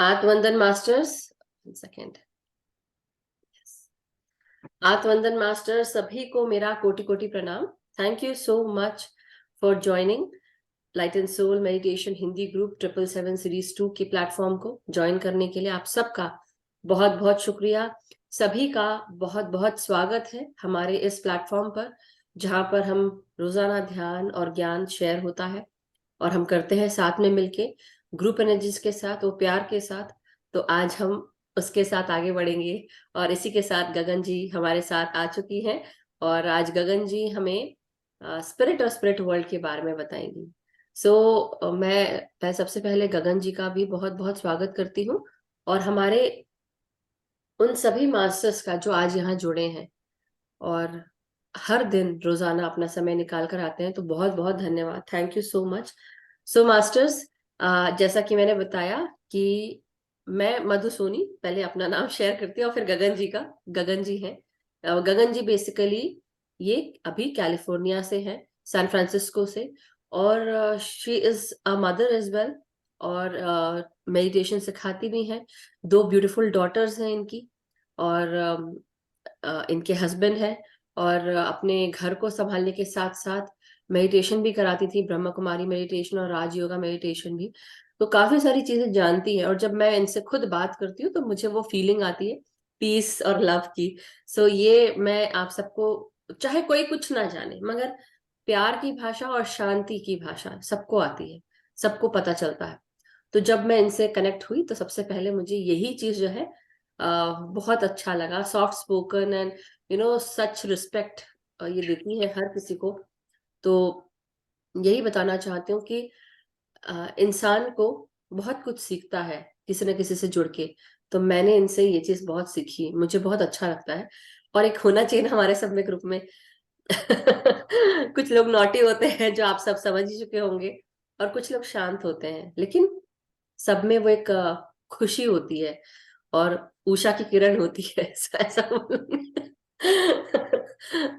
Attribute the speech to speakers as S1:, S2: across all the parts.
S1: आत्मवंदन masters, second. आत्मवंदन masters सभी को मेरा कोटि कोटि प्रणाम। Thank you so much for joining light and soul meditation Hindi group 777 series 2 के प्लेटफॉर्म को ज्वाइन करने के लिए आप सबका बहुत बहुत शुक्रिया। सभी का बहुत बहुत स्वागत है हमारे इस प्लेटफॉर्म पर, जहां पर हम रोजाना ध्यान और ज्ञान शेयर होता है और हम करते हैं साथ में मिलके, ग्रुप एनर्जीज के साथ, वो प्यार के साथ। तो आज हम उसके साथ आगे बढ़ेंगे और इसी के साथ गगन जी हमारे साथ आ चुकी हैं और आज गगन जी हमें स्पिरिट और स्पिरिट वर्ल्ड के बारे में बताएंगी। मैं सबसे पहले गगन जी का भी बहुत बहुत स्वागत करती हूँ और हमारे उन सभी मास्टर्स का जो आज यहाँ जुड़े हैं और हर दिन रोजाना अपना समय निकाल कर आते हैं, तो बहुत बहुत धन्यवाद। Thank you so much. So masters, जैसा कि मैंने बताया कि मैं मधु सोनी, पहले अपना नाम शेयर करती हूँ और फिर गगन जी का। गगन जी हैं, गगन जी बेसिकली ये अभी कैलिफोर्निया से हैं, सैन फ्रांसिस्को से, और she is a mother as well और मेडिटेशन सिखाती भी हैं। 2 ब्यूटीफुल डॉटर्स हैं इनकी और इनके हस्बैंड है और अपने घर को संभालने के साथ साथ मेडिटेशन भी कराती थी, ब्रह्म कुमारी मेडिटेशन और राज योगा मेडिटेशन भी। तो काफी सारी चीजें जानती है और जब मैं इनसे खुद बात करती हूँ तो मुझे वो फीलिंग आती है पीस और लव की। ये मैं आप सबको, चाहे कोई कुछ ना जाने, मगर प्यार की भाषा और शांति की भाषा सबको आती है, सबको पता चलता है। तो जब मैं इनसे कनेक्ट हुई तो सबसे पहले मुझे यही चीज जो है बहुत अच्छा लगा। Soft spoken and such respect ये देती है हर किसी को। तो यही बताना चाहती हूँ कि इंसान को बहुत कुछ सीखता है किसी न किसी से जुड़ के। तो मैंने इनसे ये चीज बहुत सीखी, मुझे बहुत अच्छा लगता है। और एक होना चाहिए ना हमारे सब में, ग्रुप में कुछ लोग नॉटी होते हैं जो आप सब समझ ही चुके होंगे, और कुछ लोग शांत होते हैं, लेकिन सब में वो एक खुशी होती है और उषा की किरण होती है ऐसा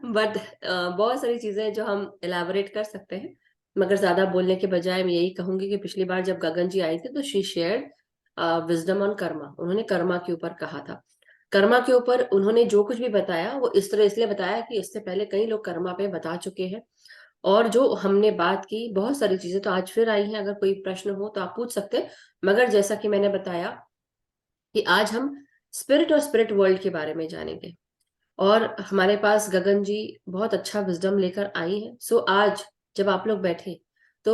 S1: बट बहुत सारी चीजें जो हम एलैबोरेट कर सकते हैं, मगर ज्यादा बोलने के बजाय मैं यही कहूंगी कि पिछली बार जब गगन जी आई थी तो she shared wisdom on Karma. उन्होंने कर्मा के ऊपर कहा था। कर्मा के ऊपर उन्होंने जो कुछ भी बताया वो इस तरह इसलिए बताया कि इससे पहले कई लोग कर्मा पे बता चुके हैं, और जो हमने बात की बहुत सारी चीजें तो आज फिर आई हैं। अगर कोई प्रश्न हो तो आप पूछ सकते हैं, मगर जैसा कि मैंने बताया कि आज हम स्पिरिट और स्पिरिट वर्ल्ड के बारे में जानेंगे और हमारे पास गगन जी बहुत अच्छा विजडम लेकर आई हैं। आज जब आप लोग बैठे तो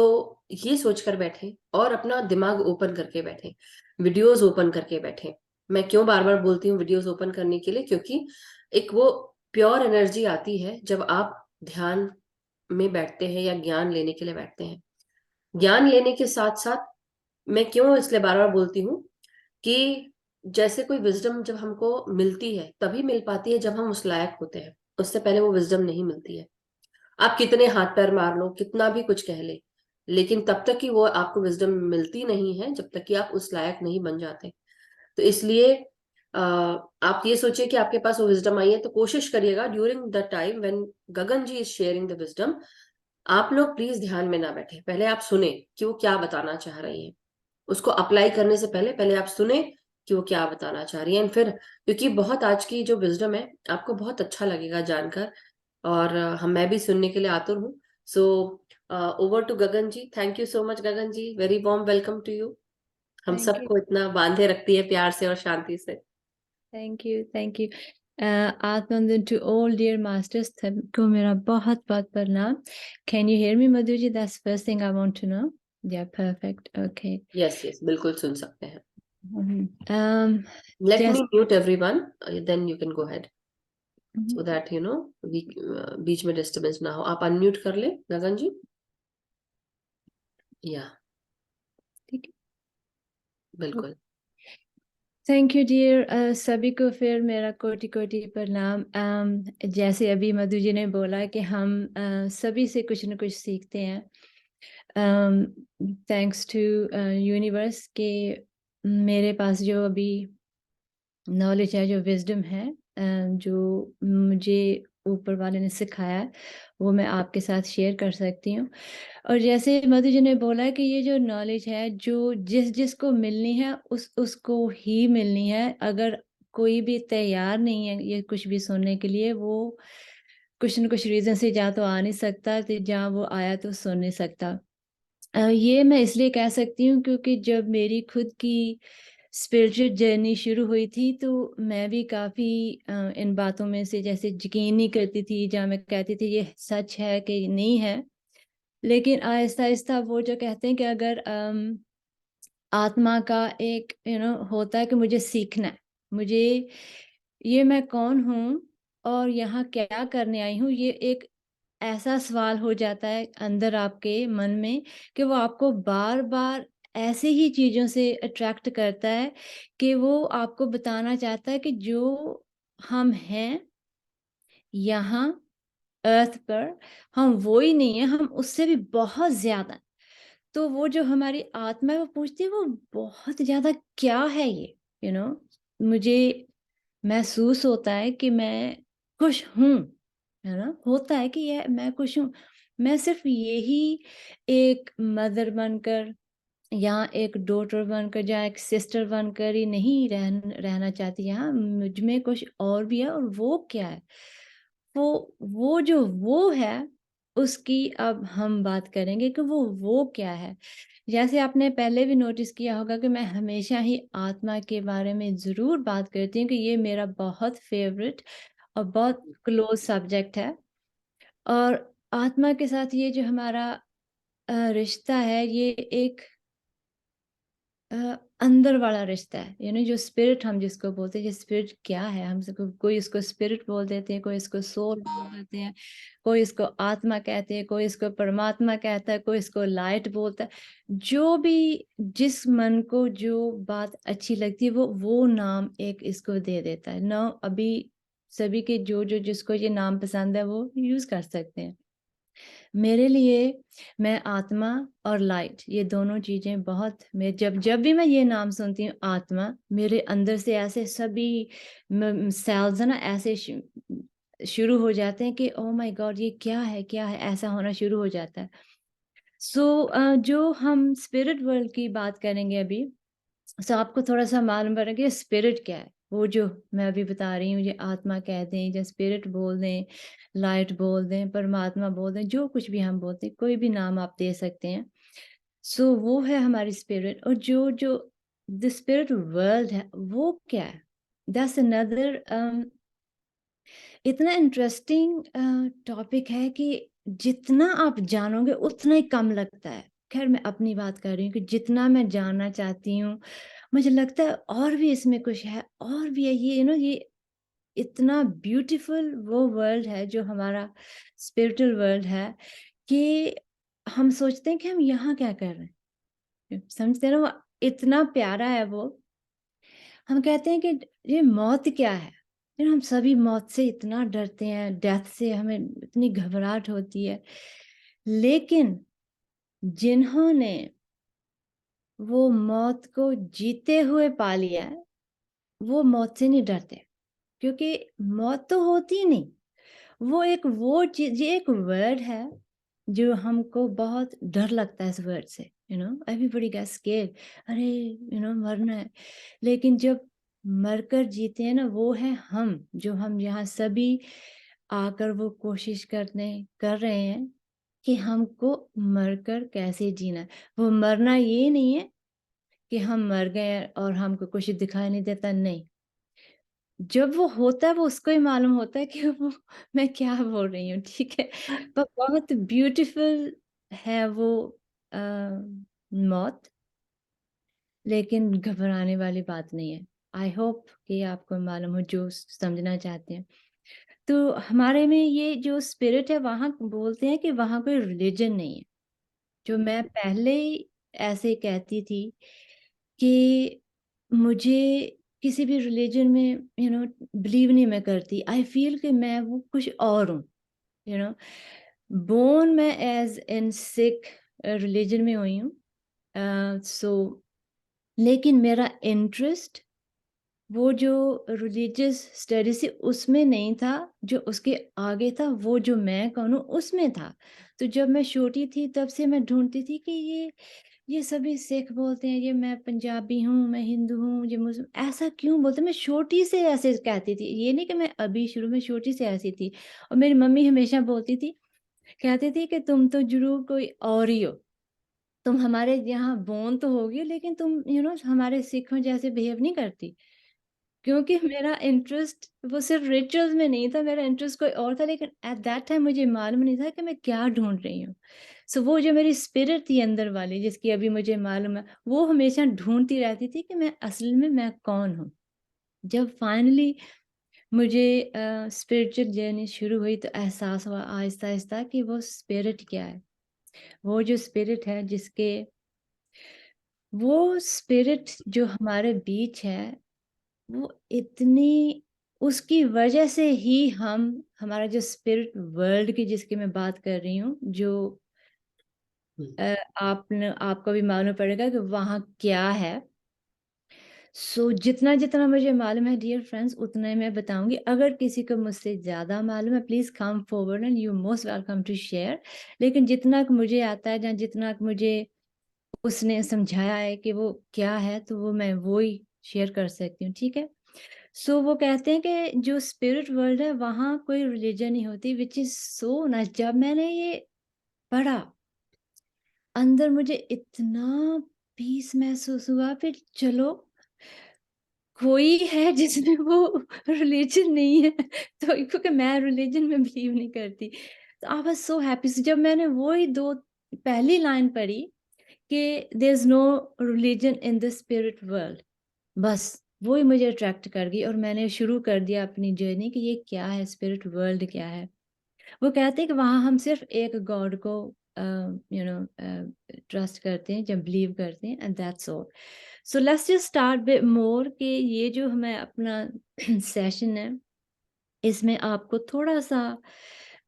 S1: ये सोचकर बैठे और अपना दिमाग ओपन करके बैठे, वीडियोस ओपन करके बैठे। मैं क्यों बार बार बोलती हूँ वीडियोस ओपन करने के लिए, क्योंकि एक वो प्योर एनर्जी आती है जब आप ध्यान में बैठते हैं या ज्ञान लेने के लिए बैठते हैं। ज्ञान लेने के साथ साथ मैं क्यों इसलिए बार बार बोलती हूँ कि जैसे कोई विजडम जब हमको मिलती है तभी मिल पाती है जब हम उस लायक होते हैं, उससे पहले वो विजडम नहीं मिलती है। आप कितने हाथ पैर मार लो, कितना भी कुछ कह ले, लेकिन तब तक कि वो आपको विजडम मिलती नहीं है जब तक कि आप उस लायक नहीं बन जाते। तो इसलिए आप ये सोचिए कि आपके पास वो विजडम आई है, तो कोशिश करिएगा during the time when Gagan ji is sharing the wisdom, आप लोग प्लीज ध्यान में ना बैठे, पहले आप सुने कि वो क्या बताना चाह रही है। उसको अप्लाई करने से पहले पहले आप सुने कि वो क्या बताना चाह रही है, फिर, क्योंकि बहुत आज की जो विजडम है आपको बहुत अच्छा लगेगा जानकर, और हम मैं भी सुनने के लिए आतुर हूँ। So over to Gagan ji. Thank you so much Gagan ji, very warm welcome to you. हम
S2: थैंक यू
S1: सबको इतना बांधे रखती है प्यार से और शांति से।
S2: थैंक यू आत्मवंदन टू ऑल डियर मास्टर्स, सबको मेरा बहुत बहुत प्रणाम। Can you hear me Madhu ji? That's first thing I want to know. Yeah perfect, okay.
S1: Yes yes, बिल्कुल सुन सकते हैं।
S2: um
S1: let me
S2: just
S1: mute everyone, then you can go ahead,
S2: hmm,
S1: so that बीच में डिस्टर्बेंस ना हो। आप unmute कर ले गगन जी। या
S2: ठीक है।
S1: बिल्कुल।
S2: थैंक यू डियर, सभी को फिर मेरा कोटि कोटि प्रणाम। जैसे अभी मधु जी ने बोला कि हम सभी से कुछ न कुछ सीखते हैं, थैंक्स टू यूनिवर्स के मेरे पास जो अभी नॉलेज है, जो विजडम है, जो मुझे ऊपर वाले ने सिखाया है, वो मैं आपके साथ शेयर कर सकती हूँ। और जैसे मधु जी ने बोला कि ये जो नॉलेज है, जो जिसको मिलनी है उसको ही मिलनी है। अगर कोई भी तैयार नहीं है ये कुछ भी सुनने के लिए, वो कुछ न कुछ रीज़न से या तो आ नहीं सकता, तो या वो आया तो सुन नहीं सकता। ये मैं इसलिए कह सकती हूँ क्योंकि जब मेरी खुद की स्पिरिचुअल जर्नी शुरू हुई थी, तो मैं भी काफ़ी इन बातों में से जैसे यकीन नहीं करती थी, जहाँ मैं कहती थी ये सच है कि नहीं है। लेकिन आहिस्ता-आहिस्ता वो जो कहते हैं कि अगर आत्मा का एक होता है कि मुझे सीखना है, मुझे ये मैं कौन हूँ और यहाँ क्या करने आई हूँ, ये एक ऐसा सवाल हो जाता है अंदर आपके मन में कि वो आपको बार-बार ऐसे ही चीज़ों से अट्रैक्ट करता है कि वो आपको बताना चाहता है कि जो हम हैं यहाँ अर्थ पर, हम वो ही नहीं है, हम उससे भी बहुत ज़्यादा। तो वो जो हमारी आत्मा है वो पूछती है वो बहुत ज़्यादा क्या है ये? मुझे महसूस होता है कि मैं खुश हूँ, है ना? होता है कि ये मैं खुश हूँ। मैं सिर्फ़ यही एक मदर बनकर या एक डॉटर बनकर या एक सिस्टर बनकर ही नहीं रहना चाहती यहाँ, मुझ में कुछ और भी है। और वो क्या है? वो जो वो है, उसकी अब हम बात करेंगे कि वो क्या है? जैसे आपने पहले भी नोटिस किया होगा कि मैं हमेशा ही आत्मा के बारे में ज़रूर बात करती हूँ कि ये मेरा बहुत फ़ेवरेट और बहुत क्लोज़ सब्जेक्ट है। और आत्मा के साथ ये जो हमारा रिश्ता है, ये एक अंदर वाला रिश्ता है, जो स्पिरिट हम जिसको बोलते हैं, ये स्पिरिट क्या है? हम सबको कोई इसको स्पिरिट बोल देते हैं, कोई इसको सोल बोल देते हैं, कोई इसको आत्मा कहते हैं, कोई इसको परमात्मा कहता है, कोई इसको लाइट बोलता है। जो भी जिस मन को जो बात अच्छी लगती है, वो नाम एक इसको दे देता है। ना अभी सभी के जो जिसको ये नाम पसंद है, वो यूज़ कर सकते हैं। मेरे लिए मैं आत्मा और लाइट ये दोनों चीज़ें बहुत मैं जब भी मैं ये नाम सुनती हूँ आत्मा, मेरे अंदर से ऐसे सभी सेल्स है ना ऐसे शुरू हो जाते हैं कि ओह माय गॉड ये क्या है ऐसा होना शुरू हो जाता है। जो हम स्पिरिट वर्ल्ड की बात करेंगे अभी, सो आपको थोड़ा-सा मालूम पड़ेगा कि स्पिरिट क्या है? वो जो मैं अभी बता रही हूँ, ये आत्मा कह दें या स्पिरिट बोल दें, लाइट बोल दें, परमात्मा बोल दें, जो कुछ भी हम बोलते हैं, कोई भी नाम आप दे सकते हैं। सो वो है हमारी स्पिरिट। और जो द स्पिरिट वर्ल्ड है, वो क्या है? दैट्स अनदर इतना इंटरेस्टिंग टॉपिक है कि जितना आप जानोगे उतना ही कम लगता है। ख़ैर मैं अपनी बात कर रही हूँ कि जितना मैं जानना चाहती हूँ, मुझे लगता है और भी इसमें कुछ है, और भी है ये ये इतना ब्यूटीफुल वो वर्ल्ड है जो हमारा स्पिरिचुअल वर्ल्ड है कि हम सोचते हैं कि हम यहाँ क्या कर रहे हैं? समझते हैं ना? वो इतना प्यारा है वो। हम कहते हैं कि ये मौत क्या है? हम सभी मौत से इतना डरते हैं, डेथ से हमें इतनी घबराहट होती है। लेकिन जिन्होंने वो मौत को जीते हुए पा लिया है, वो मौत से नहीं डरते, क्योंकि मौत तो होती ही नहीं। वो चीज़ ये एक वर्ड है, जो हमको बहुत डर लगता है इस वर्ड से, एवरीबॉडी गेट्स स्केर्ड। अरे! मरना है। लेकिन जब मरकर जीते हैं ना, वो है हम, जो हम यहाँ सभी आकर वो कोशिश कर रहे हैं कि हमको मरकर कैसे जीना है। वो मरना ये नहीं है कि हम मर गए और हमको कुछ दिखाई नहीं देता, नहीं। जब वो होता है वो उसको ही मालूम होता है कि वो मैं क्या बोल रही हूँ, ठीक है? पर बहुत ब्यूटीफुल है वो अ, मौत, लेकिन घबराने वाली बात नहीं है। आई होप कि आपको मालूम हो जो समझना चाहते हैं। तो हमारे में ये जो स्पिरिट है वहाँ बोलते हैं कि वहाँ कोई रिलिजन नहीं है। जो मैं पहले ही ऐसे कहती थी कि मुझे किसी भी रिलीजन में बिलीव नहीं मैं करती। आई फ़ील कि मैं वो कुछ और हूँ, यू नो बोर्न मैं एज़ इन सिख रिलीजन में हुई हूँ। सो लेकिन मेरा इंटरेस्ट वो जो रिलीजियस स्टडीज थी उसमें नहीं था, जो उसके आगे था वो जो मैं कौन हूँ उसमें था। तो जब मैं छोटी थी तब से मैं ढूंढती थी कि ये सभी सिख बोलते हैं, ये मैं पंजाबी हूँ, मैं हिंदू हूँ, ये मुस्लिम, ऐसा क्यों बोलते हैं? मैं छोटी से ऐसे कहती थी, ये नहीं कि मैं अभी शुरू में छोटी से ऐसी थी। और मेरी मम्मी हमेशा बोलती थी, कहती थी कि तुम तो जरूर कोई और ही हो, तुम हमारे यहाँ बोर्न तो होगी लेकिन तुम हमारे सिखों जैसे बिहेव नहीं करती। क्योंकि मेरा इंटरेस्ट वो सिर्फ रिचुअल्स में नहीं था, मेरा इंटरेस्ट कोई और था, लेकिन एट दैट टाइम मुझे मालूम नहीं था कि मैं क्या ढूंढ रही हूँ। सो वो जो मेरी स्पिरिट थी अंदर वाली, जिसकी अभी मुझे मालूम है, वो हमेशा ढूंढती रहती थी कि मैं असल में मैं कौन हूँ। जब फाइनली मुझे स्पिरिचुअल जर्नी शुरू हुई तो एहसास हुआ आहिस्ता आहिस्ता कि वो स्पिरिट क्या है। वो जो स्पिरिट है जिसके वो स्पिरिट जो हमारे बीच है, वो इतनी, उसकी वजह से ही हम, हमारा जो स्पिरिट वर्ल्ड की जिसकी मैं बात कर रही हूँ, जो आपने, आपको भी मालूम पड़ेगा कि वहाँ क्या है। सो जितना जितना मुझे मालूम है डियर फ्रेंड्स, उतना ही मैं बताऊंगी। अगर किसी को मुझसे ज़्यादा मालूम है, please come forward and you most welcome to share. लेकिन जितना कि मुझे आता है, या जितना कि मुझे उसने समझाया है कि वो क्या है, तो वो मैं वो ही शेयर कर सकती हूँ, ठीक है। सो वो कहते हैं कि जो स्पिरिट वर्ल्ड है वहाँ कोई रिलीजन नहीं होती, विच इज सो नाइस। जब मैंने ये पढ़ा, अंदर मुझे इतना पीस महसूस हुआ, फिर चलो कोई है जिसमें वो रिलीजन नहीं है। तो क्योंकि मैं रिलीजन में बिलीव नहीं करती, तो आई वाज सो हैप्पी। जब मैंने वो ही दो पहली लाइन पढ़ी कि there is no religion in the spirit world, बस वो ही मुझे अट्रैक्ट कर गई और मैंने शुरू कर दिया अपनी जर्नी कि ये क्या है, स्पिरिट वर्ल्ड क्या है। वो कहते हैं कि वहाँ हम सिर्फ एक गॉड को ट्रस्ट करते हैं, जब बिलीव करते हैं, and that's all. So let's just start with more कि ये जो हमें अपना सेशन है, इसमें आपको थोड़ा सा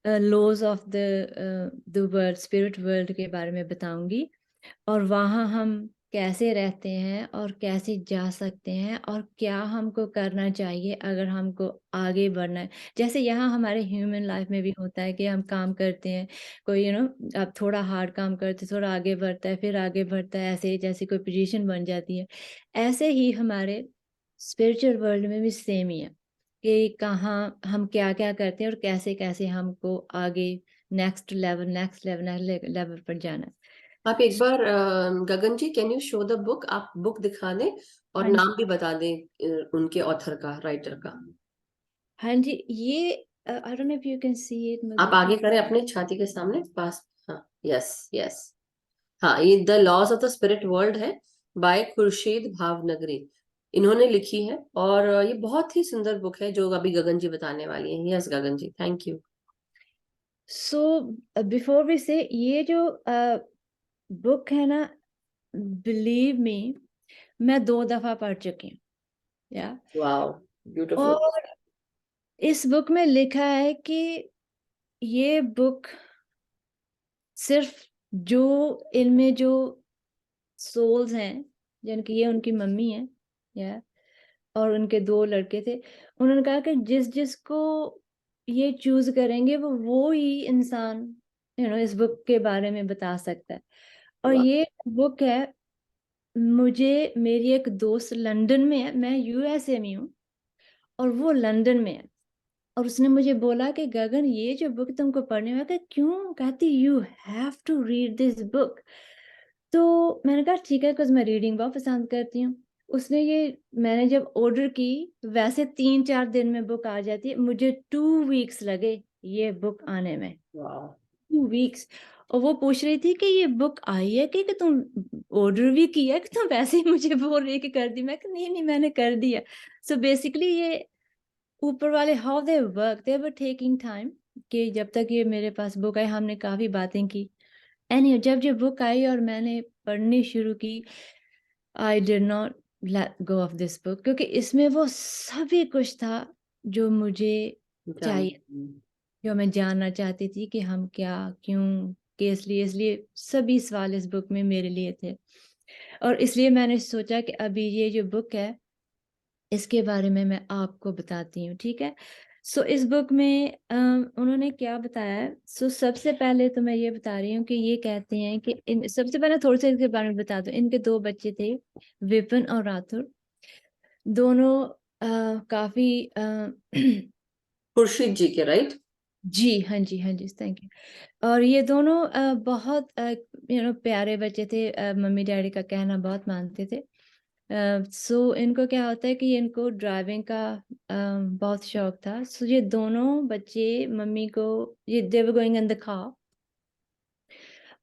S2: laws of the world, spirit world के बारे में बताऊंगी, और वहाँ हम कैसे रहते हैं और कैसे जा सकते हैं और क्या हमको करना चाहिए अगर हमको आगे बढ़ना है। जैसे यहाँ हमारे ह्यूमन लाइफ में भी होता है कि हम काम करते हैं, कोई अब थोड़ा हार्ड काम करते, थोड़ा आगे बढ़ता है, फिर आगे बढ़ता है, ऐसे जैसे कोई पोजीशन बन जाती है। ऐसे ही हमारे स्पिरिचुअल वर्ल्ड में भी सेम ही है कि कहाँ हम क्या क्या करते हैं और कैसे कैसे हमको आगे next level, next level, next level पर जाना है।
S1: आप एक बार Gagan ji, can you show the book? आप बुक दिखा दें और
S2: हाँ जी,
S1: नाम भी बता दें उनके ऑथर का, राइटर का।
S2: हाँ जी, ये I don't know if you can see it
S1: आप
S2: मधु
S1: आगे
S2: जी।
S1: करें अपने छाती के सामने पास। हाँ, यस यस। हाँ, ये the laws of the spirit world है, बाय खुर्शीद भावनगरी। इन्होंने लिखी है और ये बहुत ही सुंदर बुक है जो अभी गगन जी बताने वाली हैं। Yes Gagan ji, thank you.
S2: So before we say, ये जो बुक है ना, बिलीव मी, मैं 2 दफा पढ़ चुकी हूँ, या।
S1: Wow, beautiful.
S2: और इस बुक में लिखा है कि ये बुक सिर्फ जो इनमें जो सोल्स हैं, यानी कि ये उनकी मम्मी है, या, और उनके 2 लड़के थे, उन्होंने कहा कि जिस जिसको ये चूज करेंगे वो ही इंसान इस बुक के बारे में बता सकता है। और
S1: वाह,
S2: ये बुक है, मुझे मेरी एक दोस्त लंदन में है, मैं यूएसए में हूँ और वो लंदन में है, और उसने मुझे बोला कि गगन ये जो बुक तुमको पढ़ने में, क्यों, कहती you have to read this book. तो मैंने कहा ठीक है, कुछ मैं रीडिंग बहुत पसंद करती हूँ। उसने ये, मैंने जब ऑर्डर की, वैसे 3-4 दिन में बुक आ जाती है, मुझे 2 वीक्स लगे ये बुक आने में,
S1: वाह।
S2: 2 वीक्स। और वो पूछ रही थी कि ये बुक आई है कि तुम ऑर्डर भी किया है, कि तुम वैसे ही मुझे बोल रही है कि कर दी। मैं कहा नहीं नहीं, मैंने कर दिया। सो बेसिकली ये ऊपर वाले, how they work, they were taking time, कि जब तक ये मेरे पास बुक आई हमने काफी बातें की। एनी जब ये बुक आई और मैंने पढ़नी शुरू की, I did not let go of this book, क्योंकि इसमें वो सभी कुछ था जो मुझे
S1: जान।
S2: चाहिए, जो मैं जानना चाहती थी कि हम क्या, क्यों, किस लिए, इसलिए सभी सवाल इस बुक में मेरे लिए थे। और इसलिए मैंने सोचा कि अभी ये जो बुक है, इसके बारे में मैं आपको बताती हूँ, ठीक है। सो इस बुक में उन्होंने क्या बताया है। सो सबसे पहले तो मैं ये बता रही हूँ कि ये कहते हैं कि सबसे पहले थोड़ा सा इसके बारे में बता दूं। इनके 2 बच्चे थे, विपिन और राथुर। दोनों काफी
S1: खुर्शीद जी के, राइट?
S2: जी हाँ जी, हाँ जी, थैंक यू। और ये दोनों बहुत प्यारे बच्चे थे, मम्मी डैडी का कहना बहुत मानते थे। सो इनको क्या होता है कि इनको ड्राइविंग का बहुत शौक था। सो ये दोनों बच्चे मम्मी को, ये they were going in the car,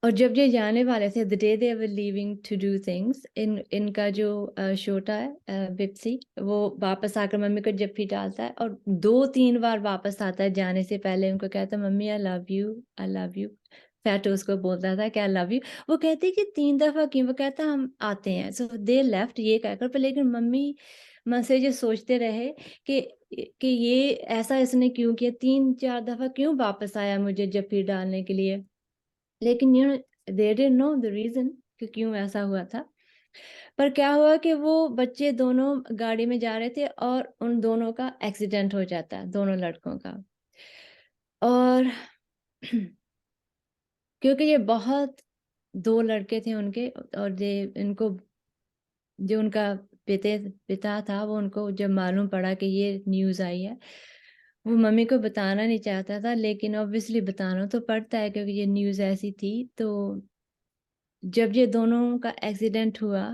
S2: और जब ये जाने वाले थे, the day they were leaving to do things, इनका जो छोटा है बिप्सी, वो वापस आकर मम्मी को जप्फी डालता है और 2-3 बार वापस आता है। जाने से पहले उनको कहता है, mummy I love you, I love you. फैटो उसको बोलता था कि आई लव यू। वो कहती कि 3 दफा क्यों? वो कहता हम आते हैं। सो दे लेफ्ट, ये कहकर, पर लेकिन मम्मी मन से ये सोचते रहे कि ये ऐसा इसने क्यों किया, 3-4 दफा क्यों वापस आया मुझे जप्फी डालने के लिए। लेकिन they didn't know the reason कि क्यों ऐसा हुआ था। पर क्या हुआ कि वो बच्चे दोनों गाड़ी में जा रहे थे और उन दोनों का एक्सीडेंट हो जाता है, दोनों लड़कों का। और क्योंकि ये बहुत 2 लड़के थे उनके, और ये इनको, जो उनका पिता था, वो उनको जब मालूम पड़ा कि ये न्यूज़ आई है, वो मम्मी को बताना नहीं चाहता था, लेकिन ऑब्वियसली बताना तो पड़ता है क्योंकि ये न्यूज़ ऐसी थी। तो जब ये दोनों का एक्सीडेंट हुआ,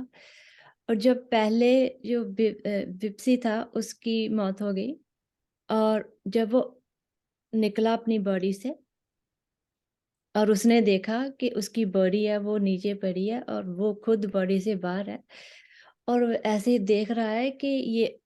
S2: और जब पहले जो विप्सी था उसकी मौत हो गई, और जब वो निकला अपनी बॉडी से और उसने देखा कि उसकी बॉडी है वो नीचे पड़ी है और वो खुद बॉडी से बाहर है, और वो ऐसे ही देख रहा है कि ये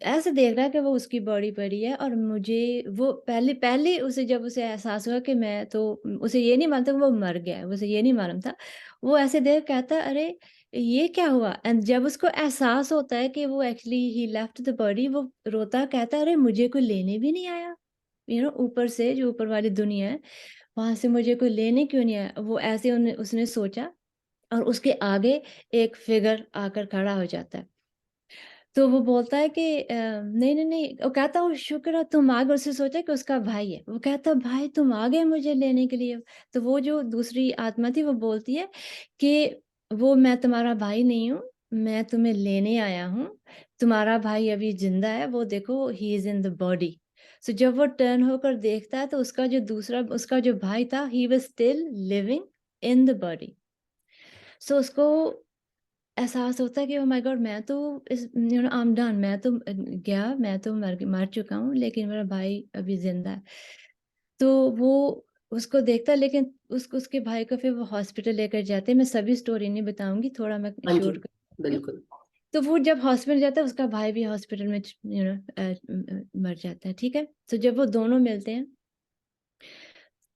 S2: ऐसे देख रहा है कि वो उसकी बॉडी पड़ी है, और मुझे वो पहले पहले उसे, जब उसे एहसास हुआ कि मैं तो, उसे ये नहीं मालूम था कि वो मर गया है, उसे ये नहीं मालूम था। वो ऐसे देख कहता है, अरे ये क्या हुआ? एंड जब उसको एहसास होता है कि वो actually he left the body, वो रोता कहता है, अरे मुझे कोई लेने भी नहीं आया। ऊपर से, जो ऊपर वाली दुनिया है, वहां से मुझे कोई लेने क्यों नहीं आया? वो ऐसे उसने सोचा, और उसके आगे एक फिगर आकर खड़ा हो जाता है। तो वो बोलता है कि नहीं, नहीं, नहीं। वो कहता है, शुक्र है तुम आ गए। उसने सोचा कि उसका भाई है। वो कहता है, भाई तुम आ गए मुझे लेने के लिए। तो वो जो दूसरी आत्मा थी वो बोलती है कि वो, मैं तुम्हारा भाई नहीं हूँ, मैं तुम्हें लेने आया हूँ। तुम्हारा भाई अभी जिंदा है, वो देखो, he is in the body. So जब वो टर्न होकर देखता है तो उसका जो भाई था, he was still living in the body. So उसको एहसास होता है कि ओह माय गॉड, मैं तो इस आई एम डन, मैं तो गया, मैं तो मर चुका हूँ, लेकिन मेरा भाई अभी जिंदा है। तो वो उसको देखता है, लेकिन उसके भाई को फिर वो हॉस्पिटल लेकर जाते हैं। मैं सभी स्टोरी नहीं बताऊंगी, थोड़ा मैं
S1: हाँ जी,
S2: शोर कर।
S1: बिल्कुल।
S2: तो वो जब हॉस्पिटल जाता है, उसका भाई भी हॉस्पिटल में मर जाता है, ठीक है। तो जब वो दोनों मिलते हैं,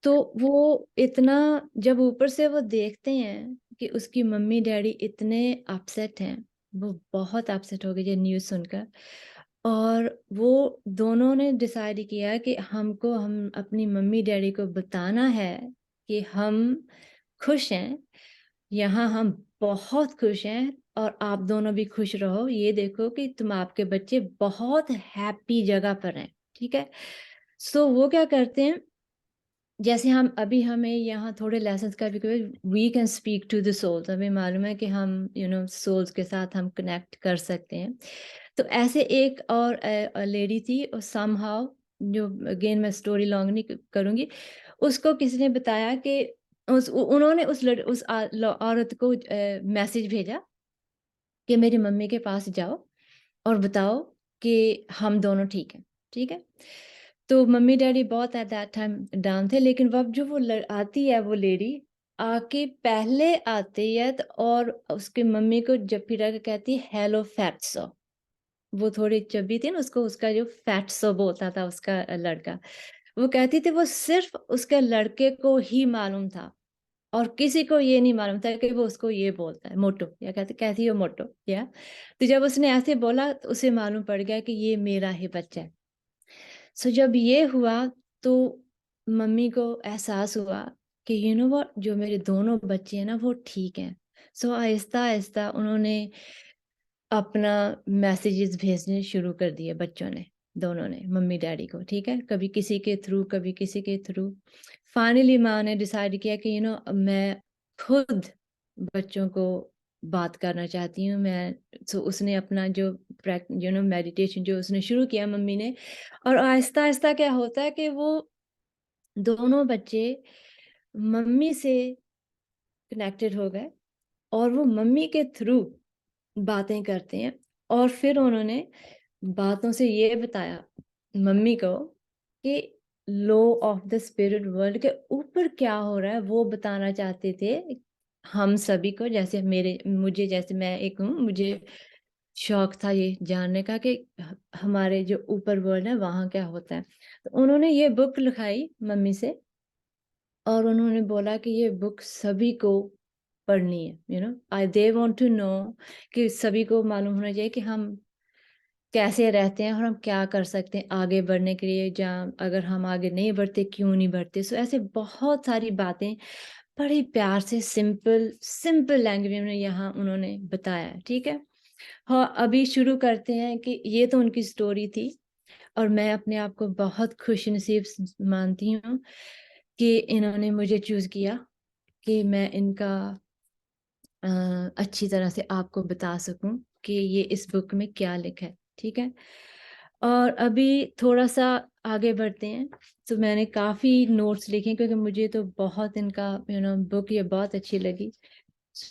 S2: तो वो इतना, जब ऊपर से वो देखते हैं कि उसकी मम्मी डैडी इतने अपसेट हैं, वो बहुत अपसेट हो गए ये न्यूज़ सुनकर। और वो दोनों ने डिसाइड किया कि हम अपनी मम्मी डैडी को बताना है कि हम खुश हैं, यहाँ हम बहुत खुश हैं, और आप दोनों भी खुश रहो। ये देखो कि तुम, आपके बच्चे बहुत हैप्पी जगह पर हैं, ठीक है। सो वो क्या करते हैं, जैसे हमें यहाँ थोड़े लेसन्स का भी, we can speak to the souls, हमें मालूम है कि हम सोल्स के साथ हम कनेक्ट कर सकते हैं। तो ऐसे एक और लेडी थी, और समहाउ, जो अगेन मैं स्टोरी लॉन्ग नहीं करूँगी, उसको किसी ने बताया कि उन्होंने उस औरत को मैसेज भेजा कि मेरी मम्मी के पास जाओ और बताओ कि हम दोनों ठीक हैं, ठीक है। तो मम्मी डैडी बहुत एट दैट टाइम डाउन थे, लेकिन अब जो वो आती है, वो लेडी आके पहले आती है तो, और उसकी मम्मी को जब फिर आके कहती है, हेलो फैट्सो। वो थोड़ी चब्बी थी ना, उसको उसका जो फैट्सो बोलता था उसका लड़का। वो कहती थी वो सिर्फ उसके लड़के को ही मालूम था, और किसी को ये नहीं मालूम था कि वो उसको ये बोलता है, मोटो, या कहती है वो मोटो, या। तो जब उसने ऐसे बोला तो उसे मालूम पड़ गया कि ये मेरा ही बच्चा है। सो जब ये हुआ, तो मम्मी को एहसास हुआ कि व्हाट, जो मेरे दोनों बच्चे हैं ना, वो ठीक हैं। सो आहिस्ता आहिस्ता उन्होंने अपना मैसेजेस भेजने शुरू कर दिए बच्चों ने, दोनों ने, मम्मी डैडी को, ठीक है, कभी किसी के थ्रू, कभी किसी के थ्रू। फाइनली माँ ने डिसाइड किया कि मैं खुद बच्चों को बात करना चाहती हूँ। तो उसने अपना जो मेडिटेशन जो उसने शुरू किया मम्मी ने, और आहिस्ता आहिस्ता क्या होता है कि वो दोनों बच्चे मम्मी से कनेक्टेड हो गए, और वो मम्मी के थ्रू बातें करते हैं। और फिर उन्होंने बातों से ये बताया मम्मी को कि law of the spirit world के ऊपर क्या हो रहा है, वो बताना चाहते थे हम सभी को। जैसे मुझे, जैसे मैं एक हूँ, मुझे शौक था ये जानने का कि हमारे जो ऊपर वर्ल्ड है वहाँ क्या होता है। तो उन्होंने ये बुक लिखाई मम्मी से, और उन्होंने बोला कि ये बुक सभी को पढ़नी है, दे वांट टू नो, कि सभी को मालूम होना चाहिए कि हम कैसे रहते हैं और हम क्या कर सकते हैं आगे बढ़ने के लिए, जहाँ अगर हम आगे नहीं बढ़ते क्यों नहीं बढ़ते। सो ऐसे बहुत सारी बातें बड़े प्यार से सिंपल सिंपल लैंग्वेज में यहाँ उन्होंने बताया, ठीक है। हाँ, अभी शुरू करते हैं कि ये तो उनकी स्टोरी थी, और मैं अपने आप को बहुत खुश नसीब मानती हूँ कि इन्होंने मुझे चूज किया कि मैं इनका अच्छी तरह से आपको बता सकूं कि ये इस बुक में क्या लिखा है, ठीक है। और अभी थोड़ा सा आगे बढ़ते हैं। तो मैंने काफ़ी नोट्स लिखे क्योंकि मुझे तो बहुत इनका बुक ये बहुत अच्छी लगी।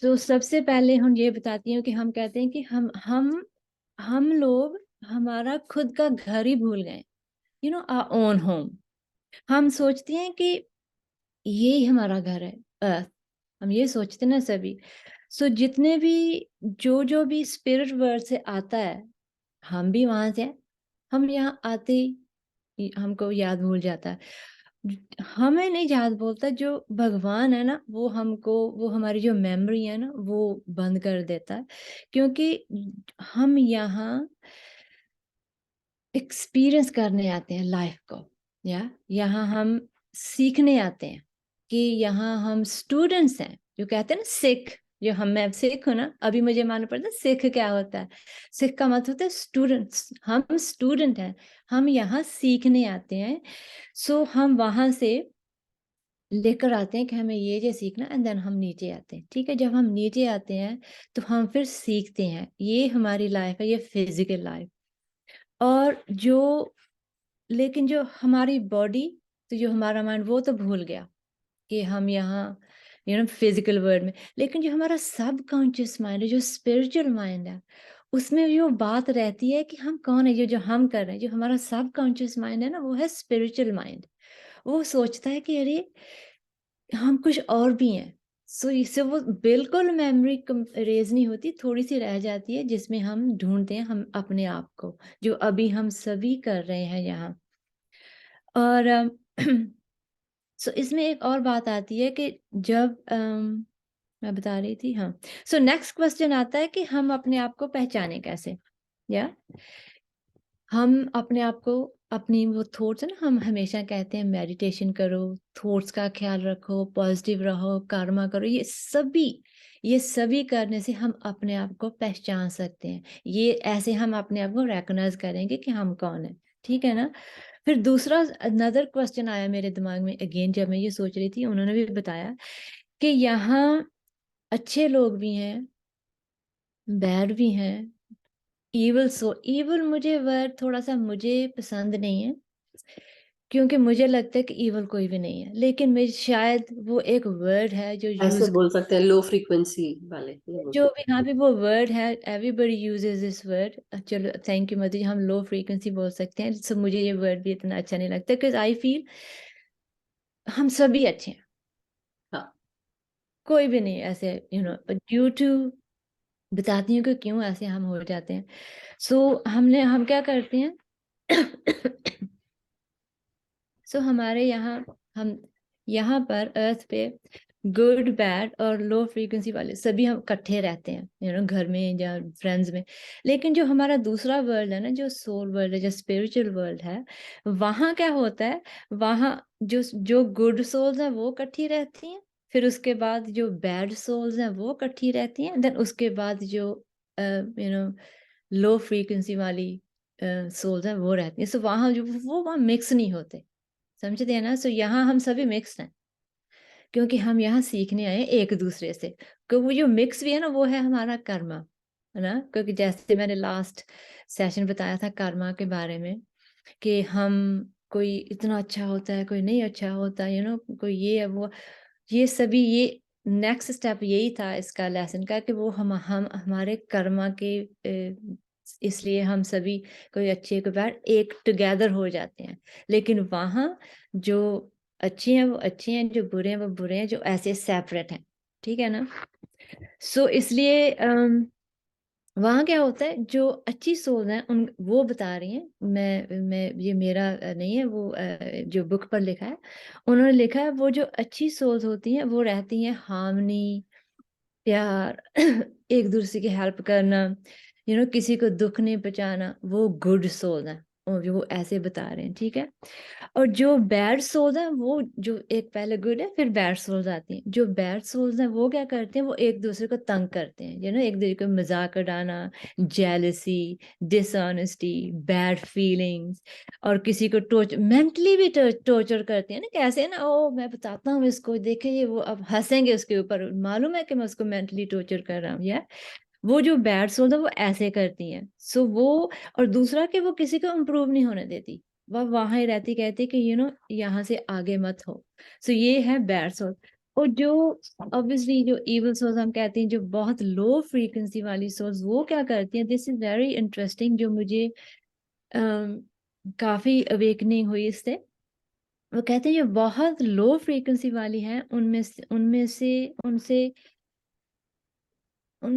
S2: तो सबसे पहले हम ये बताती हूँ कि हम कहते हैं कि हम लोग हमारा खुद का घर ही भूल गए, आवर ओन होम। हम सोचते हैं कि ये ही हमारा घर है, अर्थ। हम ये सोचते ना सभी। सो जितने भी जो जो भी स्पिरिट वर्ल्ड से आता है, हम भी वहां से हैं। हम यहाँ आते ही हमको याद भूल जाता है। हमें नहीं याद बोलता, जो भगवान है ना, वो हमको, वो हमारी जो मेमोरी है ना, वो बंद कर देता है। क्योंकि हम यहाँ एक्सपीरियंस करने आते हैं लाइफ को, या यहाँ हम सीखने आते हैं, कि यहाँ हम स्टूडेंट्स हैं। जो कहते हैं ना सिख, जो मैं सिख हूँ ना, अभी मुझे मालूम पड़ता है सिख क्या होता है। सिख का मतलब होता है स्टूडेंट्स। हम स्टूडेंट हैं, हम यहाँ सीखने आते हैं। सो हम वहां से लेकर आते हैं कि हमें ये सीखना, एंड देन हम नीचे आते हैं, ठीक है। जब हम नीचे आते हैं तो हम फिर सीखते हैं। ये हमारी लाइफ है, ये फिजिकल लाइफ। और लेकिन जो हमारी बॉडी, तो जो हमारा माइंड, वो तो भूल गया कि हम यहाँ फिजिकल वर्ल्ड में। लेकिन जो हमारा सब कॉन्शियस माइंड है, जो स्पिरिचुअल माइंड है, उसमें जो बात रहती है कि हम कौन है, जो जो हम कर रहे हैं। जो हमारा सब कॉन्शियस माइंड है ना, वो है स्पिरिचुअल माइंड। वो सोचता है कि अरे हम कुछ और भी हैं। सो इससे वो बिल्कुल मेमोरी रेज नहीं होती, थोड़ी सी रह जाती है, जिसमें हम ढूंढते हैं हम अपने आप को, जो अभी हम सभी कर रहे हैं यहाँ। और सो इसमें एक और बात आती है कि जब मैं बता रही थी, हाँ। सो नेक्स्ट क्वेश्चन आता है कि हम अपने आप को पहचाने कैसे, या हम अपने आप को, अपनी वो थॉट्स है ना, हम हमेशा कहते हैं मेडिटेशन करो, थॉट्स का ख्याल रखो, पॉजिटिव रहो, कर्मा करो। ये सभी करने से हम अपने आप को पहचान सकते हैं। ये ऐसे हम अपने आप को रिकॉग्नाइज करेंगे कि हम कौन है, ठीक है ना। फिर दूसरा अनदर क्वेश्चन आया मेरे दिमाग में अगेन, जब मैं ये सोच रही थी। उन्होंने भी बताया कि यहाँ अच्छे लोग भी हैं, बैड भी हैं, ईवल मुझे वर्ड थोड़ा सा मुझे पसंद नहीं है, क्योंकि मुझे लगता है कि ईवल कोई भी नहीं है। लेकिन मैं शायद वो एक वर्ड है जो
S1: ऐसे
S2: यूज,
S1: बोल सकते हैं, लो फ्रीक्वेंसी वाले, ये बोल
S2: जो भी,
S1: सकते
S2: यहाँ
S1: हैं।
S2: पे वो वर्ड है, एवरीबडी यूजेस दिस वर्ड। चलो थैंक यू मधु जी, हम लो फ्रीक्वेंसी बोल सकते हैं। सो मुझे ये वर्ड भी इतना अच्छा नहीं लगता, बिकॉज आई फील हम सभी अच्छे हैं।
S1: हाँ।
S2: कोई भी नहीं ऐसे, ड्यू टू, बताती हूँ कि क्यों ऐसे हम हो जाते हैं। सो हम क्या करते हैं सो हमारे यहाँ, हम यहाँ पर अर्थ पे गुड बैड और लो फ्रीक्वेंसी वाले सभी हम इकट्ठे रहते हैं, घर में या फ्रेंड्स में। लेकिन जो हमारा दूसरा वर्ल्ड है ना, जो सोल वर्ल्ड है, जो स्पिरिचुअल वर्ल्ड है, वहाँ क्या होता है, वहाँ जो जो गुड सोल्स हैं वो इकट्ठी रहती हैं। फिर उसके बाद जो बैड सोल्स हैं वो इकट्ठी रहती हैं। देन उसके बाद जो यू नो लो फ्रीक्वेंसी वाली सोल्स हैं वो रहती हैं। सो वहाँ जो वो वहाँ मिक्स नहीं होते, समझते हैं ना। सो यहाँ हम सभी मिक्स हैं, क्योंकि हम यहाँ सीखने आए हैं एक दूसरे से। तो वो जो मिक्स भी है ना, वो है हमारा कर्मा, है ना। क्योंकि जैसे मैंने लास्ट सेशन बताया था कर्मा के बारे में, कि हम कोई इतना अच्छा होता है, कोई नहीं अच्छा होता, कोई ये है वो, ये सभी, ये नेक्स्ट स्टेप यही था इसका लेसन का, कि वो हम हमारे कर्मा के इसलिए हम सभी, कोई अच्छे कोई बैड, एक टुगेदर हो जाते हैं। लेकिन वहाँ जो अच्छे हैं वो अच्छे हैं, जो बुरे हैं वो बुरे हैं, जो ऐसे सेपरेट हैं, ठीक है ना। सो इसलिए वहाँ क्या होता है, जो अच्छी सोल है उन वो बता रही हैं, मैं ये मेरा नहीं है, वो जो बुक पर लिखा है, उन्होंने लिखा है वो जो अच्छी सोल्स होती हैं वो रहती हैं हार्मनी, प्यार, एक दूसरे की हेल्प करना, किसी को दुख नहीं पहुंचाना, वो गुड सोल है, और जो वो ऐसे बता रहे हैं, ठीक है। और जो बैड सोल्स हैं, वो जो एक पहले गुड है फिर बैड सोल्स आती हैं। जो बैड सोल्स हैं वो क्या करते हैं, वो एक दूसरे को तंग करते हैं, एक दूसरे को मजाक उड़ाना, जेलसी, डिसऑनेस्टी, बैड फीलिंग्स, और किसी को मेंटली भी टॉर्चर करते हैं ना। कैसे ना, ओ मैं बताता हूँ इसको, देखे ये वो अब हंसेंगे उसके ऊपर, मालूम है कि मैं उसको मेंटली टॉर्चर कर रहा हूँ, या वो जो बैड सोल्स है वो ऐसे करती हैं। सो वो, और दूसरा कि वो किसी को इम्प्रूव नहीं होने देती, वह वहां ही रहती, कहती कि यहाँ से आगे मत हो। सो ये है बैड सोल। और जो ऑब्वियसली जो इविल सोल्स हम कहते हैं, जो बहुत लो फ्रीक्वेंसी वाली सोल्स, वो क्या करती हैं, दिस इज वेरी इंटरेस्टिंग, जो मुझे काफी अवेकनिंग हुई इससे। वो कहते हैं जो बहुत लो फ्रीक्वेंसी वाली हैं, उनमें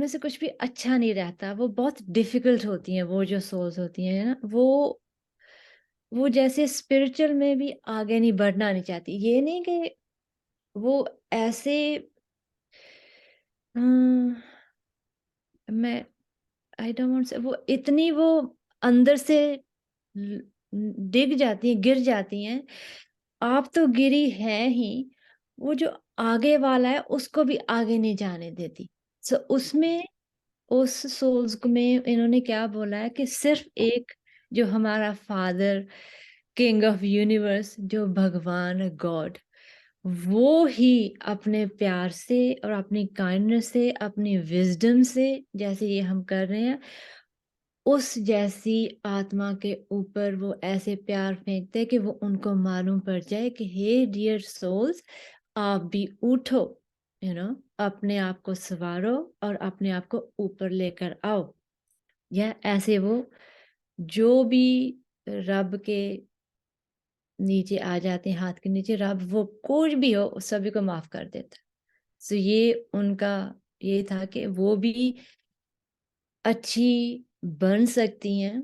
S2: से कुछ भी अच्छा नहीं रहता, वो बहुत डिफिकल्ट होती हैं। वो जो सोल्स होती हैं ना, वो जैसे स्पिरिचुअल में भी आगे नहीं बढ़ना नहीं चाहती। ये नहीं कि वो ऐसे मैं आई डोंट वांट से, वो इतनी वो अंदर से डिग जाती हैं, गिर जाती हैं। आप तो गिरी है ही, वो जो आगे वाला है उसको भी आगे नहीं जाने देती। सो उसमें, उस सोल्स में इन्होंने क्या बोला है, कि सिर्फ एक जो हमारा फादर, किंग ऑफ यूनिवर्स, जो भगवान गॉड, वो ही अपने प्यार से और अपनी काइंडनेस से, अपनी विजडम से, जैसे ये हम कर रहे हैं, उस जैसी आत्मा के ऊपर वो ऐसे प्यार फेंकते हैं कि वो उनको मालूम पड़ जाए कि हे डियर सोल्स, आप भी उठो, अपने आप को संवारो और अपने आप को ऊपर लेकर आओ। या ऐसे वो जो भी रब के नीचे आ जाते हैं, हाथ के नीचे, रब वो कुछ भी हो सभी को माफ कर देता। सो ये उनका ये था कि वो भी अच्छी बन सकती हैं,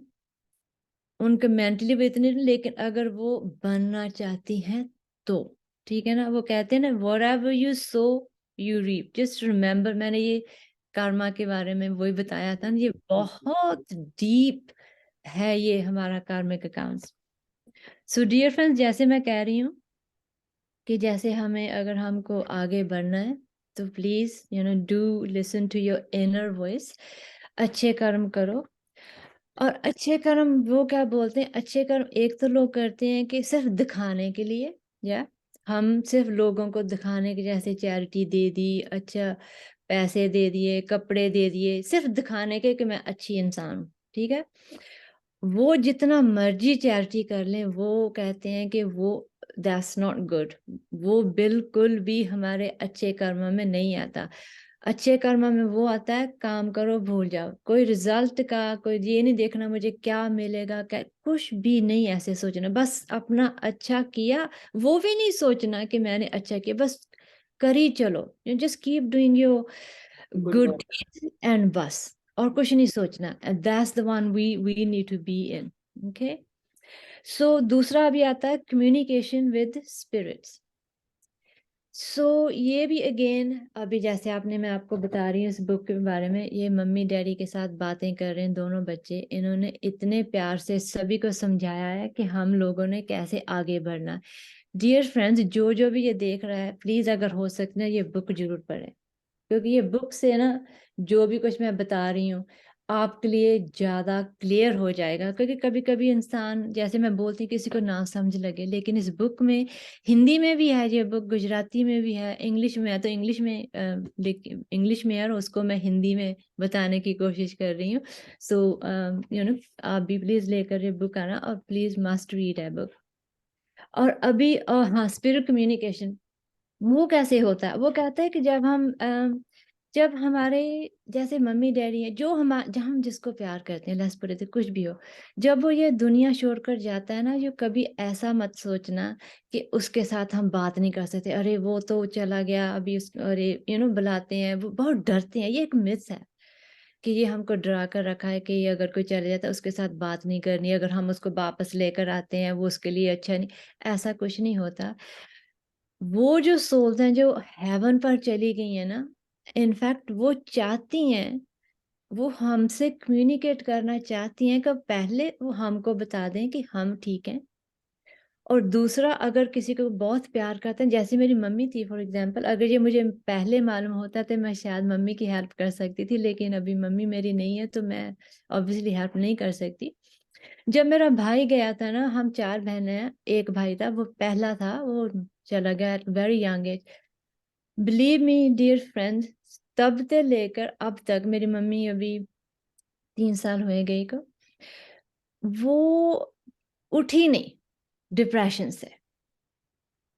S2: उनके मेंटली भी इतने, लेकिन अगर वो बनना चाहती हैं तो, ठीक है ना। वो कहते हैं ना, whatever you sow you reap, just remember. मैंने ये कर्मा के बारे में वही बताया था, ये बहुत डीप है, ये हमारा कार्मिक अकाउंट्स। सो डियर फ्रेंड्स, जैसे मैं कह रही हूँ कि जैसे हमें, अगर हमको आगे बढ़ना है, तो please do listen to your inner voice, अच्छे कर्म करो। और अच्छे कर्म वो क्या बोलते हैं, अच्छे कर्म एक तो लोग करते हैं कि सिर्फ दिखाने के लिए, या हम सिर्फ लोगों को दिखाने के, जैसे चैरिटी दे दी, अच्छा पैसे दे दिए, कपड़े दे दिए, सिर्फ दिखाने के कि मैं अच्छी इंसान हूँ, ठीक है। वो जितना मर्जी चैरिटी कर लें, वो कहते हैं कि वो दैट्स नॉट गुड, वो बिल्कुल भी हमारे अच्छे कर्म में नहीं आता। अच्छे कर्म में वो आता है, काम करो भूल जाओ, कोई रिजल्ट का, कोई ये नहीं देखना मुझे क्या मिलेगा, क्या, कुछ भी नहीं ऐसे सोचना, बस अपना अच्छा किया, वो भी नहीं सोचना कि मैंने अच्छा किया, बस करी चलो, just keep doing your good and बस, और कुछ नहीं सोचना। That's the one we need to be in, okay. So दूसरा भी आता है कम्युनिकेशन विद स्पिरिट्स। ये भी अगेन, अभी जैसे आपने, मैं आपको बता रही हूँ इस बुक के बारे में, ये मम्मी डैडी के साथ बातें कर रहे हैं दोनों बच्चे, इन्होंने इतने प्यार से सभी को समझाया है कि हम लोगों ने कैसे आगे बढ़ना। डियर फ्रेंड्स, जो जो भी ये देख रहा है, प्लीज अगर हो सकता है ये बुक जरूर पढ़े, क्योंकि ये बुक से ना जो भी कुछ मैं बता रही हूँ आपके लिए ज़्यादा क्लियर हो जाएगा, क्योंकि कभी-कभी इंसान, जैसे मैं बोलती हूँ, किसी को ना समझ लगे, लेकिन इस बुक में हिंदी में भी है ये बुक, गुजराती में भी है, इंग्लिश में है, तो इंग्लिश में इंग्लिश में है और उसको मैं हिंदी में बताने की कोशिश कर रही हूँ। सो यू नो आप भी प्लीज़ लेकर ये बुक आना और प्लीज़ मस्ट रीड है बुक। और अभी हाँ, स्पिरिट कम्युनिकेशन वो कैसे होता है? वो कहता है कि जब हमारे जैसे मम्मी-डैडी हैं, जहाँ हम जिसको प्यार करते हैं, लेट्स पुट इट, कुछ भी हो, जब वो ये दुनिया छोड़कर जाता है ना, जो कभी ऐसा मत सोचना कि उसके साथ हम बात नहीं कर सकते। अरे! वो तो चला गया, अभी अरे! बुलाते हैं, वो बहुत डरते हैं। ये एक मिथ है कि ये हमको डरा कर रखा है कि ये अगर कोई चले जाता है, उसके साथ बात नहीं करनी, अगर हम उसको वापस लेकर आते हैं, वो उसके लिए अच्छा नहीं। ऐसा कुछ नहीं होता। वो जो सोल्स हैं जो हेवन पर चली गई हैं ना, इनफैक्ट वो चाहती हैं, वो हमसे कम्युनिकेट करना चाहती हैं कि पहले वो हमको बता दें कि हम ठीक हैं। और दूसरा, अगर किसी को बहुत प्यार करते हैं, जैसे मेरी मम्मी थी फॉर एग्जांपल, अगर ये मुझे पहले मालूम होता तो मैं शायद मम्मी की हेल्प कर सकती थी, लेकिन अभी मम्मी मेरी नहीं है तो मैं ऑब्वियसली हेल्प नहीं कर सकती। जब मेरा भाई गया था ना, हम 4 बहनें हैं, 1 भाई था, वो पहला था, वो चला गया at very young age. Believe me dear friends, तब से लेकर अब तक, मेरी मम्मी अभी 3 साल हुए गई को, वो उठी नहीं डिप्रेशन से।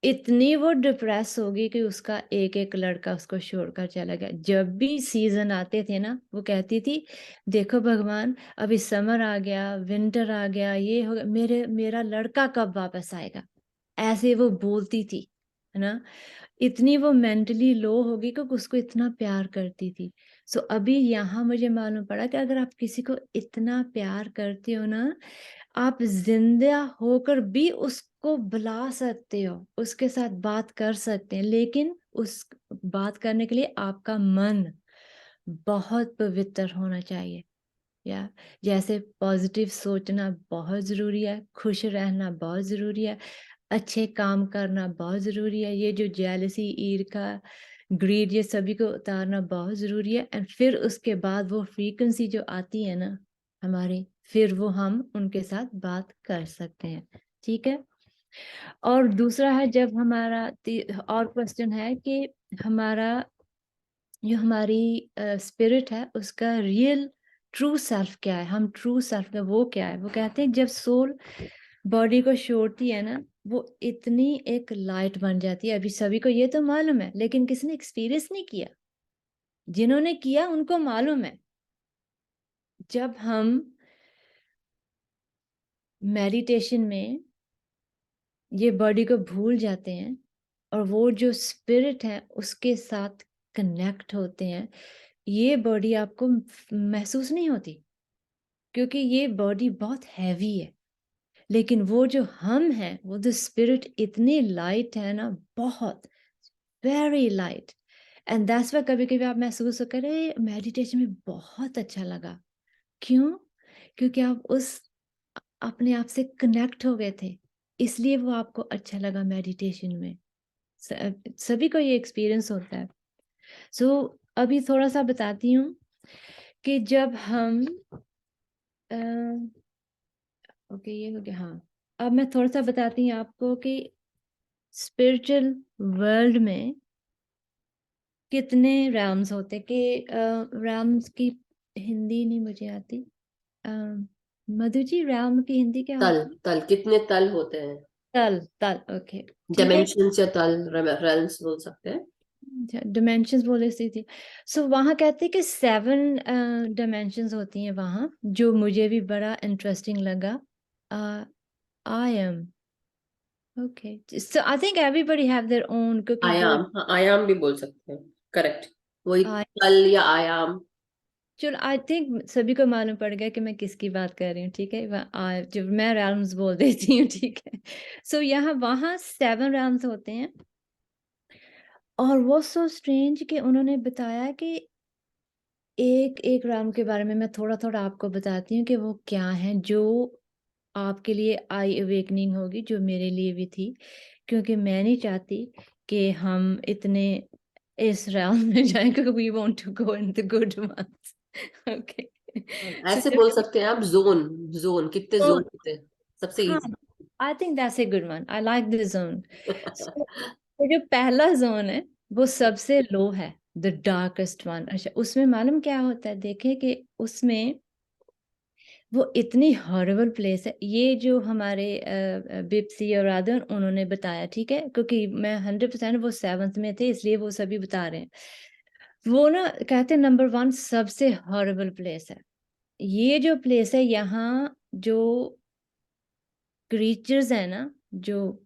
S2: इतनी वो डिप्रेस हो गई कि उसका एक-एक लड़का उसको छोड़कर चला गया। जब भी सीज़न आते थे ना, वो कहती थी, देखो भगवान, अभी समर आ गया, विंटर आ गया, ये हो गया, मेरा लड़का कब वापस आएगा? ऐसे वो बोलती थी, है ना? इतनी वो मेंटली लो हो गई क्योंकि उसको इतना प्यार करती थी। सो अभी यहाँ मुझे मालूम पड़ा कि अगर आप किसी को इतना प्यार करते हो ना, आप ज़िंदा होकर भी उसको बुला सकते हो, उसके साथ बात कर सकते हैं, लेकिन उस बात करने के लिए आपका मन बहुत पवित्र होना चाहिए। या जैसे पॉजिटिव सोचना बहुत ज़रूरी है, खुश रहना बहुत ज़रूरी है, अच्छे काम करना बहुत ज़रूरी है, ये जो जेलसी, ईर्ष्या, ग्रीड, ये सभी को उतारना बहुत ज़रूरी है। एंड फिर उसके बाद वो फ्रीक्वेंसी जो आती है ना हमारी, फिर वो हम उनके साथ बात कर सकते हैं, ठीक है? और दूसरा है, जब हमारा और क्वेश्चन है कि हमारा जो हमारी स्पिरिट है उसका रियल ट्रू सेल्फ क्या है, हम ट्रू सेल्फ का वो क्या है? वो कहते हैं जब सोल बॉडी को छोड़ती है ना, वो इतनी एक लाइट बन जाती है। अभी सभी को ये तो मालूम है, लेकिन किसी ने एक्सपीरियंस नहीं किया। जिन्होंने किया उनको मालूम है। जब हम मेडिटेशन में ये बॉडी को भूल जाते हैं और वो जो स्पिरिट है उसके साथ कनेक्ट होते हैं, ये बॉडी आपको महसूस नहीं होती, क्योंकि ये बॉडी बहुत हैवी है। लेकिन वो जो हम हैं, वो द स्पिरिट इतनी लाइट है ना, बहुत very light. And that's why कभी-कभी आप महसूस करें मेडिटेशन में बहुत अच्छा लगा। क्यों? क्योंकि आप अपने आप से कनेक्ट हो गए थे, इसलिए वो आपको अच्छा लगा मेडिटेशन में। सभी को ये एक्सपीरियंस होता है। सो अभी थोड़ा-सा बताती हूँ कि जब हम अ, ओके, ये हो गया, हाँ। अब मैं थोड़ा-सा बताती हूँ आपको कि स्पिरिचुअल वर्ल्ड में कितने रैम्स होते हैं, कि रैम्स की हिंदी नहीं मुझे आती। अ, मधु जी, रैम की हिंदी क्या
S1: तल,
S2: होती है?
S1: तल कितने तल होते हैं?
S2: तल, तल, ओके, ठीक है।
S1: डायमेंशंस या तल, रेल्म्स बोल सकते हैं।
S2: डिमेंशंस बोले सी थी। सो वहाँ कहते हैं कि 7 डिमेंशंस होती हैं वहाँ, जो मुझे भी बड़ा इंटरेस्टिंग लगा। I am okay, so I think everybody have their own, क्योंकि वो
S1: आयाम, हाँ आयाम भी बोल सकते हैं, करेक्ट। वही तल या आयाम।
S2: चलो, आई थिंक सभी को मालूम पड़ गया कि मैं किसकी बात कर रही हूँ, ठीक है? जो मैं realms बोल देती हूँ, ठीक है? सो यहाँ वहाँ 7 realms होते हैं, और वो सो स्ट्रेंज कि उन्होंने बताया कि एक realm के बारे में मैं थोड़ा-थोड़ा आपको बताती हूँ कि वो क्या हैं, जो आपके लिए आई अवेकनिंग होगी, जो मेरे लिए भी थी। क्योंकि मैं नहीं चाहती कि हम इतने इस realm में जाएं क्योंकि we want to go in the good ones. Okay. So
S1: ऐसे बोल सकते हैं आप, जोन कितने
S2: zone,
S1: जोन होते हैं, सबसे
S2: हाँ,
S1: easy.
S2: I think that's a good one. I like the zone. So ये जो पहला जोन है वो सबसे लो है, the darkest one. अच्छा, उसमें मालूम क्या होता है, देखें कि उसमें वो इतनी हॉरिबल प्लेस है। ये जो हमारे बिप्सी और आदन उन्होंने बताया, ठीक है, क्योंकि मैं 100% वो 7th में थे इसलिए वो सभी बता रहे हैं। वो ना कहते हैं नंबर 1 सबसे हॉरिबल प्लेस है। ये जो प्लेस है, यहाँ जो क्रीचर्स है ना, जो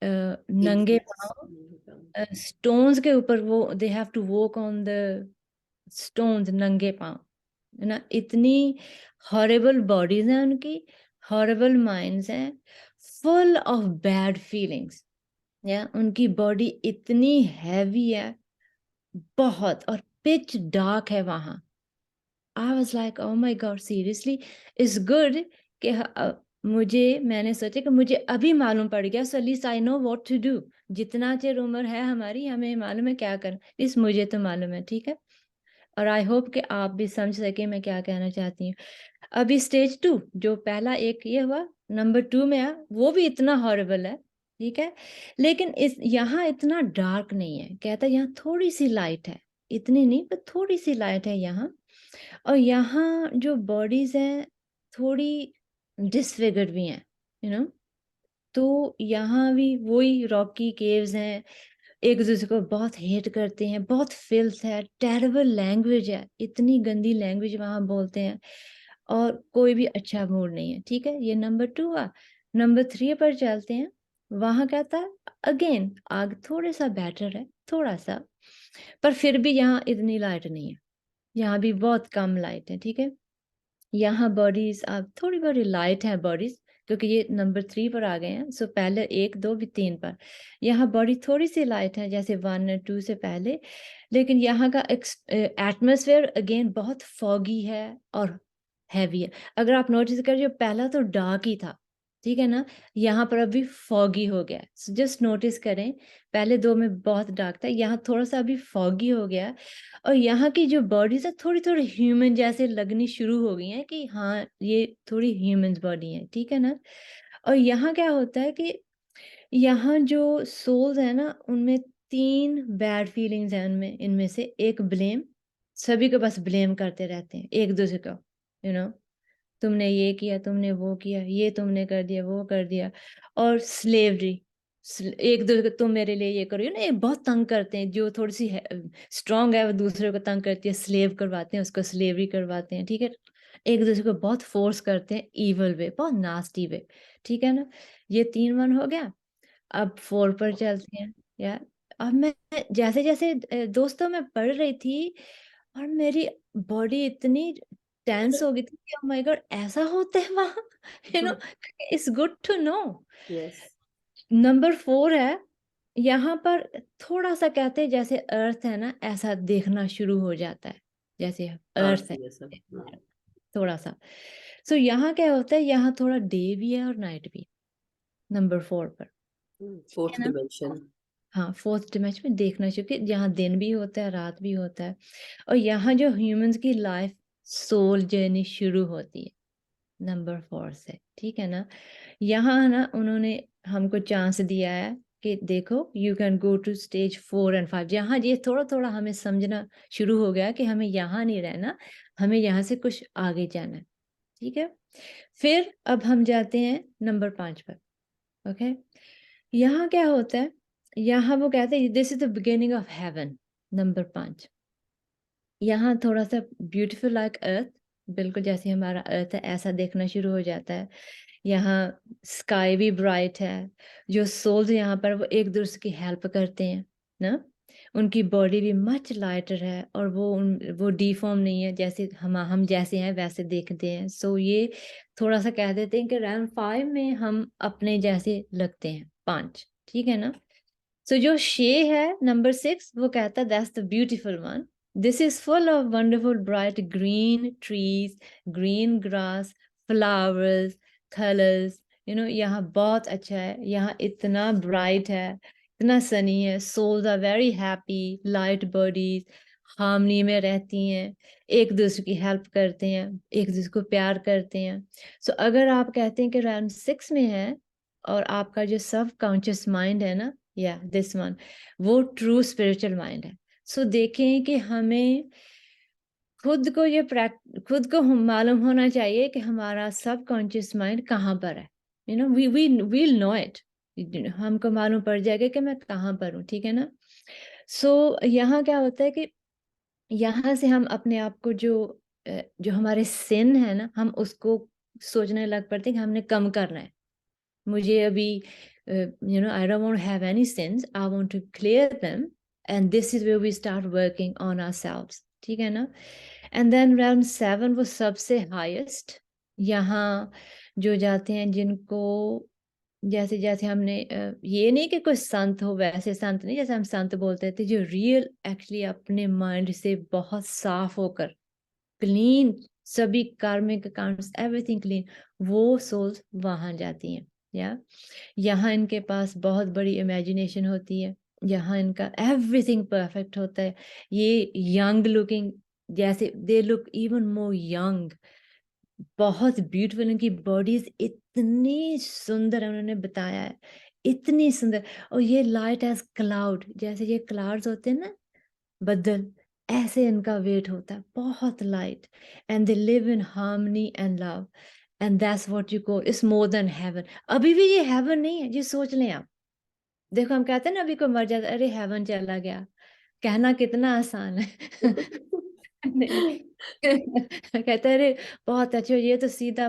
S2: नंगे पाँव स्टोन्स के ऊपर, वो they have to walk on the stones नंगे पाँव, है ना। इतनी हॉरिबल बॉडीज हैं उनकी, हॉरिबल माइंड्स हैं, फुल ऑफ बैड फीलिंग्स, या उनकी बॉडी इतनी हैवी है बहुत, और पिच डार्क है वहाँ। I was like oh my God, seriously it's good कि मैंने सोचा कि मुझे अभी मालूम पड़ गया, so at least I know what to do. जितना चिर उम्र है हमारी, हमें मालूम है क्या करना, इस मुझे तो मालूम है, ठीक है। और आई होप कि आप भी समझ सके मैं क्या कहना चाहती हूँ। अभी स्टेज 2 जो पहला एक ये हुआ, नंबर 2 में आ, वो भी इतना हॉरिबल है, ठीक है, लेकिन इस यहाँ इतना डार्क नहीं है। कहता है यहाँ थोड़ी सी लाइट है, इतनी नहीं पर थोड़ी सी लाइट है यहाँ। और यहाँ जो बॉडीज हैं थोड़ी डिसफिगर्ड भी हैं, यू नो। तो यहाँ भी वही रॉकी केव्स हैं, एक दूसरे को बहुत हेट करते हैं, बहुत फिल्थ है, टेरेबल लैंग्वेज है, इतनी गंदी लैंग्वेज वहाँ बोलते हैं, और कोई भी अच्छा मूड नहीं है, ठीक है। ये नंबर 2 हुआ। नंबर 3 पर चलते हैं। वहाँ क्या था, अगेन आग थोड़ा सा बेटर है, थोड़ा सा, पर फिर भी यहाँ इतनी लाइट नहीं है, यहाँ भी बहुत कम लाइट है, ठीक है। यहाँ बॉडीज अब थोड़ी बड़ी लाइट है बॉडीज, क्योंकि ये नंबर 3 पर आ गए हैं। सो पहले 1 2 भी 3 पर, यहाँ बॉडी थोड़ी सी लाइट है जैसे 1 और 2 से पहले, लेकिन यहाँ का एटमोसफेयर अगेन बहुत फॉगी है और हैवी है। अगर आप नोटिस करें, जो पहला तो डार्क ही था, ठीक है ना, यहाँ पर अभी फॉगी हो गया। सो जस्ट नोटिस करें, पहले 2 में बहुत डार्क था, यहाँ थोड़ा सा अभी फॉगी हो गया। और यहाँ की जो बॉडीज है थोड़ी थोड़ी ह्यूमन जैसे लगनी शुरू हो गई हैं, कि हाँ ये थोड़ी ह्यूमन बॉडी है, ठीक है ना। और यहाँ क्या होता है कि यहाँ जो सोल्स है ना, उनमें 3 बैड फीलिंग्स हैं, उनमें इनमें से एक ब्लेम, सभी को बस ब्लेम करते रहते हैं एक दूसरे को, यू नो, तुमने ये किया, तुमने वो किया, ये तुमने कर दिया, वो कर दिया। और स्लेवरी, एक दूसरे को तुम मेरे लिए ये करो, ये बहुत तंग करते हैं। जो थोड़ी सी स्ट्रांग है वो दूसरे को तंग करती है, स्लेव करवाते हैं उसको, स्लेवरी करवाते हैं, ठीक है। एक दूसरे को बहुत फोर्स करते हैं, इवल वे, बहुत नास्टी वे, ठीक है ना। ये 3 1 हो गया। अब 4 पर चलते हैं यार। अब मैं जैसे जैसे दोस्तों में पढ़ रही थी, और मेरी बॉडी इतनी टेंस हो गई थी कि, ओह माय गॉड, ऐसा होता है वहाँ, you know, it's good to know.
S1: Yes.
S2: Number 4 है, यहाँ पर थोड़ा सा कहते हैं जैसे अर्थ है ना, ऐसा देखना शुरू हो जाता है, जैसे
S1: हाँ,
S2: अर्थ है
S1: ये सब।
S2: थोड़ा सा। सो यहाँ क्या होता है, यहाँ थोड़ा डे भी है और नाइट भी, नंबर 4 पर, ठीक
S1: फोर्थ
S2: है ना।
S1: डिमेंशन।
S2: हाँ, 4th डिमेंशन में देखना चाहिए कि जहाँ दिन भी होता है, रात भी होता है। और यहाँ जो ह्यूमंस की लाइफ सोल जर्नी शुरू होती है नंबर 4 से, ठीक है ना। यहाँ ना उन्होंने हमको चांस दिया है कि देखो, you can go to stage 4 और 5। यहाँ ये थोड़ा थोड़ा हमें समझना शुरू हो गया कि हमें यहाँ नहीं रहना, हमें यहाँ से कुछ आगे जाना है, ठीक है। फिर अब हम जाते हैं नंबर 5 पर, ओके। यहाँ क्या होता है, यहाँ वो कहते हैं this is the beginning of haven, number 5। यहाँ थोड़ा सा ब्यूटीफुल लाइक अर्थ, बिल्कुल जैसे हमारा अर्थ है ऐसा देखना शुरू हो जाता है। यहाँ स्काई भी ब्राइट है, जो सोल्स यहाँ पर वो एक दूसरे की हेल्प करते हैं ना, उनकी बॉडी भी मच लाइटर है, और वो डिफॉर्म नहीं है, जैसे हम जैसे हैं वैसे देखते हैं। सो ये थोड़ा सा कह देते हैं कि रैंक 5 में हम अपने जैसे लगते हैं, 5, ठीक है ना। सो जो शे है नंबर 6, वो कहता है that's the beautiful one, this is full of wonderful bright green trees, green grass, flowers, colours, you know, यहाँ बहुत अच्छा है, यहाँ इतना ब्राइट है, इतना सनी है, souls are very happy, light bodies, harmony में रहती हैं, एक दूसरे की हेल्प करते हैं, एक दूसरे को प्यार करते हैं। सो अगर आप कहते हैं कि realm 6 में है और आपका जो सब कॉन्शियस माइंड है ना, या दिस वन, वो ट्रू स्पिरिचुअल माइंड है। सो देखें कि हमें खुद को खुद को मालूम होना चाहिए कि हमारा सब कॉन्शियस माइंड कहाँ पर है। You know, we will know it, हमको मालूम पड़ जाएगा कि मैं कहाँ पर हूँ, ठीक है ना। सो यहाँ क्या होता है कि यहाँ से हम अपने आप को जो हमारे सिन है ना, हम उसको सोचने लग पड़ते हैं कि हमने कम करना है। मुझे अभी I don't want to have any sins, I want to clear them, and this is where we start working on ourselves, ठीक है ना। एंड देन realm 7 वो सबसे हाईएस्ट, यहाँ जो जाते हैं जिनको जैसे जैसे हमने ये नहीं कि कोई संत हो, वैसे संत नहीं जैसे हम संत बोलते थे, जो रियल एक्चुअली अपने माइंड से बहुत साफ होकर क्लीन, सभी कार्मिक अकाउंट्स एवरीथिंग क्लीन, वो सोल्स वहां जाती हैं। या यहाँ इनके पास बहुत बड़ी इमेजिनेशन होती है, यहाँ इनका एवरीथिंग परफेक्ट होता है। ये यंग लुकिंग, जैसे they look even more young, बहुत ब्यूटीफुल, इनकी बॉडीज इतनी सुंदर है, उन्होंने बताया है, इतनी सुंदर। और ये लाइट एज क्लाउड, जैसे ये क्लाउड्स होते हैं ना, बदल, ऐसे इनका वेट होता है, बहुत light. And they live in harmony and love, and that's what you call is more than haven. अभी भी ये हेवन नहीं है, ये सोच लें आप। देखो हम कहते हैं ना, अभी कोई मर जाता, अरे हेवन चला गया, कहना कितना आसान है। नहीं, कहते हैं अरे बहुत अच्छे, ये तो सीधा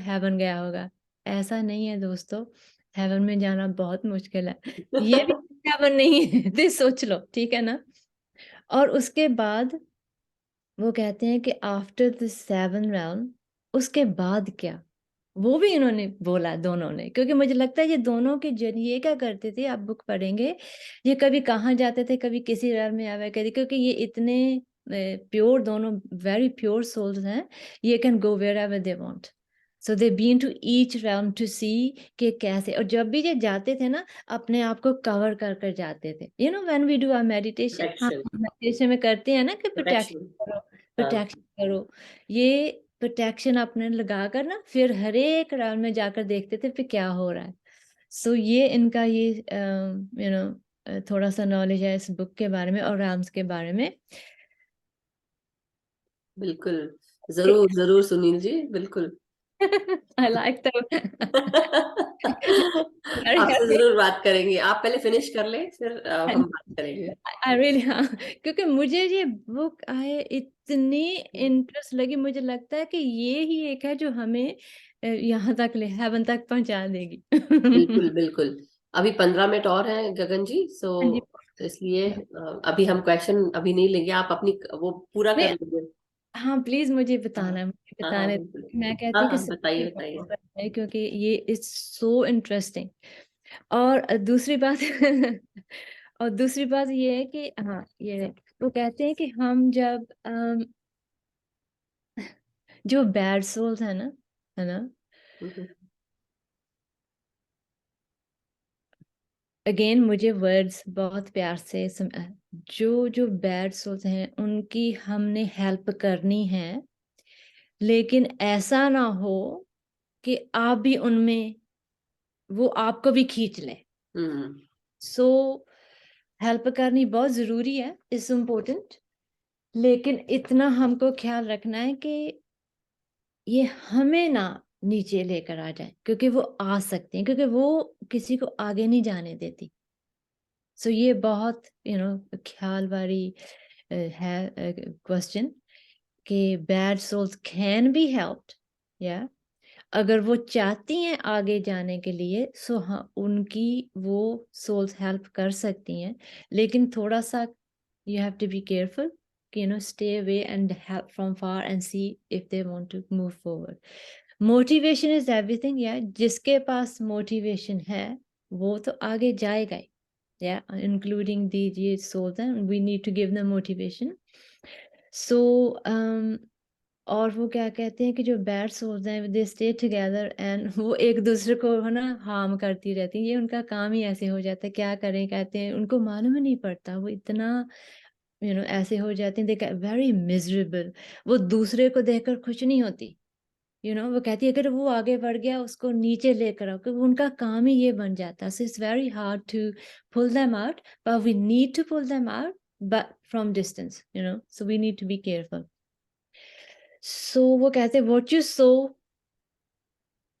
S2: हेवन गया होगा। ऐसा नहीं है दोस्तों, हेवन में जाना बहुत मुश्किल है, ये भी हेवन नहीं है। तो सोच लो, ठीक है ना। और उसके बाद वो कहते हैं कि आफ्टर द 7 realm, उसके बाद क्या, वो भी इन्होंने बोला दोनों ने, क्योंकि मुझे लगता है ये दोनों के जरिए क्या करते थे, आप बुक पढ़ेंगे, ये कभी कहाँ जाते थे, कभी किसी realm में आवे करते, क्योंकि ये इतने प्योर, दोनों वेरी प्योर सोल्स हैं, ये can go wherever they want. So they been to each realm to see कि कैसे, और जब भी ये जाते थे ना, अपने आप को कवर कर कर जाते थे। You know when we do our meditation, हम
S1: प्रोटेक्शन,
S2: मेडिटेशन में करते हैं ना कि प्रोटेक्शन
S1: प्रोटेक्शन।
S2: करो,
S1: हाँ,
S2: प्रोटेक्शन करो, ये प्रोटेक्शन अपने लगा कर ना, फिर हर एक राउंड में जाकर देखते थे फिर क्या हो रहा है। सो ये इनका ये थोड़ा सा नॉलेज है इस बुक के बारे में और राम्स के बारे में।
S1: बिल्कुल, जरूर जरूर सुनील जी, बिल्कुल।
S2: आई लाइक
S1: आपसे जरूर बात करेंगे, आप पहले फिनिश कर लें, फिर हम बात करेंगे।
S2: आई रियली, हाँ, क्योंकि मुझे ये बुक आए इतनी इंटरेस्ट लगी, मुझे लगता है कि ये ही एक है जो हमें यहाँ तक ले हेवन तक पहुंचा देगी।
S1: बिल्कुल बिल्कुल। अभी 15 मिनट और हैं गगन जी, सो
S2: हाँ जी।
S1: इसलिए अभी हम क्वेश्चन अभी नहीं लेंगे, आप अपनी वो पूरा
S2: नहीं,
S1: कर लीजिए।
S2: हाँ प्लीज मुझे
S1: हाँ
S2: बताना, मुझे
S1: हाँ हाँ
S2: बताने।
S1: बिल्कुल।
S2: मैं कहती
S1: हाँ
S2: हूँ कि
S1: हाँ,
S2: सबसे
S1: बताइए बताइए।
S2: है, क्योंकि ये इज सो इंटरेस्टिंग। और दूसरी बात और दूसरी बात ये है कि हाँ, ये है, वो कहते हैं कि हम जब जो बैड सोल्स है ना, है ना,
S1: हम्म,
S2: अगेन मुझे वर्ड्स बहुत प्यार से जो जो बैड सोल्स हैं उनकी हमने हेल्प करनी है, लेकिन ऐसा ना हो कि आप भी उनमें, वो आपको भी खींच ले।
S1: हम्म,
S2: सो हेल्प करनी बहुत जरूरी है, इज इम्पोर्टेंट, लेकिन इतना हमको ख्याल रखना है कि ये हमें ना नीचे लेकर आ जाए, क्योंकि वो आ सकते हैं, क्योंकि वो किसी को आगे नहीं जाने देती। सो ये बहुत ख्याल वाली है क्वेश्चन, कि bad souls can be helped, या अगर वो चाहती हैं आगे जाने के लिए, सो हाँ, उनकी वो सोल्स हेल्प कर सकती हैं, लेकिन थोड़ा सा you have to be careful, stay away and help from far and see if they want to move forward. Motivation is everything, yeah, जिसके पास motivation है वो तो आगे जाएगा ही, yeah, including these souls, and we need to give them motivation. So और वो क्या कहते हैं कि जो बैड सोल्स हैं दे स्टे टुगेदर एंड वो एक दूसरे को है ना हार्म करती रहती हैं। ये उनका काम ही ऐसे हो जाता है, क्या करें, कहते हैं उनको मालूम ही नहीं पड़ता, वो इतना ऐसे हो जाते हैं, दे गेट वेरी मिजरेबल। वो दूसरे को देखकर खुश नहीं होती, वो कहती है अगर वो आगे बढ़ गया उसको नीचे लेकर आओ, क्योंकि उनका काम ही ये बन जाता है। So it's very hard to pull them out, but we need to pull them out, but from distance, so we need to be careful. So वो कहते हैं what you sow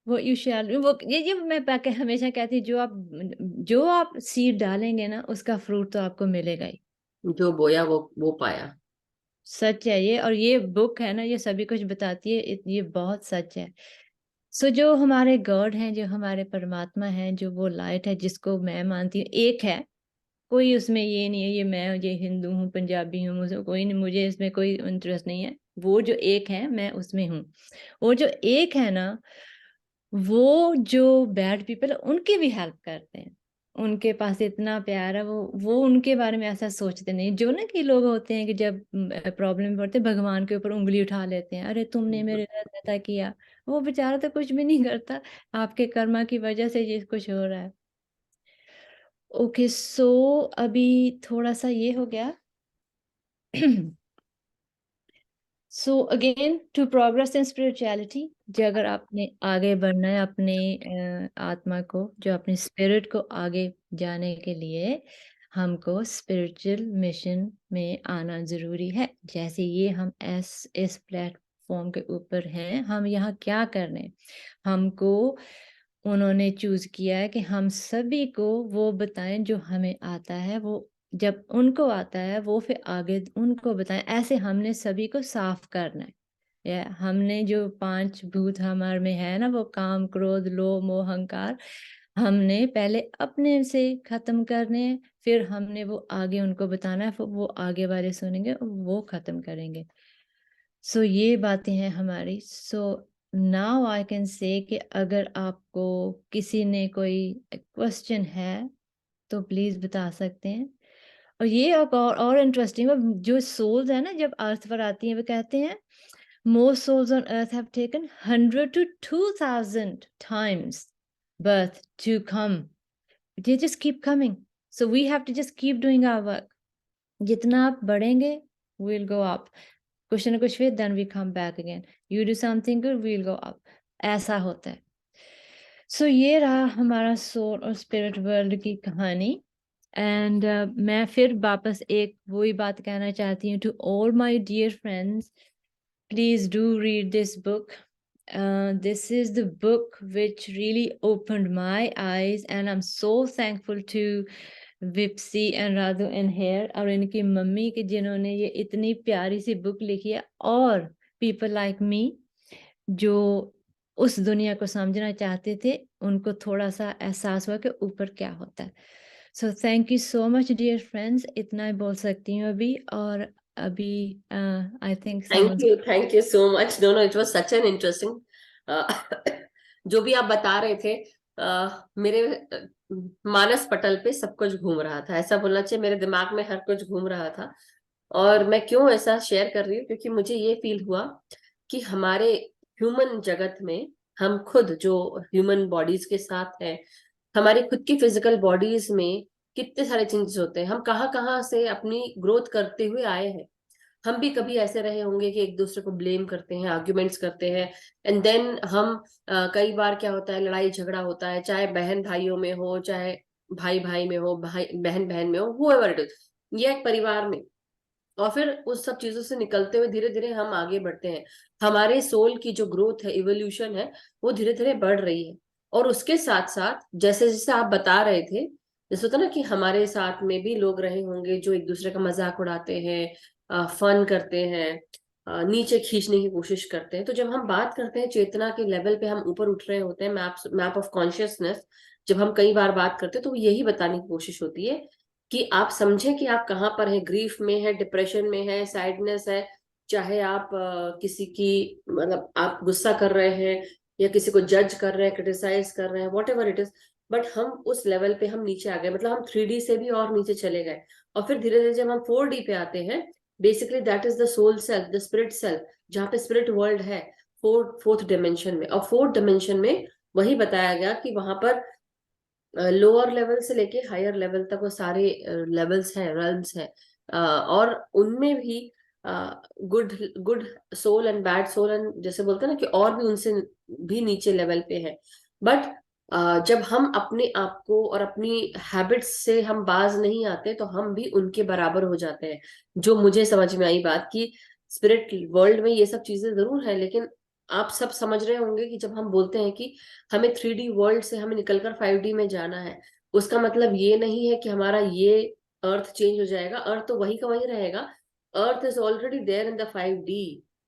S2: what you shall, वो ये मैं हमेशा कहती हूँ, जो आप सीड डालेंगे ना उसका फ्रूट तो आपको मिलेगा ही।
S1: जो बोया वो पाया।
S2: सच है ये, और ये बुक है ना ये सभी कुछ बताती है, ये बहुत सच है। सो जो हमारे गॉड हैं, जो हमारे परमात्मा हैं, जो वो लाइट है जिसको मैं मानती हूँ एक है, कोई उसमें ये नहीं है ये मैं ये हिंदू हूँ पंजाबी हूँ, मुझे कोई नहीं, मुझे इसमें कोई इंटरेस्ट नहीं है। वो जो एक है मैं उसमें हूँ। वो जो एक है ना, वो जो बैड पीपल है उनकी भी हेल्प करते हैं, उनके पास इतना प्यार है, वो उनके बारे में ऐसा सोचते नहीं। जो ना कि लोग होते हैं कि जब प्रॉब्लम में पड़ते हैं भगवान के ऊपर उंगली उठा लेते हैं, अरे तुमने मेरे साथ ऐसा किया। वो बेचारा तो कुछ भी नहीं करता, आपके कर्मा की वजह से ये कुछ हो रहा है। ओके, सो अभी थोड़ा सा ये हो गया। So again to progress in spirituality, जो अगर आपने आगे बढ़ना है अपने आत्मा को, जो अपने स्पिरिट को आगे जाने के लिए हमको स्पिरिचुअल मिशन में आना जरूरी है। जैसे ये हम इस प्लेटफॉर्म के ऊपर हैं, हम यहाँ क्या करने, हमको उन्होंने चूज किया है कि हम सभी को वो बताएं जो हमें आता है, वो जब उनको आता है वो फिर आगे उनको बताएं। ऐसे हमने सभी को साफ करना है, या हमने जो 5 भूत हमारे में है ना, वो काम क्रोध लोभ मोह अहंकार, हमने पहले अपने से खत्म करने हैं, फिर हमने वो आगे उनको बताना है, फिर वो आगे वाले सुनेंगे और वो खत्म करेंगे। सो ये बातें हैं हमारी। So now I can say कि अगर आपको किसी ने कोई क्वेश्चन है तो प्लीज बता सकते हैं। और ये और इंटरेस्टिंग, जो सोल्स है ना जब अर्थ पर आती हैं वो कहते हैं most souls on earth have taken 100 to 2000 times birth to come. They just keep coming. So we have to just keep doing our work. जितना आप बढ़ेंगे, we'll go up. कुछ ना कुछ फिर then we come back again. You do something good, we'll go up. ऐसा होता है। सो ये रहा हमारा सोल और स्पिरिट वर्ल्ड की कहानी। एंड मैं फिर वापस एक वही बात कहना चाहती हूँ to all my dear friends, please do read this book. This is the book which really opened my eyes, and I'm so thankful to Vipsy and Radhu and here और इनकी मम्मी के जिन्होंने ये इतनी प्यारी सी बुक लिखी है, और people like me जो उस दुनिया को समझना चाहते थे, उनको थोड़ा सा एहसास हुआ कि ऊपर क्या होता है। So thank you so much dear friends, इतना ही बोल सकती हूँ अभी। और अभी I think
S1: thank you so much. No no, it was such an interesting, जो भी आप बता रहे थे, मेरे मानस पटल पे सब कुछ घूम रहा था, ऐसा बोलना चाहिए, मेरे दिमाग में हर कुछ घूम रहा था। और मैं क्यों ऐसा शेयर कर रही हूँ, क्योंकि मुझे ये फील हुआ कि हमारे ह्यूमन जगत में हम खुद जो ह्यूमन बॉडीज के साथ है, हमारी खुद की फिजिकल बॉडीज में कितने सारे चेंजेस होते हैं, हम कहाँ कहाँ से अपनी ग्रोथ करते हुए आए हैं। हम भी कभी ऐसे रहे होंगे कि एक दूसरे को ब्लेम करते हैं, आर्ग्यूमेंट्स करते हैं, एंड देन हम कई बार क्या होता है, लड़ाई झगड़ा होता है, चाहे बहन भाइयों में हो, चाहे भाई भाई में हो, भाई बहन बहन में हो, whoever it is, ये एक परिवार में। और फिर उस सब चीजों से निकलते हुए धीरे धीरे हम आगे बढ़ते हैं। हमारे सोल की जो ग्रोथ है, इवोल्यूशन है, वो धीरे धीरे बढ़ रही है। और उसके साथ साथ जैसे जैसे आप बता रहे थे, जैसे होता ना कि हमारे साथ में भी लोग रहे होंगे जो एक दूसरे का मजाक उड़ाते हैं, फन करते हैं, नीचे खींचने की कोशिश करते हैं। तो जब हम बात करते हैं चेतना के लेवल पे हम ऊपर उठ रहे होते हैं, मैप ऑफ कॉन्शियसनेस, जब हम कई बार बात करते हैं तो यही बताने की कोशिश होती है कि आप समझें कि आप कहाँ पर हैं, ग्रीफ में है, डिप्रेशन में है, सैडनेस है, चाहे आप किसी की मतलब आप गुस्सा कर रहे हैं या किसी को जज कर रहे हैं, क्रिटिसाइज कर रहे हैं, what ever it is, but हम उस लेवल पे हम नीचे आ गए, मतलब हम 3D से भी और नीचे चले गए। और फिर धीरे धीरे जब हम 4D पे आते हैं, basically that is the soul self, the spirit self, जहाँ पे स्पिरिट वर्ल्ड है फोर्थ डिमेंशन में। और फोर्थ डिमेंशन में वही बताया गया कि वहां पर लोअर लेवल से लेके हायर लेवल तक वो सारे लेवल्स हैं, रेल्म्स हैं, और उनमें भी good good soul and bad soul and जैसे बोलते हैं ना कि और भी उनसे भी नीचे लेवल पे है। बट जब हम अपने आप को और अपनी हैबिट्स से हम बाज नहीं आते तो हम भी उनके बराबर हो जाते हैं। जो मुझे समझ में आई बात कि स्पिरिट वर्ल्ड में ये सब चीजें जरूर है, लेकिन आप सब समझ रहे होंगे कि जब हम बोलते हैं कि हमें 3D वर्ल्ड से हमें निकलकर 5D में जाना है, उसका मतलब ये नहीं है कि हमारा ये अर्थ चेंज हो जाएगा। अर्थ तो वही का वही रहेगा। Earth is already there in the 5D।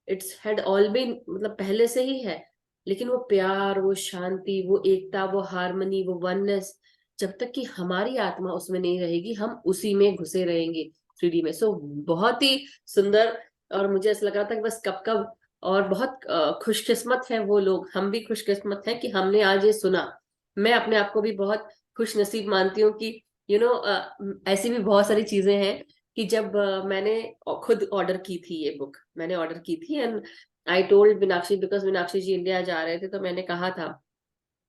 S1: It's had all been, मतलब पहले से ही है। लेकिन वो प्यार, वो शांति, वो एकता, वो हारमनी, वो वननेस, जब तक कि हमारी आत्मा उसमें नहीं रहेगी हम उसी में घुसे रहेंगे 3D में। सो बहुत ही सुंदर। और मुझे ऐसा लग रहा था कि बस कब कब, और बहुत खुशकिस्मत है वो लोग, हम भी खुशकिस्मत हैं कि हमने आज ये सुना। मैं अपने आप को भी बहुत खुश नसीब मानती हूँ कि यू you ऐसी भी बहुत सारी चीजें हैं कि जब मैंने खुद ऑर्डर की थी, ये बुक मैंने ऑर्डर की थी and I told Meenakshi, because Meenakshi ji India जा रहे थे, तो मैंने कहा था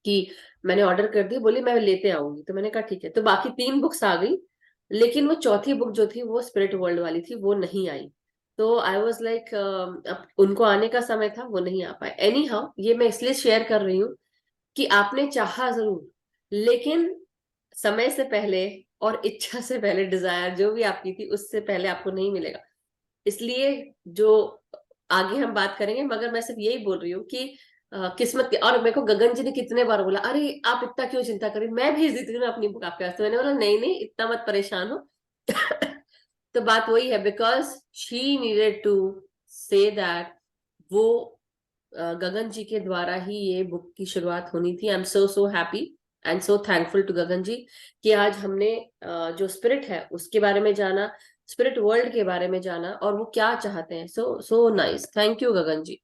S1: कि मैंने ऑर्डर कर दी, बोली मैं लेते आऊंगी। तो मैंने कहा ठीक है। तो बाकी 3 बुक्स आ गई, लेकिन वो चौथी बुक जो थी वो स्पिरिट वर्ल्ड वाली थी, वो नहीं आई। तो आई वॉज लाइक अब उनको आने का समय था, वो नहीं आ पाए। एनी हाउ ये मैं इसलिए शेयर कर रही हूँ कि आपने चाहा जरूर, लेकिन समय से पहले और इच्छा से पहले, डिजायर जो भी आपकी थी उससे पहले आपको नहीं मिलेगा। इसलिए जो आगे हम बात करेंगे, मगर मैं सिर्फ यही बोल रही हूँ कि किस्मत के। और मेरे को गगन जी ने कितने बार बोला, अरे आप इतना क्यों चिंता करें, मैं भेज देती हूँ ना अपनी बुक आपके पास। तो मैंने बोला नहीं नहीं, इतना मत परेशान हो। तो बात वही है, because she needed to say that वो गगन जी के द्वारा ही ये बुक की शुरुआत होनी थी। I am so so happy and so thankful to Gagan ji कि आज हमने जो स्पिरिट है उसके बारे में जाना, स्पिरिट वर्ल्ड के बारे में जाना, और वो क्या चाहते हैं। सो so nice, thank you Gagan जी।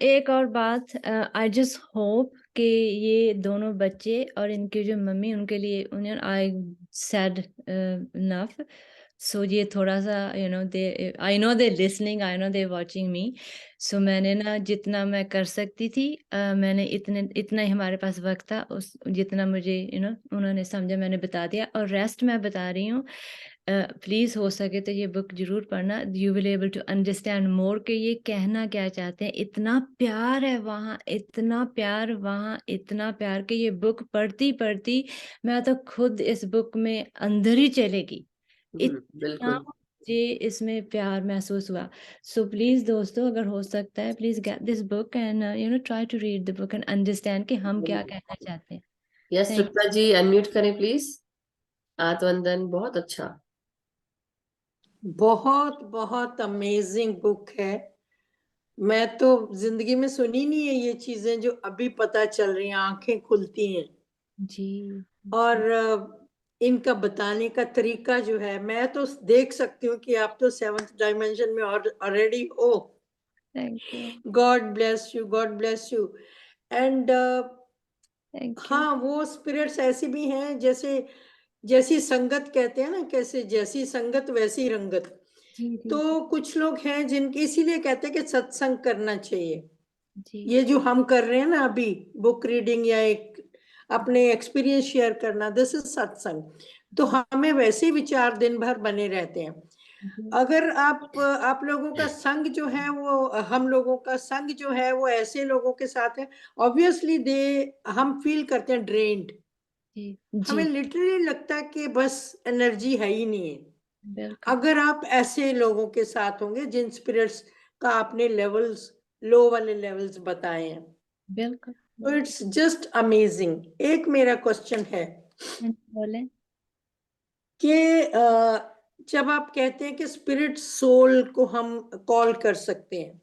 S2: एक और बात, आई जस्ट होप कि ये दोनों बच्चे और इनके जो मम्मी उनके लिए उन्हें आई सैड इनफ, सो ये थोड़ा सा you know they, I know they listening, I know they watching me. So मैंने ना जितना मैं कर सकती थी, मैंने इतना ही हमारे पास वक्त था, उस जितना मुझे उन्होंने समझा मैंने बता दिया, और रेस्ट मैं बता रही हूँ। प्लीज हो सके तो ये बुक जरूर पढ़ना, you will able to understand more कि ये कहना क्या चाहते हैं। इतना प्यार है वहाँ, इतना प्यार वहाँ, इतना प्यार कि ये बुक पढ़ती पढ़ती मैं तो खुद इस बुक में अंदर ही चलेगी, इतना
S1: बिल्कुल।
S2: मुझे इसमें प्यार महसूस हुआ। सो प्लीज दोस्तों, अगर हो सकता है please get this book and try to read the book and understand कि हम क्या कहना चाहते हैं।
S1: Yes
S2: thank
S1: Tripta ji, unmute करें प्लीज। आत्मवंदन, बहुत अच्छा।
S3: बहुत बहुत अमेजिंग बुक है। मैं तो जिंदगी में सुनी नहीं है ये चीजें जो अभी पता चल रही हैं, आंखें खुलती हैं।
S2: जी
S3: और इनका बताने का तरीका जो है, मैं तो देख सकती हूँ कि आप तो 7th डायमेंशन में ऑलरेडी हो।
S2: Thank you,
S3: God bless you, God bless you. And
S2: thank you.
S3: हाँ, वो स्पिरिट्स ऐसी भी हैं जैसे जैसी संगत कहते हैं ना, कैसे जैसी संगत वैसी रंगत।
S2: जी जी
S3: तो कुछ लोग हैं जिनके, इसीलिए कहते हैं कि सत्संग करना चाहिए।
S2: जी
S3: ये जो हम कर रहे हैं ना अभी, बुक रीडिंग या एक अपने एक्सपीरियंस शेयर करना, दिस इज सत्संग। तो हमें वैसे विचार दिन भर बने रहते हैं।
S2: जी
S3: अगर आप लोगों का संग जो है वो, हम लोगों का संग जो है वो ऐसे लोगों के साथ है, ऑब्वियसली दे हम फील करते हैं ड्रेन्ड।
S2: जी
S3: हमें
S2: जी
S3: लिटरली लगता है कि बस एनर्जी है ही नहीं है।
S2: बिल्कुल
S3: अगर आप ऐसे लोगों के साथ होंगे जिन स्पिरिट्स का आपने लेवल्स, लो वाले लेवल्स बताए हैं,
S2: बिल्कुल।
S3: तो इट्स जस्ट अमेजिंग। एक मेरा क्वेश्चन है
S2: बोले।
S3: कि जब आप कहते हैं कि स्पिरिट सोल को हम कॉल कर सकते हैं,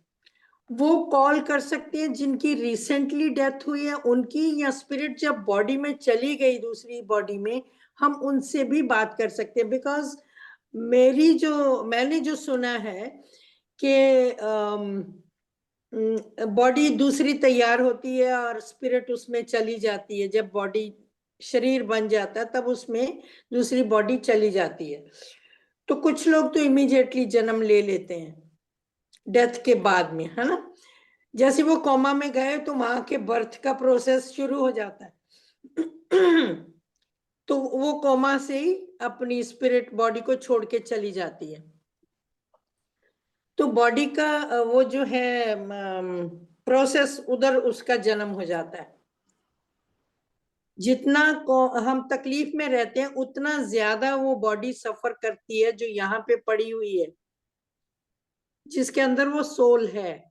S3: वो कॉल कर सकते हैं जिनकी रिसेंटली डेथ हुई है उनकी, या स्पिरिट जब बॉडी में चली गई दूसरी बॉडी में हम उनसे भी बात कर सकते हैं? बिकॉज मैंने जो सुना है कि बॉडी दूसरी तैयार होती है और स्पिरिट उसमें चली जाती है। जब बॉडी शरीर बन जाता है तब उसमें दूसरी बॉडी चली जाती है। तो कुछ लोग तो इमीडिएटली जन्म ले लेते हैं डेथ के बाद में, है ना। जैसे वो कोमा में गए तो वहां के बर्थ का प्रोसेस शुरू हो जाता है। तो वो कोमा से ही अपनी स्पिरिट बॉडी को छोड़ के चली जाती है। तो बॉडी का वो जो है प्रोसेस, उधर उसका जन्म हो जाता है। जितना हम तकलीफ में रहते हैं उतना ज्यादा वो बॉडी सफर करती है जो यहाँ पे पड़ी हुई है, जिसके अंदर वो सोल है।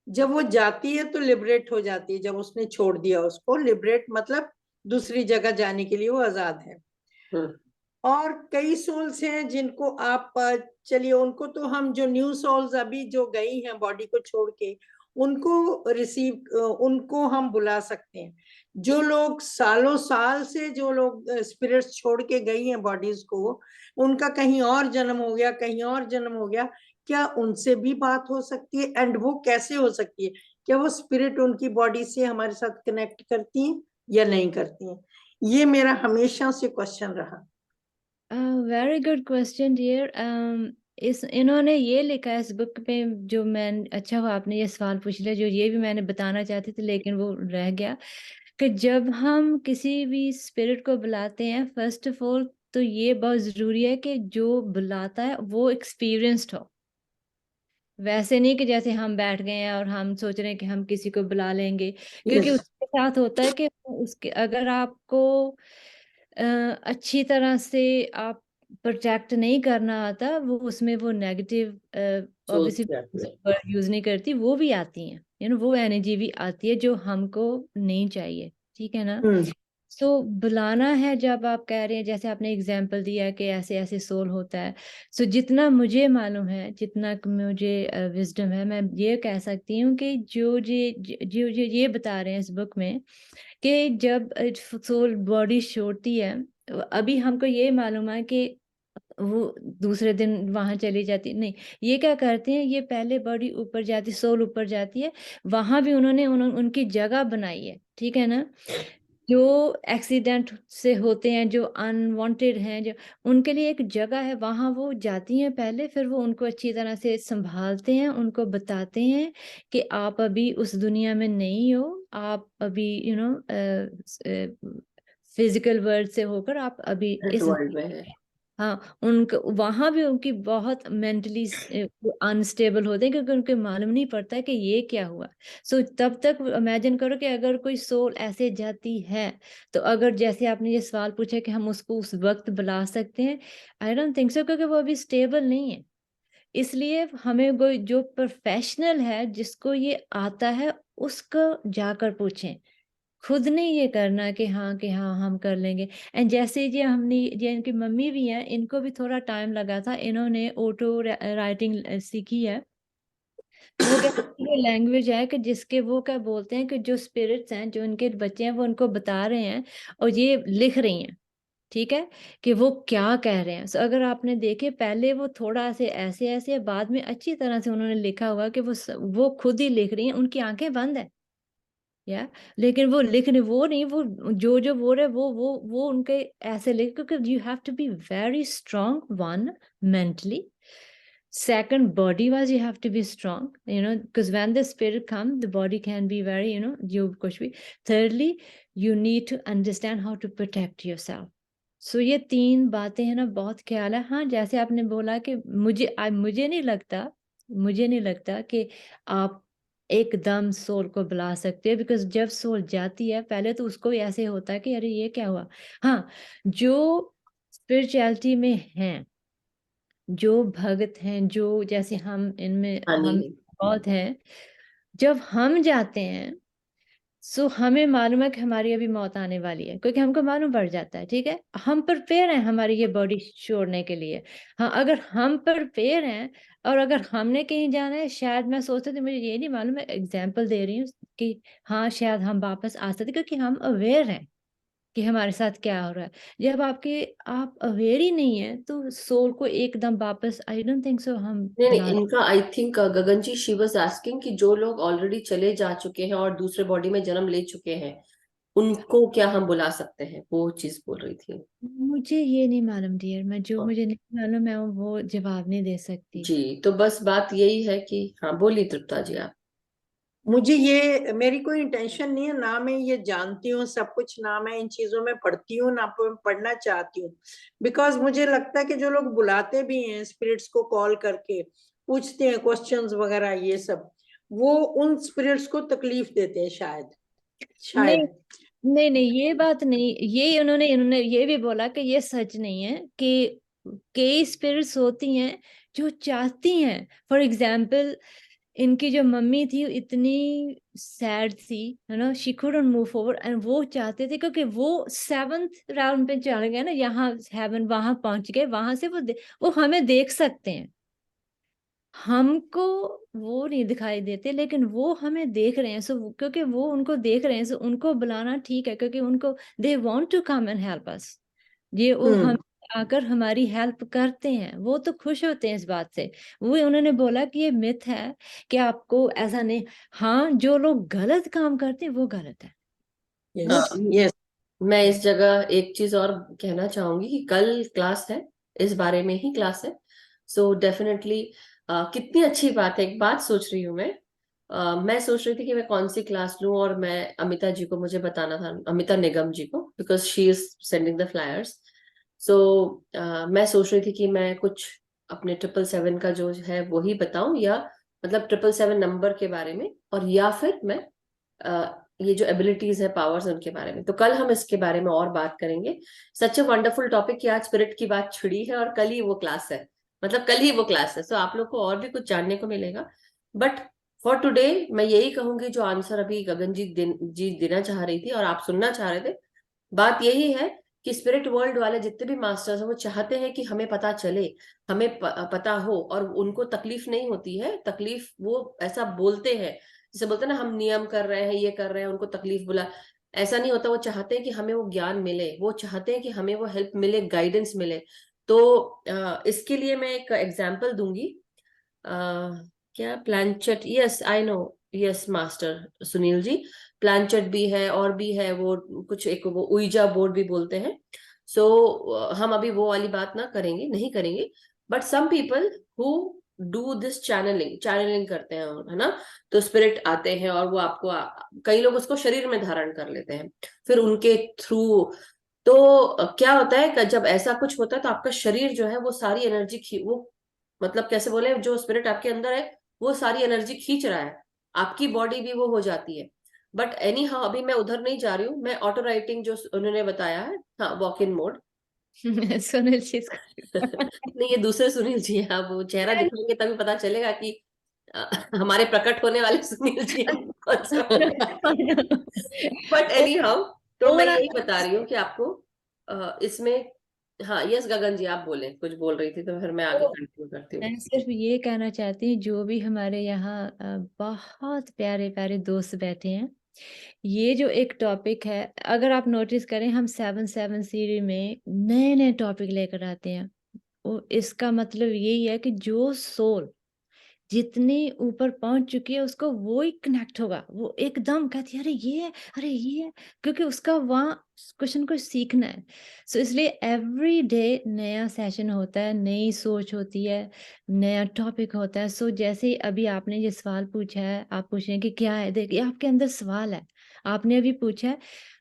S3: जब वो जाती है तो लिबरेट हो जाती है, जब उसने छोड़ दिया उसको। लिबरेट मतलब दूसरी जगह जाने के लिए वो आजाद है। और कई सोल्स हैं जिनको आप चलिए उनको तो हम, जो न्यू सोल्स अभी जो गई हैं बॉडी को छोड़ के, उनको रिसीव, उनको हम बुला सकते हैं। जो लोग सालों साल से, जो लोग स्पिरिट्स छोड़ के गई हैं बॉडीज को, उनका कहीं और जन्म हो गया, कहीं और जन्म हो गया, क्या उनसे भी बात हो सकती है? एंड वो कैसे हो सकती है? क्या वो स्पिरिट उनकी बॉडी से हमारे साथ कनेक्ट करती हैं या नहीं करती हैं? ये मेरा हमेशा से क्वेश्चन रहा।
S2: Very good question dear. इस इन्होंने ये लिखा है इस बुक में, जो मैं, अच्छा हुआ आपने ये सवाल पूछ लिया, जो ये भी मैंने बताना चाहती थी लेकिन वो रह गया, कि जब हम किसी भी स्पिरिट को बुलाते हैं, फर्स्ट ऑफ ऑल तो ये बहुत जरूरी है कि जो बुलाता है वो एक्सपीरियंस्ड हो। वैसे नहीं कि जैसे हम बैठ गए हैं और हम सोच रहे हैं कि हम किसी को बुला लेंगे, क्योंकि
S3: Yes.
S2: उसके साथ होता है कि उसके, अगर आपको अच्छी तरह से आप प्रोटेक्ट नहीं करना आता, वो उसमें वो नेगेटिव
S1: सोच
S2: ऑब्वियसली
S1: जाती है।
S2: यूज नहीं करती, वो भी आती हैं, वो एनर्जी भी आती है जो हमको नहीं चाहिए, ठीक है ना। सो बुलाना है, जब आप कह रहे हैं, जैसे आपने एग्जांपल दिया कि ऐसे ऐसे सोल होता है, सो जितना मुझे मालूम है, जितना मुझे विजडम है, मैं ये कह सकती हूँ कि जो ये बता रहे हैं इस बुक में, कि जब सोल बॉडी छोड़ती है, अभी हमको ये मालूम है कि वो दूसरे दिन वहां चली जाती नहीं, ये क्या करते हैं, ये पहले बॉडी ऊपर जाती, सोल ऊपर जाती है, वहां भी उन्होंने उनकी जगह बनाई है, ठीक है ना। जो एक्सीडेंट से होते हैं, जो अनवांटेड हैं, जो उनके लिए एक जगह है, वहां वो जाती हैं पहले, फिर वो उनको अच्छी तरह से संभालते हैं, उनको बताते हैं कि आप अभी उस दुनिया में नहीं हो, आप अभी फिजिकल वर्ल्ड से होकर आप अभी
S1: इस
S2: इस,
S1: वर्ल्ड में है।
S2: हाँ, उनका वहां भी उनकी बहुत मेंटली अनस्टेबल होते हैं, क्योंकि उनको मालूम नहीं पड़ता है कि ये क्या हुआ। सो तब तक इमेजिन करो कि अगर कोई सोल ऐसे जाती है, तो अगर जैसे आपने ये सवाल पूछा कि हम उसको उस वक्त बुला सकते हैं, आई डोंट थिंक सो, क्योंकि वो अभी स्टेबल नहीं है। इसलिए हमें कोई जो प्रोफेशनल है, जिसको ये आता है, उसको जाकर पूछें, खुद नहीं ये करना कि हाँ हम कर लेंगे। एंड जैसे ये हमने, ये इनकी मम्मी भी हैं, इनको भी थोड़ा टाइम लगा था, इन्होंने ऑटो राइटिंग सीखी है। वो क्या लैंग्वेज है कि जिसके वो क्या बोलते हैं कि जो स्पिरिट्स हैं, जो इनके बच्चे हैं, वो उनको बता रहे हैं और ये लिख रही हैं, ठीक है, कि वो क्या कह रहे हैं। सो अगर आपने देखे, पहले वो थोड़ा से ऐसे ऐसे, बाद में अच्छी तरह से उन्होंने लिखा हुआ कि वो खुद ही लिख रही हैं, उनकी आंखें बंद है, या लेकिन वो लिख रहे, वो नहीं, वो जो बोल रहे, वो उनके ऐसे लिख, क्योंकि you have to be very strong, one, mentally, second, body wise you have to be strong, because when the spirit comes, the body can be very, जो कुछ भी। thirdly, you need to understand how to protect yourself. So ये 3 बातें हैं ना, बहुत ख्याल है। हाँ, जैसे आपने बोला कि मुझे नहीं लगता कि आप एकदम सोल को बुला सकते हैं, बिकॉज जब सोल जाती है, पहले तो उसको भी ऐसे होता है कि अरे ये क्या हुआ। हाँ, जो स्पिरिचुअलिटी में हैं, जो भगत हैं, जो जैसे हम, इनमें
S1: हाँ
S2: हम
S1: जी।
S2: बहुत हैं, जब हम जाते हैं, सो हमें मालूम है कि हमारी अभी मौत आने वाली है, क्योंकि हमको मालूम पड़ जाता है, ठीक है, हम प्रिपेयर हैं हमारी ये बॉडी छोड़ने के लिए। हाँ, अगर हम प्रिपेयर हैं और अगर हमने कहीं जाना है, शायद मैं सोचती थी, मुझे ये नहीं मालूम, मैं एग्जाम्पल दे रही हूँ कि हाँ, शायद हम वापस आ सकते, क्योंकि हम अवेयर हैं कि हमारे साथ क्या हो रहा है। जब आप अवेयर ही नहीं है, तो सोल को एकदम वापस, आई डोंट थिंक सो हम
S1: नहीं
S2: बुला।
S1: नहीं, इनका I think Gagan ji, she was asking कि जो लोग ऑलरेडी चले जा चुके हैं और दूसरे बॉडी में जन्म ले चुके हैं, उनको क्या हम बुला सकते हैं, वो चीज बोल रही थी।
S2: मुझे ये नहीं मालूम डियर, मैं जो मुझे नहीं मालूम मैं वो जवाब नहीं दे सकती।
S1: जी, तो बस बात यही है कि हाँ, बोलिए तृप्ता जी आप।
S3: मुझे ये, मेरी कोई इंटेंशन नहीं है, ना मैं ये जानती हूँ सब कुछ, ना मैं इन चीजों में पढ़ती हूँ, ना पढ़ना चाहती हूँ। बिकॉज मुझे लगता है कि जो लोग बुलाते भी हैं स्पिरिट्स को कॉल करके, पूछते हैं क्वेश्चंस वगैरह ये सब, वो उन स्पिरिट्स को तकलीफ देते हैं शायद,
S2: नहीं
S3: शायद।
S2: नहीं नहीं, ये बात नहीं, ये इन्होंने इन्होंने ये भी बोला कि ये सच नहीं है कि कई स्पिरिट्स होती हैं जो चाहती हैं, फॉर एग्जाम्पल इनकी जो मम्मी थी इतनी सैड थी, है ना, she couldn't move forward, and वो चाहते थे क्योंकि वो 7th राउंड पे चले गए ना, यहाँ हेवन वहां पहुंच गए, वहां से वो हमें देख सकते हैं, हमको वो नहीं दिखाई देते लेकिन वो हमें देख रहे हैं, सो क्योंकि वो उनको देख रहे हैं, सो उनको बुलाना ठीक है, क्योंकि उनको they want to come and help us, ये वो हम आकर हमारी हेल्प करते हैं, वो तो खुश होते हैं इस बात से। वो उन्होंने बोला कि ये मिथ है कि आपको ऐसा नहीं, हाँ जो लोग गलत काम करते हैं वो गलत है। वो
S3: यस,
S2: ठीक
S3: यस।
S1: मैं इस जगह एक चीज और कहना चाहूंगी कि कल क्लास है, इस बारे में ही क्लास है। सो डेफिनेटली कितनी अच्छी बात है। एक बात सोच रही हूँ मैं सोच रही थी कि मैं कौन सी क्लास लूं, और मैं अमिता जी को मुझे बताना था, अमिता निगम जी को, because she is sending the flyers. So मैं सोच रही थी कि मैं कुछ अपने 777 का जो है वो ही बताऊं, या मतलब 777 नंबर के बारे में, और या फिर मैं ये जो एबिलिटीज है, पावर्स, उनके बारे में। तो कल हम इसके बारे में और बात करेंगे। सच ए वंडरफुल टॉपिक कि आज स्पिरिट की बात छिड़ी है और कल ही वो क्लास है, मतलब कल ही वो क्लास है। सो आप लोग को और भी कुछ जानने को मिलेगा। बट फॉर टुडे मैं यही कहूंगी, जो आंसर अभी गगन जी देना चाह रही थी और आप सुनना चाह रहे थे, बात यही है कि स्पिरिट वर्ल्ड वाले जितने भी मास्टर्स हैं वो चाहते हैं कि हमें पता चले, हमें पता हो, और उनको तकलीफ नहीं होती है। तकलीफ वो ऐसा बोलते हैं, जैसे बोलते हैं ना, हम नियम कर रहे हैं, ये कर रहे हैं, उनको तकलीफ बुला, ऐसा नहीं होता। वो चाहते हैं कि हमें वो ज्ञान मिले, वो चाहते हैं कि हमें वो हेल्प मिले, गाइडेंस मिले। तो इसके लिए मैं एक एग्जांपल दूंगी। क्या planchette, yes I know, yes master Sunil ji, planchette भी है और भी है वो कुछ, एक वो उइजा बोर्ड भी बोलते हैं। सो हम अभी वो वाली बात ना करेंगे, नहीं करेंगे। But some people who do this channelling, channelling करते हैं, है ना, तो स्पिरिट आते हैं और वो आपको कई लोग उसको शरीर में धारण कर लेते हैं, फिर उनके थ्रू। तो क्या होता है कि जब ऐसा कुछ होता है तो आपका शरीर जो है वो सारी एनर्जी वो, मतलब कैसे बोले, जो स्पिरिट आपके अंदर है वो सारी एनर्जी खींच रहा है, आपकी बॉडी भी वो हो जाती है। बट एनी हाउ अभी मैं उधर नहीं जा रही हूँ, मैं ऑटो राइटिंग जो उन्होंने बताया है, हाँ, walk in mode.
S2: Sunil ji
S1: नहीं, ये दूसरे सुनील जी हैं, आप वो चेहरा दिखाएंगे तभी पता चलेगा कि हमारे प्रकट होने वाले सुनील जी हैं कौन से वाले। बट एनी हाउ, तो मैं यही बता रही हूँ कि आपको इसमें, हाँ, यस गगन जी आप बोले, कुछ बोल रही थी तो फिर मैं आगे कंटिन्यू करती हूँ।
S2: मैं सिर्फ ये कहना चाहती हूँ, जो भी हमारे यहाँ बहुत प्यारे प्यारे दोस्त बैठे हैं, ये जो एक टॉपिक है, अगर आप नोटिस करें हम 7-7 सीरीज में नए नए टॉपिक लेकर आते हैं। इसका मतलब यही है कि जो सोल जितनी ऊपर पहुंच चुकी है उसको वो ही कनेक्ट होगा, वो एकदम कहती है अरे ये है, अरे ये है, क्योंकि उसका वहाँ कुछ न कुछ सीखना है। सो इसलिए एवरी डे नया सेशन होता है, नई सोच होती है, नया टॉपिक होता है। सो जैसे अभी आपने ये सवाल पूछा है, आप पूछ रहे हैं कि क्या है, देखिए आपके अंदर सवाल है, आपने अभी पूछा है,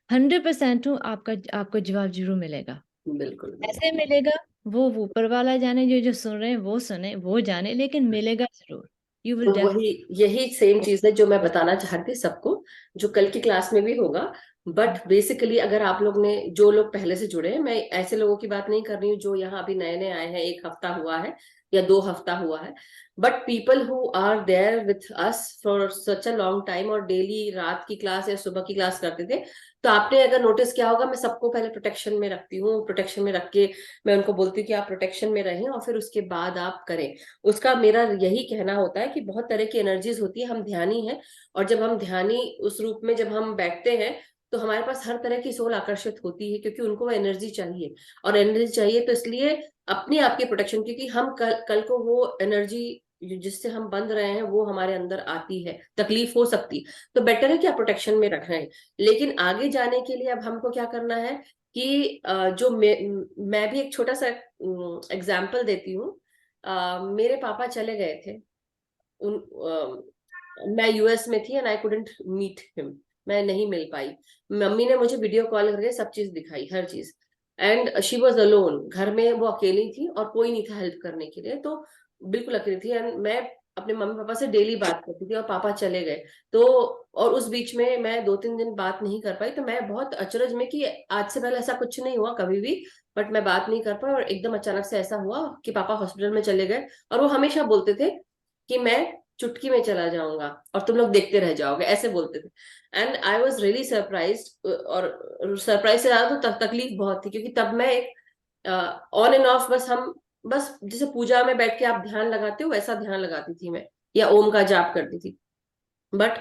S2: 100% हूँ आपको जवाब जरूर मिलेगा।
S1: बिल्कुल बिल्कुल।
S2: कैसे मिलेगा वो ऊपर वाला जाने, जो जो सुन रहे हैं वो सुने वो जाने, लेकिन मिलेगा जरूर। यू विल
S1: तो वही, यही सेम चीज है जो मैं बताना चाहती थी सबको, जो कल की क्लास में भी होगा। बट बेसिकली अगर आप लोग ने, जो लोग पहले से जुड़े हैं, मैं ऐसे लोगों की बात नहीं कर रही हूँ जो यहाँ अभी नए नए आए हैं, 1 हफ्ता हुआ है या 2 हफ्ता हुआ है, but people who are there with us for such a long time, और डेली रात की क्लास या सुबह की क्लास करते थे। तो आपने अगर नोटिस किया होगा, मैं सबको पहले प्रोटेक्शन में रखती हूँ, प्रोटेक्शन में रख के मैं उनको बोलती हूँ कि आप प्रोटेक्शन में रहें और फिर उसके बाद आप करें। उसका मेरा यही कहना होता है कि बहुत तरह की एनर्जीज होती है, हम ध्यानी हैं, और जब हम ध्यानी उस रूप में जब हम बैठते हैं तो हमारे पास हर तरह की सोल आकर्षित होती है, क्योंकि उनको वो एनर्जी चाहिए, और एनर्जी चाहिए तो इसलिए अपने आप की प्रोटेक्शन, क्योंकि हम कल को वो एनर्जी जिससे हम बंध रहे हैं वो हमारे अंदर आती है, तकलीफ हो सकती है, तो बेटर है कि आप प्रोटेक्शन में रख रहे हैं। लेकिन आगे जाने के लिए अब हमको क्या करना है कि जो मैं भी एक छोटा सा एग्जाम्पल देती हूँ। मेरे पापा चले गए थे, मैं यूएस में थी and I couldn't meet him, मैं नहीं मिल पाई। मम्मी ने मुझे वीडियो कॉल करके सब चीज दिखाई, हर चीज, एंड शी वॉज अलोन, घर में वो अकेली थी और कोई नहीं था हेल्प करने के लिए, तो बिल्कुल अकेली थी। एंड मैं अपने मम्मी पापा से डेली बात करती थी और पापा चले गए तो, और उस बीच में मैं 2-3 दिन बात नहीं कर पाई, तो मैं बहुत अचरज में कि आज से पहले ऐसा कुछ नहीं हुआ कभी भी, बट मैं बात नहीं कर पाई और एकदम अचानक से ऐसा हुआ कि पापा हॉस्पिटल में चले गए। और वो हमेशा बोलते थे कि मैं चुटकी में चला जाऊंगा और तुम लोग देखते रह जाओगे, ऐसे बोलते थे। And I was really surprised, और सरप्राइज से ज्यादा तो तकलीफ बहुत थी, क्योंकि तब मैं एक ऑन एंड ऑफ बस जैसे पूजा में बैठ के आप ध्यान लगाते हो वैसा ध्यान लगाती थी मैं, या ओम का जाप करती थी। बट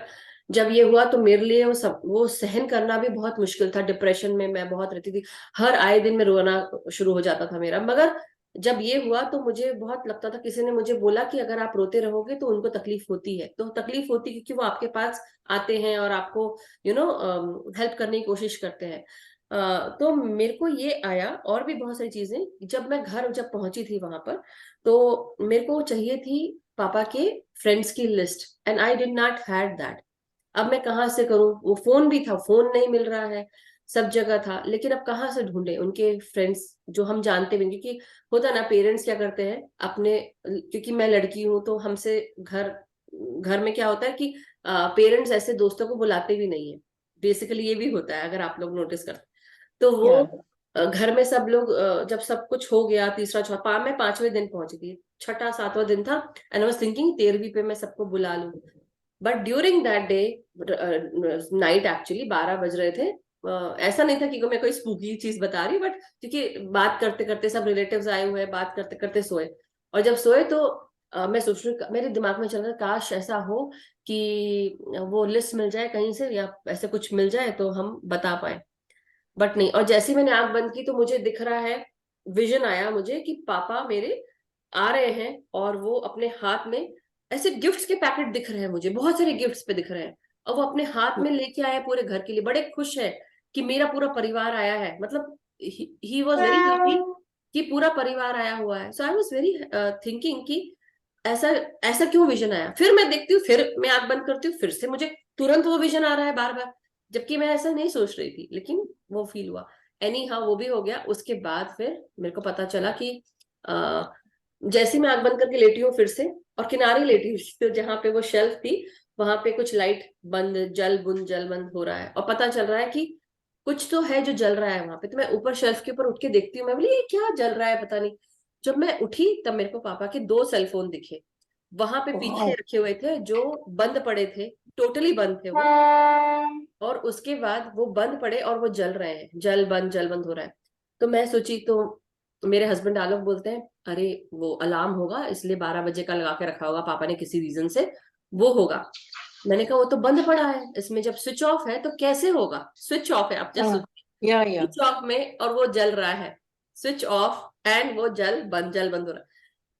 S1: जब ये हुआ तो मेरे लिए वो सहन करना भी बहुत मुश्किल था। डिप्रेशन में मैं बहुत रहती थी, हर आए दिन में रोना शुरू हो जाता था मेरा। मगर जब ये हुआ तो मुझे बहुत लगता था, किसी ने मुझे बोला कि अगर आप रोते रहोगे तो उनको तकलीफ होती है, तो तकलीफ होती है क्योंकि वो आपके पास आते हैं और आपको हेल्प करने की कोशिश करते हैं। तो मेरे को ये आया, और भी बहुत सारी चीजें। जब मैं घर जब पहुंची थी वहां पर, तो मेरे को चाहिए थी पापा के फ्रेंड्स की list, and I did not had that. अब मैं कहाँ से करूं, वो फोन भी था, फोन नहीं मिल रहा है, सब जगह था, लेकिन अब कहाँ से ढूंढे उनके फ्रेंड्स जो हम जानते भी, क्योंकि होता ना पेरेंट्स क्या करते हैं अपने, क्योंकि मैं लड़की हूं तो हमसे घर घर में क्या होता है कि पेरेंट्स ऐसे दोस्तों को बुलाते भी नहीं है, बेसिकली ये भी होता है अगर आप लोग नोटिस करते। तो वो घर में सब लोग जब सब कुछ हो गया, तीसरा चौथा, मैं 5वें दिन पहुंची थी, छठा 7वां दिन था, एंड आई वाज थिंकिंग 13वीं पे मैं सबको बुला लूं। But during that day night, actually 12 बज रहे थे। ऐसा नहीं था कि मैं कोई स्पूकी चीज बता रही, बट क्योंकि बात करते करते सब रिलेटिव्स आए हुए हैं, बात करते करते सोए। और जब सोए तो मैं सोच रही, मेरे दिमाग में चल रहा था काश ऐसा हो कि वो लिस्ट मिल जाए कहीं से, या ऐसे कुछ मिल जाए तो हम बता पाए। बट नहीं, और जैसे ही मैंने आंख बंद की तो मुझे दिख रहा है, विजन आया मुझे कि पापा मेरे आ रहे हैं और वो अपने हाथ में ऐसे गिफ्ट्स के पैकेट दिख रहे हैं मुझे, बहुत सारे गिफ्ट्स पे दिख रहे हैं, और वो अपने हाथ में लेके आए पूरे घर के लिए, बड़े खुश है कि मेरा पूरा परिवार आया है। मतलब ही वॉज वेरी हैप्पी कि पूरा परिवार आया हुआ है। सो आई वॉज वेरी थिंकिंग कि ऐसा ऐसा क्यों विजन आया। फिर मैं देखती हूँ, फिर मैं आंख बंद करती हूँ, फिर से मुझे तुरंत वो विजन आ रहा है बार बार, जबकि मैं ऐसा नहीं सोच रही थी, लेकिन वो फील हुआ। एनी हाँ, वो भी हो गया। उसके बाद फिर मेरे को पता चला कि जैसे मैं आंख बंद करके लेटी हूँ फिर से, और किनारे लेटी हुई तो जहाँ पे वो शेल्फ थी वहां पे कुछ लाइट बंद, जल बंद हो रहा है, और पता चल रहा है कि कुछ तो है जो जल रहा है वहां पे। तो मैं ऊपर शेल्फ के ऊपर उठ के देखती हूँ, मैं बोली ये क्या जल रहा है, पता नहीं। जब मैं उठी तब मेरे को पापा के 2 सेल फोन दिखे वहां पे पीछे रखे हुए थे, जो बंद पड़े थे, टोटली बंद थे वो। और उसके बाद वो बंद पड़े और वो जल रहे हैं, जल बंद हो रहा है। तो मैं सोची, तो मेरे हस्बैंड आलोक बोलते हैं अरे वो अलार्म होगा, इसलिए 12 बजे का लगा के रखा होगा पापा ने किसी रीजन से, वो होगा। मैंने कहा वो तो बंद पड़ा है, इसमें जब स्विच ऑफ है तो कैसे होगा, स्विच ऑफ है, आप जस्ट स्विच ऑफ में और वो जल रहा है, स्विच ऑफ एंड वो जल बंद हो रहा है।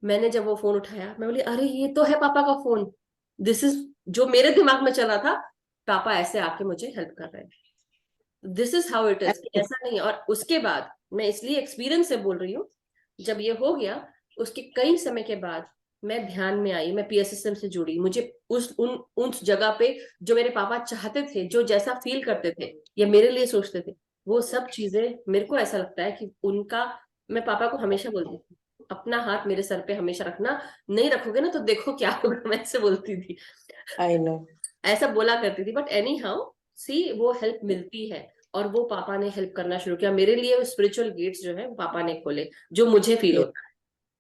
S1: मैंने जब वो फोन उठाया मैं बोली अरे ये तो है पापा का फोन, दिस इज जो मेरे दिमाग में चला था, पापा ऐसे आके मुझे हेल्प कर रहे हैं। This is how it is, ऐसा नहीं। और उसके बाद मैं इसलिए एक्सपीरियंस से बोल रही हूँ, जब ये हो गया उसके कई समय के बाद मैं ध्यान में आई, मैं पीएसएसएम से जुड़ी, मुझे उस जगह पे जो मेरे पापा चाहते थे, जो जैसा फील करते थे या मेरे लिए सोचते थे, वो सब चीजें मेरे को ऐसा लगता है कि उनका, मैं पापा को हमेशा बोलती थी अपना हाथ मेरे सर पे हमेशा रखना, नहीं रखोगे ना तो देखो क्या होगा, मैं ऐसे बोलती थी,
S3: आई नो,
S1: ऐसा बोला करती थी। बट एनी हाउ सी, वो हेल्प मिलती है, और वो पापा ने हेल्प करना शुरू किया मेरे लिए। स्पिरिचुअल गेट्स जो है पापा ने खोले, जो मुझे फील होता है।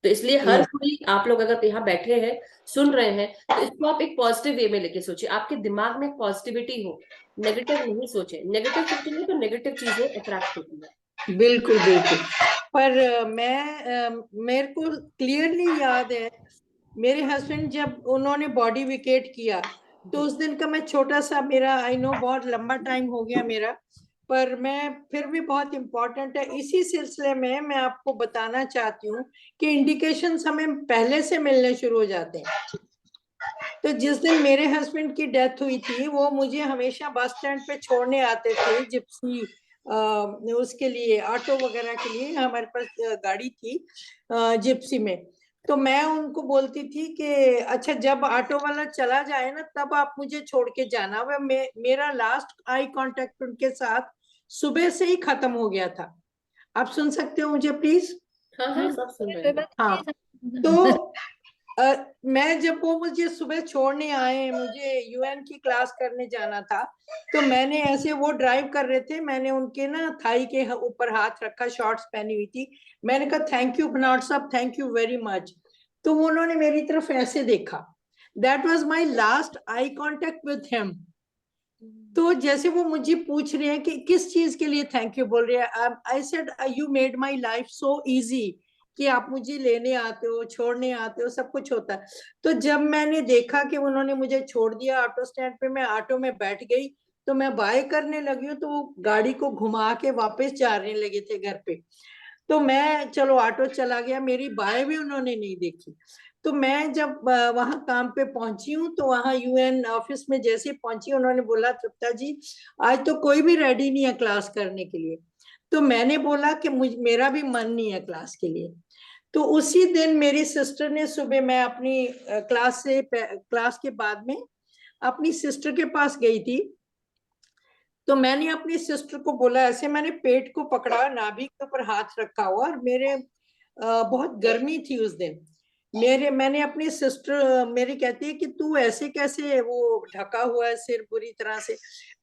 S1: तो इसलिए हर कोई, आप लोग अगर यहाँ बैठे हैं सुन रहे हैं, तो इसको आप एक पॉजिटिव वे में लेके सोचिए, आपके दिमाग में पॉजिटिविटी हो, नेगेटिव नहीं सोचे। नेगेटिव सोचेंगे तो नेगेटिव चीजें अट्रैक्ट होती है।
S3: बिल्कुल बिल्कुल। पर मेरे को क्लियरली याद है, मेरे हस्बैंड जब उन्होंने बॉडी विकेट किया तो उस दिन का मैं छोटा सा, मेरा आई नो बहुत लंबा टाइम हो गया मेरा, पर मैं फिर भी बहुत इम्पोर्टेंट है। इसी सिलसिले में मैं आपको बताना चाहती हूँ कि इंडिकेशंस हमें पहले से मिलने शुरू हो जाते हैं। तो जिस दिन मेरे हस्बैंड की डेथ हुई थी, वो मुझे हमेशा बस स्टैंड पे छोड़ने आते थे, जिप्सी उसके लिए, ऑटो वगैरह के लिए हमारे पास गाड़ी थी जिप्सी में। तो मैं उनको बोलती थी कि अच्छा जब ऑटो वाला चला जाए ना तब आप मुझे छोड़ के जाना। वह मेरा लास्ट आई कांटेक्ट उनके साथ सुबह से ही खत्म हो गया था। आप सुन सकते हो मुझे प्लीज?
S1: हाँ हाँ,
S2: हाँ,
S1: सब सुन रहे
S2: कोई
S1: हैं।
S2: बात
S3: हाँ।
S2: नहीं।
S3: तो मैं जब वो मुझे सुबह छोड़ने आए, मुझे यूएन की क्लास करने जाना था, तो मैंने ऐसे, वो ड्राइव कर रहे थे, मैंने उनके ना थाई के ऊपर हाथ रखा, शॉर्ट्स पहनी हुई थी, मैंने कहा थैंक यू बनाट साहब, थैंक यू वेरी मच। तो वो उन्होंने मेरी तरफ ऐसे देखा। That was my last eye contact with him. तो जैसे वो मुझे पूछ रहे हैं कि किस चीज के लिए थैंक यू बोल रहे हैं, I said you made my life so easy, कि आप मुझे लेने आते हो, छोड़ने आते हो, सब कुछ होता है। तो जब मैंने देखा कि उन्होंने मुझे छोड़ दिया ऑटो स्टैंड पे, मैं ऑटो में बैठ गई, तो मैं बाय करने लगी हूँ, तो वो गाड़ी को घुमा के वापस जाने लगे थे घर पे। तो मैं, चलो ऑटो चला गया, मेरी बाय भी उन्होंने नहीं देखी। तो मैं जब वहां काम पे पहुंची हूँ, तो वहां यूएन ऑफिस में जैसे ही पहुंची, उन्होंने बोला तृप्ता जी आज तो कोई भी रेडी नहीं है क्लास करने के लिए। तो मैंने बोला कि मेरा भी मन नहीं है क्लास के लिए। तो उसी दिन मेरी सिस्टर ने सुबह, मैं अपनी क्लास के बाद में अपनी सिस्टर के पास गई थी, तो मैंने अपनी सिस्टर को बोला, ऐसे मैंने पेट को पकड़ा, नाभि के ऊपर हाथ रखा हुआ, और मेरे बहुत गर्मी थी उस दिन। मैंने अपनी सिस्टर मेरी कहती है कि तू ऐसे कैसे, वो ढका हुआ है सिर बुरी तरह से।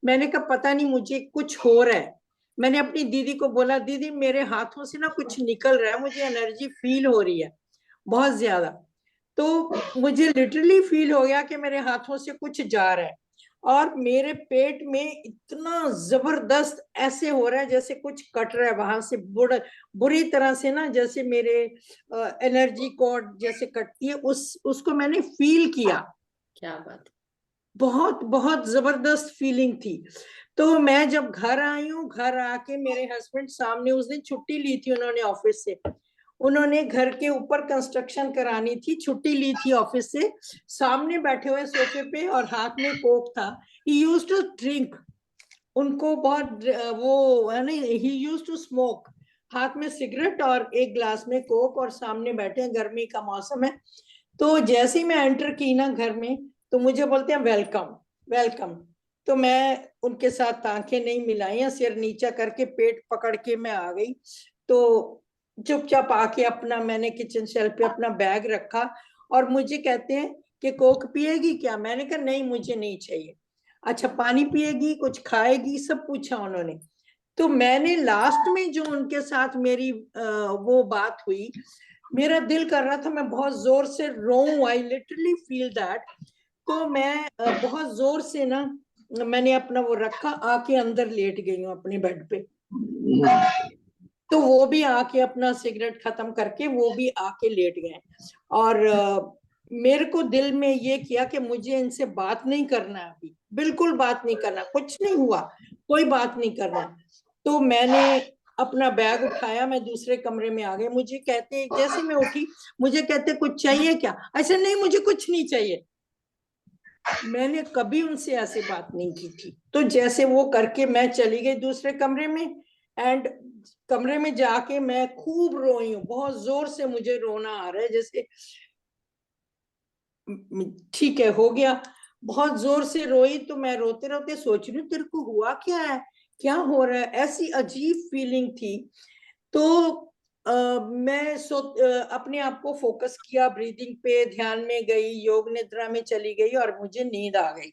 S3: मैंने कहा पता नहीं मुझे कुछ हो रहा है। मैंने अपनी दीदी को बोला, दीदी मेरे हाथों से ना कुछ निकल रहा है, मुझे एनर्जी फील हो रही है बहुत ज्यादा। तो मुझे लिटरली फील हो गया कि मेरे हाथों से कुछ जा रहा है, और मेरे पेट में इतना जबरदस्त ऐसे हो रहा है जैसे कुछ कट रहा है वहां से, बुरी तरह से ना, जैसे मेरे एनर्जी कॉर्ड जैसे कटती है, उसको मैंने फील किया।
S1: क्या बात।
S3: बहुत बहुत जबरदस्त फीलिंग थी। तो मैं जब घर आई हूँ, घर आके मेरे हस्बैंड सामने, उस दिन छुट्टी ली थी उन्होंने ऑफिस से, उन्होंने घर के ऊपर कंस्ट्रक्शन करानी थी, छुट्टी ली थी ऑफिस से, सामने बैठे हुए सोफे पे और हाथ में कोक था। ही यूज्ड टू ड्रिंक, उनको बहुत वो है ना, ही यूज्ड टू स्मोक, हाथ में सिगरेट और एक ग्लास में कोक, और सामने बैठे हैं, गर्मी का मौसम है। तो जैसे ही मैं एंटर की ना घर में, तो मुझे बोलते हैं वेलकम वेलकम। तो मैं उनके साथ आंखें नहीं मिलाई, सिर नीचा करके पेट पकड़ के मैं आ गई। तो चुपचाप आके अपना, मैंने किचन शेल्फ पे अपना बैग रखा, और मुझे कहते हैं कि कोक पिएगी क्या? मैंने कहा नहीं मुझे नहीं चाहिए। अच्छा पानी पिएगी, कुछ खाएगी, सब पूछा उन्होंने। तो मैंने लास्ट में जो उनके साथ मेरी वो बात हुई, मेरा दिल कर रहा था मैं बहुत जोर से रोऊं, आई लिटरली फील दैट। तो मैं बहुत जोर से ना, मैंने अपना वो रखा, आके अंदर लेट गई हूँ अपने बेड पे। तो वो भी आके अपना सिगरेट खत्म करके वो भी आके लेट गए। और मेरे को दिल में ये किया कि मुझे इनसे बात नहीं करना है अभी, बिल्कुल बात नहीं करना, कुछ नहीं हुआ, कोई बात नहीं करना। तो मैंने अपना बैग उठाया, मैं दूसरे कमरे में आ गई। मुझे कहते, जैसे मैं उठी, मुझे कहते कुछ चाहिए क्या? ऐसे नहीं, मुझे कुछ नहीं चाहिए। मैंने कभी उनसे ऐसे बात नहीं की थी। तो जैसे वो करके मैं चली गई दूसरे कमरे में, एंड कमरे में जाके मैं खूब रोई हूँ, बहुत जोर से मुझे रोना आ रहा है, जैसे ठीक है हो गया, बहुत जोर से रोई। तो मैं रोते रोते सोच रही हूँ तेरे को हुआ क्या है, क्या हो रहा है, ऐसी अजीब फीलिंग थी। तो मैं अपने आप को फोकस किया, ब्रीदिंग पे ध्यान में गई, योग निद्रा में चली गई, और मुझे नींद आ गई।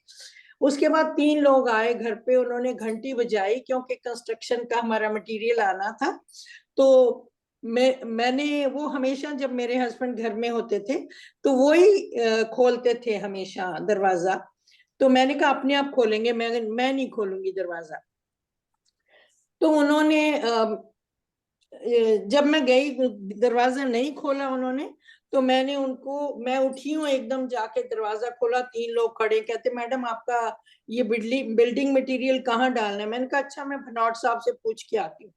S3: उसके बाद 3 लोग आए घर पे, उन्होंने घंटी बजाई, क्योंकि कंस्ट्रक्शन का हमारा मटेरियल आना था। तो मैंने वो, हमेशा जब मेरे हस्बैंड घर में होते थे तो वो ही खोलते थे हमेशा दरवाजा। तो मैंने कहा अपने आप खोलेंगे, मैं नहीं खोलूंगी दरवाजा। तो उन्होंने जब मैं गई, दरवाजा नहीं खोला उन्होंने। तो मैं उठी हूँ, एकदम जाके दरवाजा खोला, 3 लोग खड़े, कहते मैडम आपका ये बिल्डिंग मटेरियल कहाँ डालना है? मैंने कहा अच्छा मैं भनौट साहब से पूछ के आती हूँ।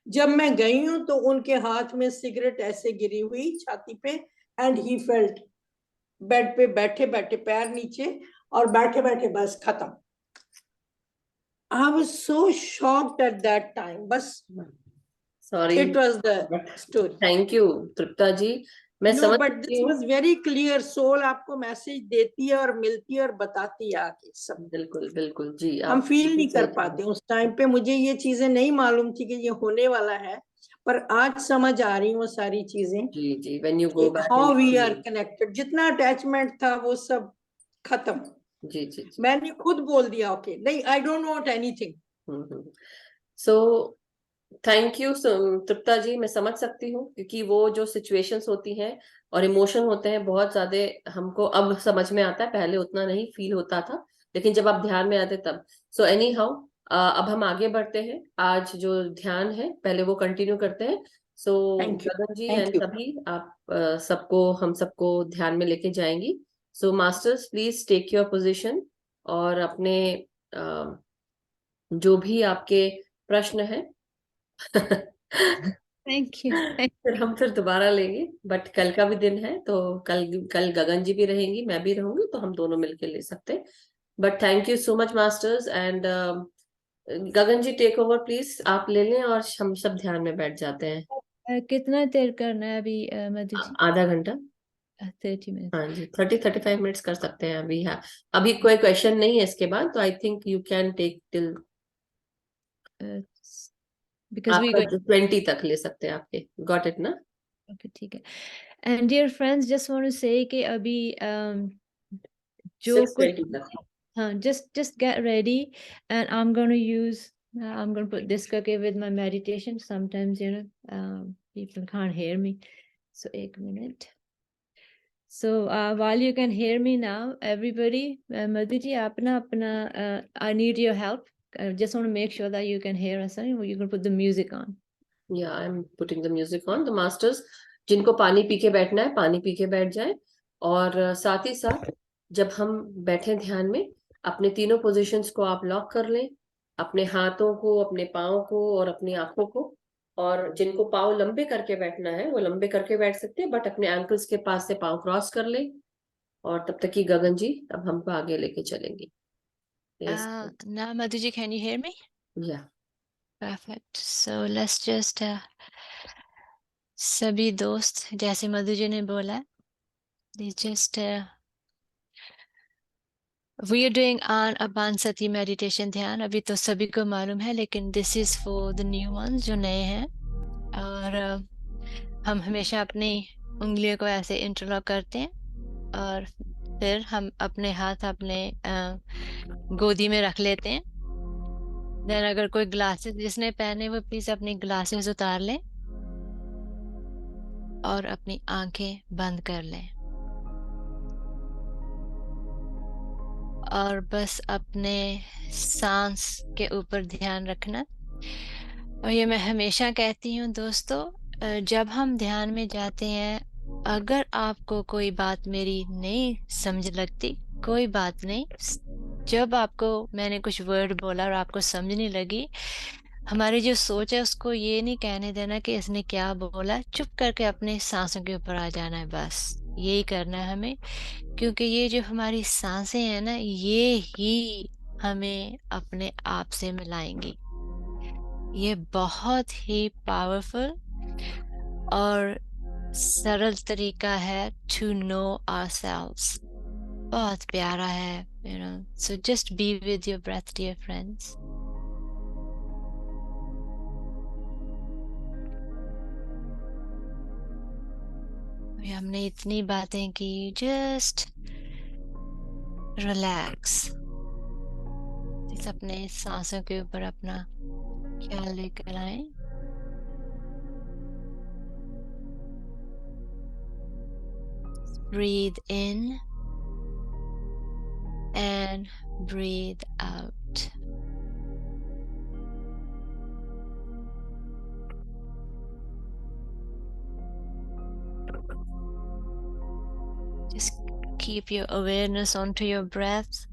S3: जब मैं गई हूँ तो उनके हाथ में सिगरेट ऐसे गिरी हुई छाती पे, एंड ही फेल्ट, बेड पे बैठे बैठे पैर नीचे और बैठे बैठे बस खत्म। I was so shocked at that time. बस
S1: sorry,
S3: it was the
S1: but
S3: story.
S1: Thank you Tripta ji, मैं
S3: नो
S1: समझ
S3: बट
S1: सकती
S3: दिस
S1: हूँ।
S3: Was very clear. सोल आपको मैसेज देती है और मिलती है और बताती है आके सब।
S1: बिल्कुल बिल्कुल जी,
S3: हम
S1: आप
S3: फील
S1: बिल्कुल
S3: नहीं कर
S1: सही कह रहे
S3: पाते
S1: हैं।
S3: उस टाइम पे। मुझे ये चीजें नहीं मालूम थी कि ये होने वाला है, पर आज समझ आ रही वो सारी चीजें
S1: जी जी, व्हेन यू गो
S3: कि
S1: back
S3: how we are
S1: in.
S3: Connected. जितना अटैचमेंट था वो सब खत्म।
S1: जी जी जी।
S3: मैंने खुद बोल दिया ओके, नहीं I don't want anything.
S1: So thank you Tripta ji, मैं समझ सकती हूँ, क्योंकि वो जो सिचुएशंस होती हैं और इमोशन होते हैं बहुत ज्यादा, हमको अब समझ में आता है, पहले उतना नहीं फील होता था, लेकिन जब आप ध्यान में आते तब। सो एनी हाउ, अब हम आगे बढ़ते हैं। आज जो ध्यान है पहले वो कंटिन्यू करते हैं। So
S3: thank you,
S1: Gagan ji
S3: thank
S1: and
S3: you.
S1: सभी आप हम सबको ध्यान में लेके जाएंगी। So masters please take your position, और अपने अ, जो भी आपके प्रश्न है
S2: Thank you.
S1: फिर हम फिर दोबारा लेंगे, बट कल का भी दिन है, तो कल कल गगन जी भी रहेंगी, मैं भी रहूंगी, तो हम दोनों मिलके ले सकते हैं। But thank you so much masters, and Gagan ji take over please, आप ले लें और हम सब ध्यान में बैठ जाते हैं।
S2: कितना देर करना है अभी मधु जी?
S1: आधा घंटा।
S2: 30 minutes.
S1: हाँ जी, 35 मिनट्स कर सकते हैं अभी। हाँ, अभी कोई क्वेश्चन नहीं है इसके बाद, तो I think you can take till,
S2: Uh, because we
S1: आपका
S2: going.
S1: 20 तक ले सकते हैं आपके। गॉट इट ना?
S2: Okay, ठीक है. And dear friends, just want to say कि अभी जो कुछ
S1: 6:20 तक।
S2: हाँ, just get ready, and I'm going to use I'm going to put this करके with my meditation. Sometimes people can't hear me, so 1 minute. So while you can hear me now, everybody, Madhu ji, apna, I need your help. I just want to make sure that you can hear us. You can put the music on.
S1: या I am putting the music on. The masters, जिनको पानी P के बैठना है पानी P के बैठ जाए, और साथ ही साथ जब हम बैठे ध्यान में, अपने तीनों पोजीशंस को आप लॉक कर लें, अपने हाथों को, अपने पाँव को और अपनी आंखों को। और जिनको पाँव लंबे करके बैठना है वो लंबे करके बैठ सकते हैं, बट अपने एंकल्स के पास से पाँव क्रॉस कर लें। और तब तक की गगन जी अब हमको आगे लेके चलेंगे। Yes.
S2: Now, Madhu ji, can you hear me?
S1: या
S2: Perfect. So let's just सभी दोस्त, जैसे मधु जी ने बोला, they just we are doing on Apansati meditation ध्यान। अभी तो सभी को मालूम है, लेकिन this is for the new ones जो नए हैं। और हम हमेशा अपनी उंगलियों को ऐसे इंटरलॉक करते हैं, और फिर हम अपने हाथ अपने गोदी में रख लेते हैं। देन अगर कोई ग्लासेस जिसने पहने वो प्लीज अपनी ग्लासेस उतार लें और अपनी आंखें बंद कर लें, और बस अपने सांस के ऊपर ध्यान रखना। और ये मैं हमेशा कहती हूँ दोस्तों, जब हम ध्यान में जाते हैं, अगर आपको कोई बात मेरी नहीं समझ लगती, कोई बात नहीं। जब आपको मैंने कुछ वर्ड बोला और आपको समझ नहीं लगी, हमारी जो सोच है उसको ये नहीं कहने देना कि इसने क्या बोला, चुप करके अपने सांसों के ऊपर आ जाना है, बस यही करना है हमें। क्योंकि ये जो हमारी सांसें हैं ना, ये ही हमें अपने आप से मिलाएंगी। ये बहुत ही पावरफुल और सरल तरीका है टू नो आवरसेल्व्स। बहुत प्यारा है, so just be with your breath dear friends. हमने इतनी बातें की, जस्ट रिलैक्स, अपने सांसों के ऊपर अपना ख्याल लेकर आए। Breathe in and breathe out. keep your awareness onto your breath.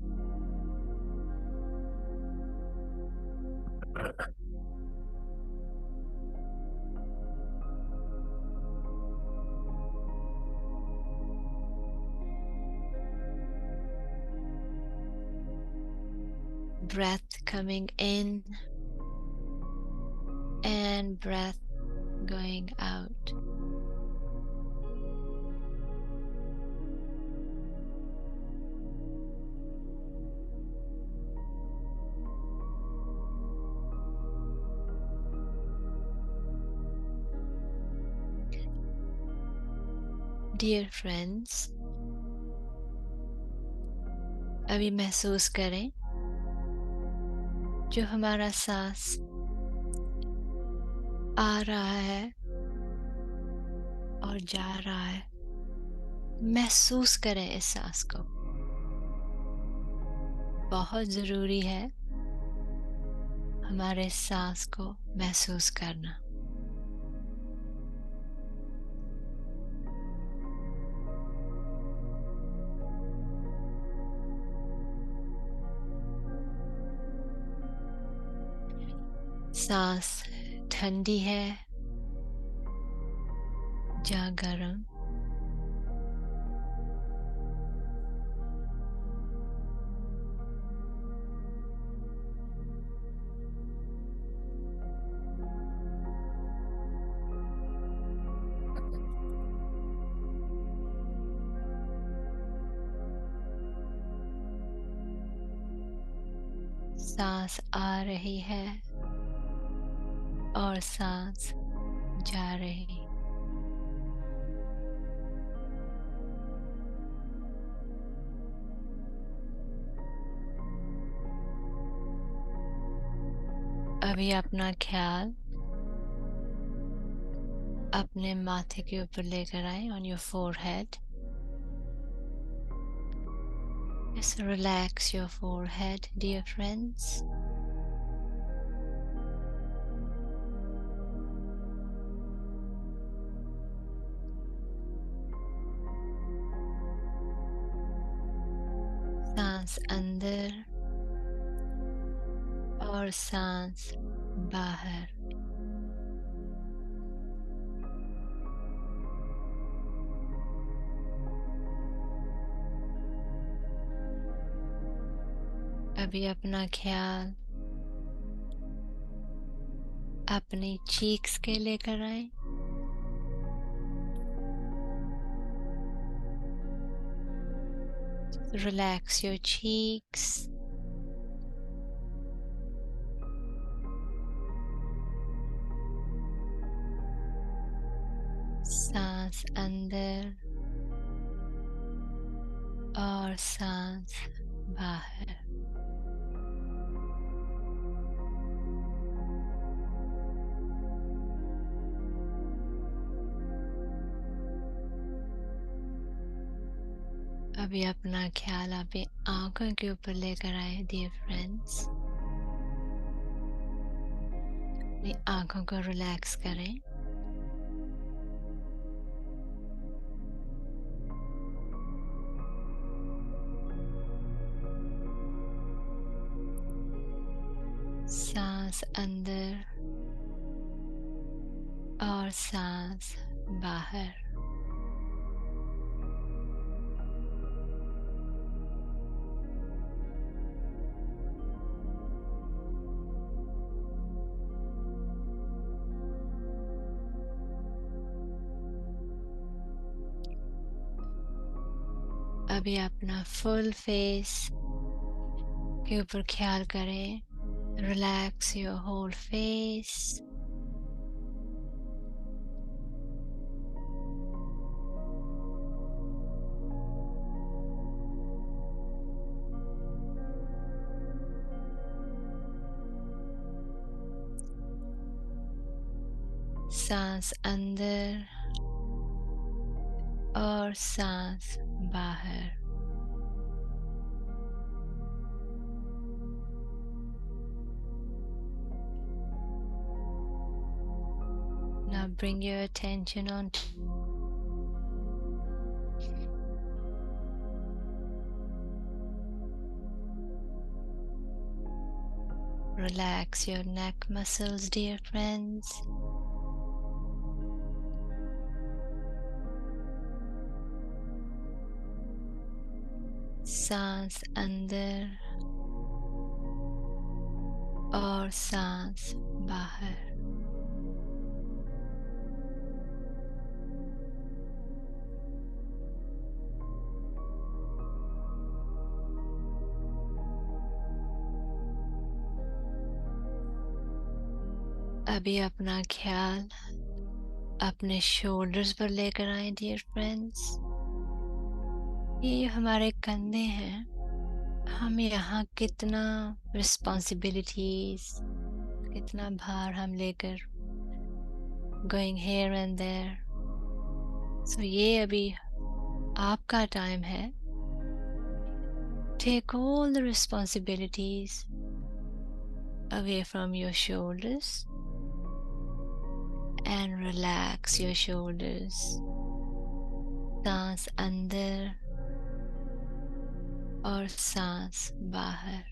S2: Breath coming in and breath going out. Dear friends, अभी महसूस करें जो हमारा सांस आ रहा है और जा रहा है, महसूस करें इस सांस को। बहुत जरूरी है हमारे सांस को महसूस करना। सांस ठंडी है या गर्म, सांस आ रही है और सांस जा रही। अभी अपना ख्याल अपने माथे के ऊपर लेकर आए, on your forehead. Just relax your forehead, dear friends. सांस अंदर और सांस बाहर। अभी अपना ख्याल अपनी चीक्स के लेकर आए। Relax your cheeks. सांस अंदर और सांस बाहर। अभी अपना ख्याल आप आंखों के ऊपर लेकर आए, डियर फ्रेंड्स। अपनी आंखों को रिलैक्स करें। सांस अंदर और सांस बाहर। अभी अपना फुल फेस के ऊपर ख्याल करें। Relax your whole face. सांस अंदर और सांस बाहर। Now bring your attention on Relax your neck muscles, dear friends. सांस अंदर और सांस बाहर. अभी अपना ख्याल अपने शोल्डर्स पर लेकर आए डियर फ्रेंड्स. ये हमारे कंधे हैं. हम यहाँ कितना रिस्पॉन्सिबिलिटीज, कितना भार हम लेकर going here and there. So ये अभी आपका टाइम है. Take all the responsibilities away from your shoulders and relax your shoulders. सांस अंदर और सांस बाहर.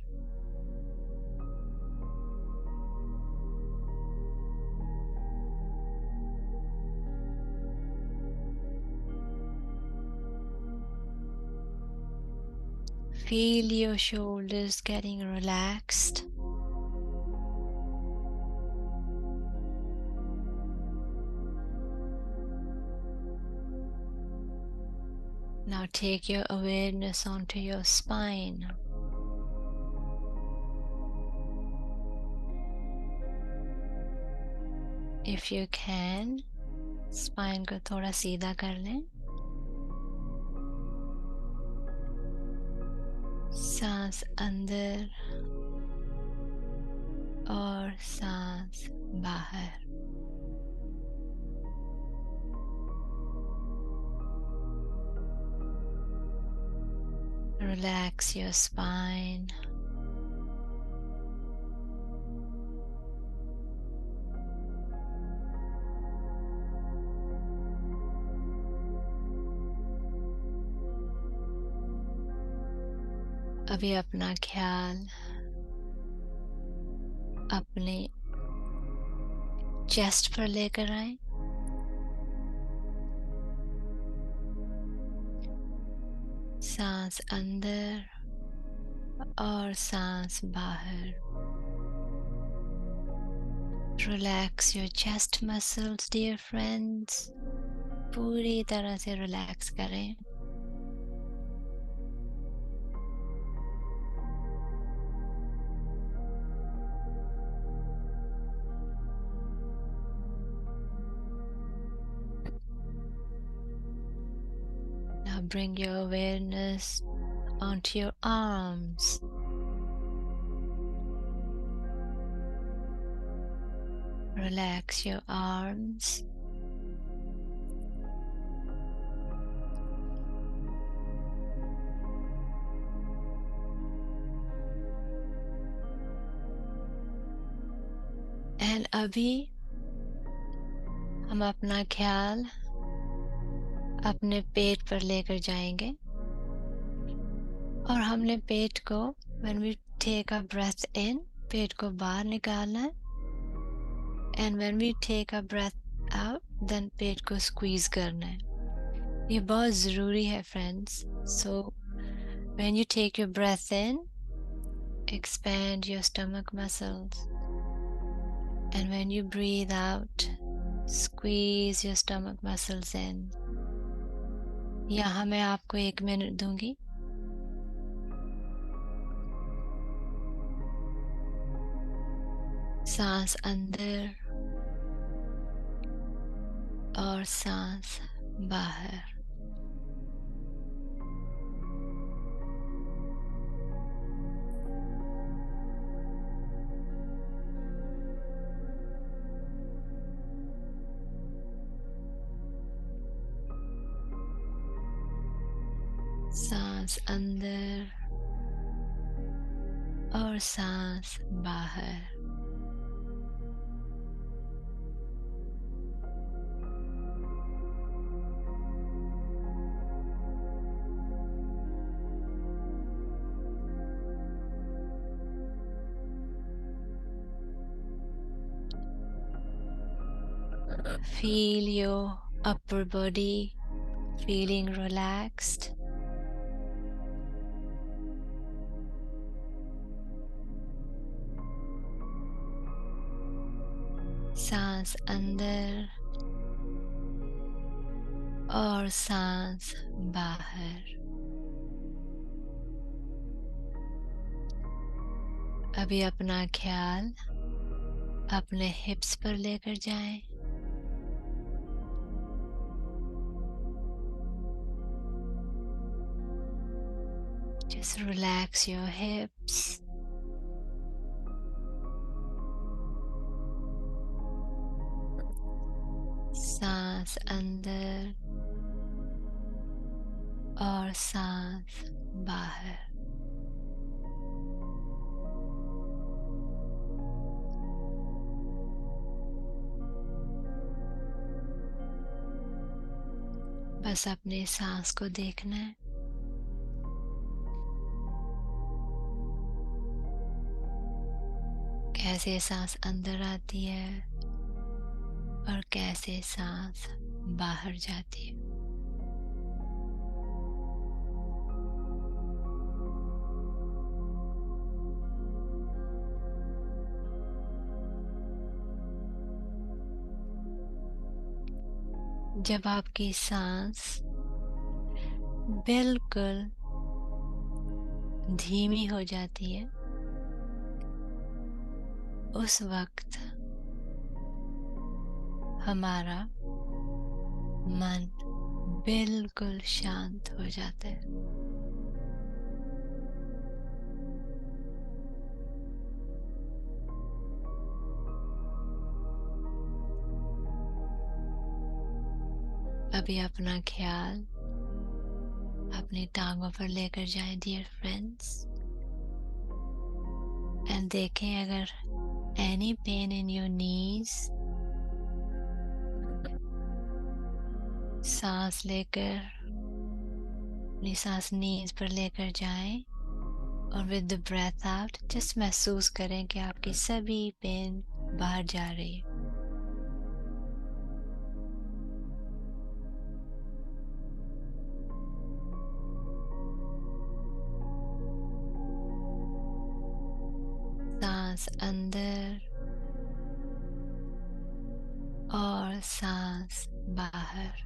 S2: Feel your shoulders getting relaxed. Now take your awareness onto your spine. If you can, spine को थोड़ा सीधा कर लें. सांस अंदर और सांस बाहर. Relax your spine. अभी अपना ख्याल अपने चेस्ट पर लेकर आए. सांस अंदर और सांस बाहर. Relax your chest muscles, dear friends. पूरी तरह से रिलैक्स करें. Now bring your awareness onto your arms. Relax your arms. And अभी हम अपना ख्याल अपने पेट पर लेकर जाएंगे. और हमने पेट को, when we take a breath in, पेट को बाहर निकालना है. And when we take a breath out, then पेट को squeeze करना है. ये बहुत ज़रूरी है friends. So when you take your breath in, expand your stomach muscles. And when you breathe out, squeeze your stomach muscles in. यहाँ मैं आपको 1 मिनट दूंगी. सांस अंदर और सांस बाहर. सांस अंदर और सांस बाहर. Feel your upper body feeling relaxed. सांस अंदर और सांस बाहर. अभी अपना ख्याल अपने हिप्स पर लेकर जाएं. Just relax your hips. सांस अंदर और सांस बाहर. बस अपने सांस को देखना है. कैसे सांस अंदर आती है और कैसे सांस बाहर जाती है. जब आपकी सांस बिल्कुल धीमी हो जाती है, उस वक्त हमारा मन बिल्कुल शांत हो जाता है. अभी अपना ख्याल अपनी टांगों पर लेकर जाएं डियर फ्रेंड्स, एंड देखें अगर any pain in your knees. सांस लेकर अपनी सांस नीज पर लेकर जाएं और with the breath out just महसूस करें कि आपकी सभी पेन बाहर जा रही है. सांस अंदर और सांस बाहर.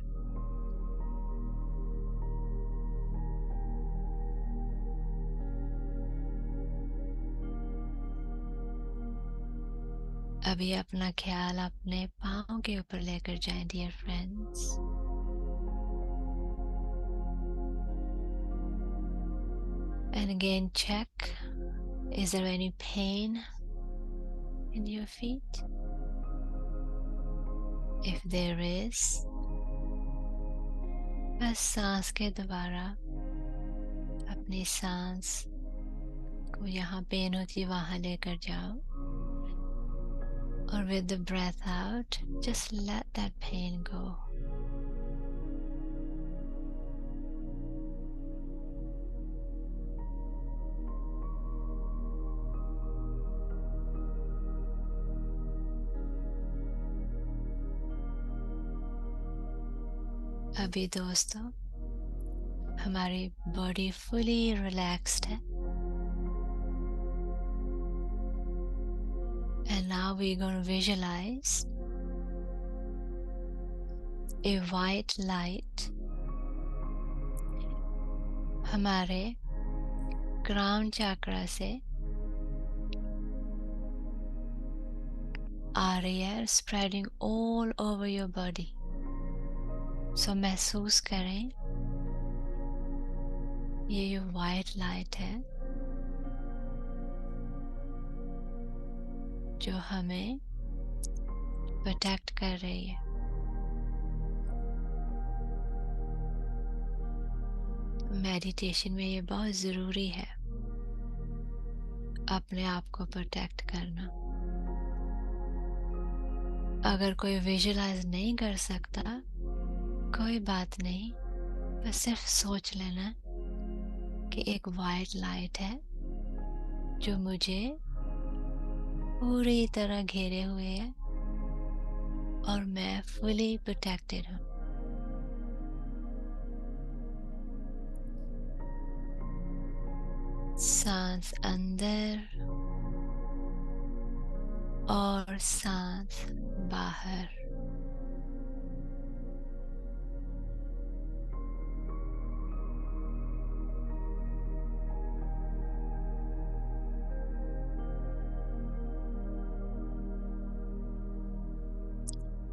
S2: अभी अपना ख्याल अपने पाँव के ऊपर लेकर जाएं dear friends. And again check, is there any pain in your feet? If there is, बस सांस के दोबारा अपनी सांस को यहाँ पेन होती है वहाँ लेकर जाओ, और with the breath out just let that pain go. अभी दोस्तों हमारी बॉडी फुली रिलैक्स्ड है. And now we're going to visualize a white light हमारे क्राउन चक्रा से आ रही है, spreading all over your body. So महसूस करें ये जो white light है जो हमें प्रोटेक्ट कर रही है. मेडिटेशन में ये बहुत ज़रूरी है अपने आप को प्रोटेक्ट करना. अगर कोई विजुलाइज नहीं कर सकता कोई बात नहीं, बस सिर्फ सोच लेना कि एक वाइट लाइट है जो मुझे पूरी तरह घेरे हुए है और मैं फुली प्रोटेक्टेड हूँ। सांस अंदर और सांस बाहर।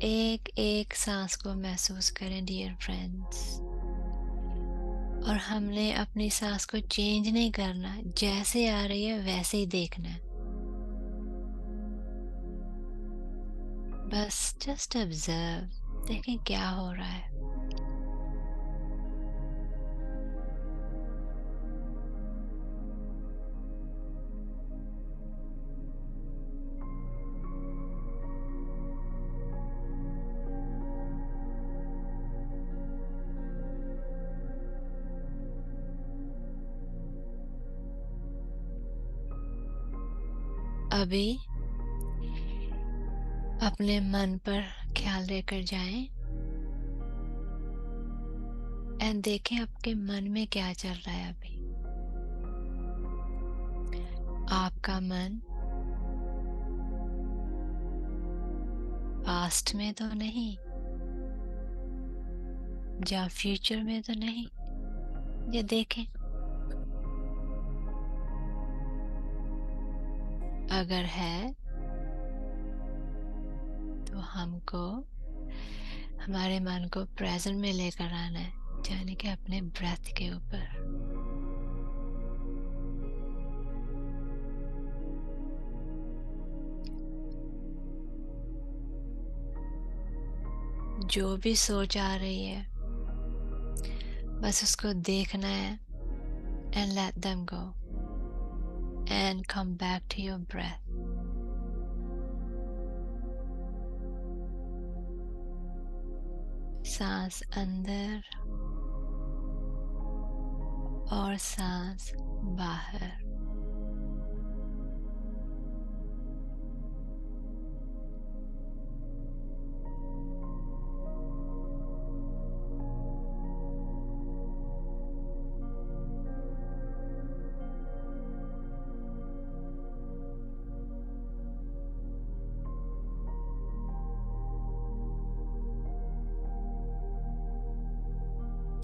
S2: एक एक सांस को महसूस करें डियर फ्रेंड्स। और हमने अपनी सांस को चेंज नहीं करना, जैसे आ रही है वैसे ही देखना है। बस जस्ट ऑब्जर्व, देखें क्या हो रहा है। अभी अपने मन पर ख्याल लेकर जाएं एंड देखें आपके मन में क्या चल रहा है। अभी आपका मन पास्ट में तो नहीं, या फ्यूचर में तो नहीं। ये देखें, अगर है तो हमको हमारे मन को प्रेजेंट में लेकर आना है, यानी कि अपने ब्रेथ के ऊपर। जो भी सोच आ रही है बस उसको देखना है and let them go and come back to your breath. सांस अंदर और सांस बाहर।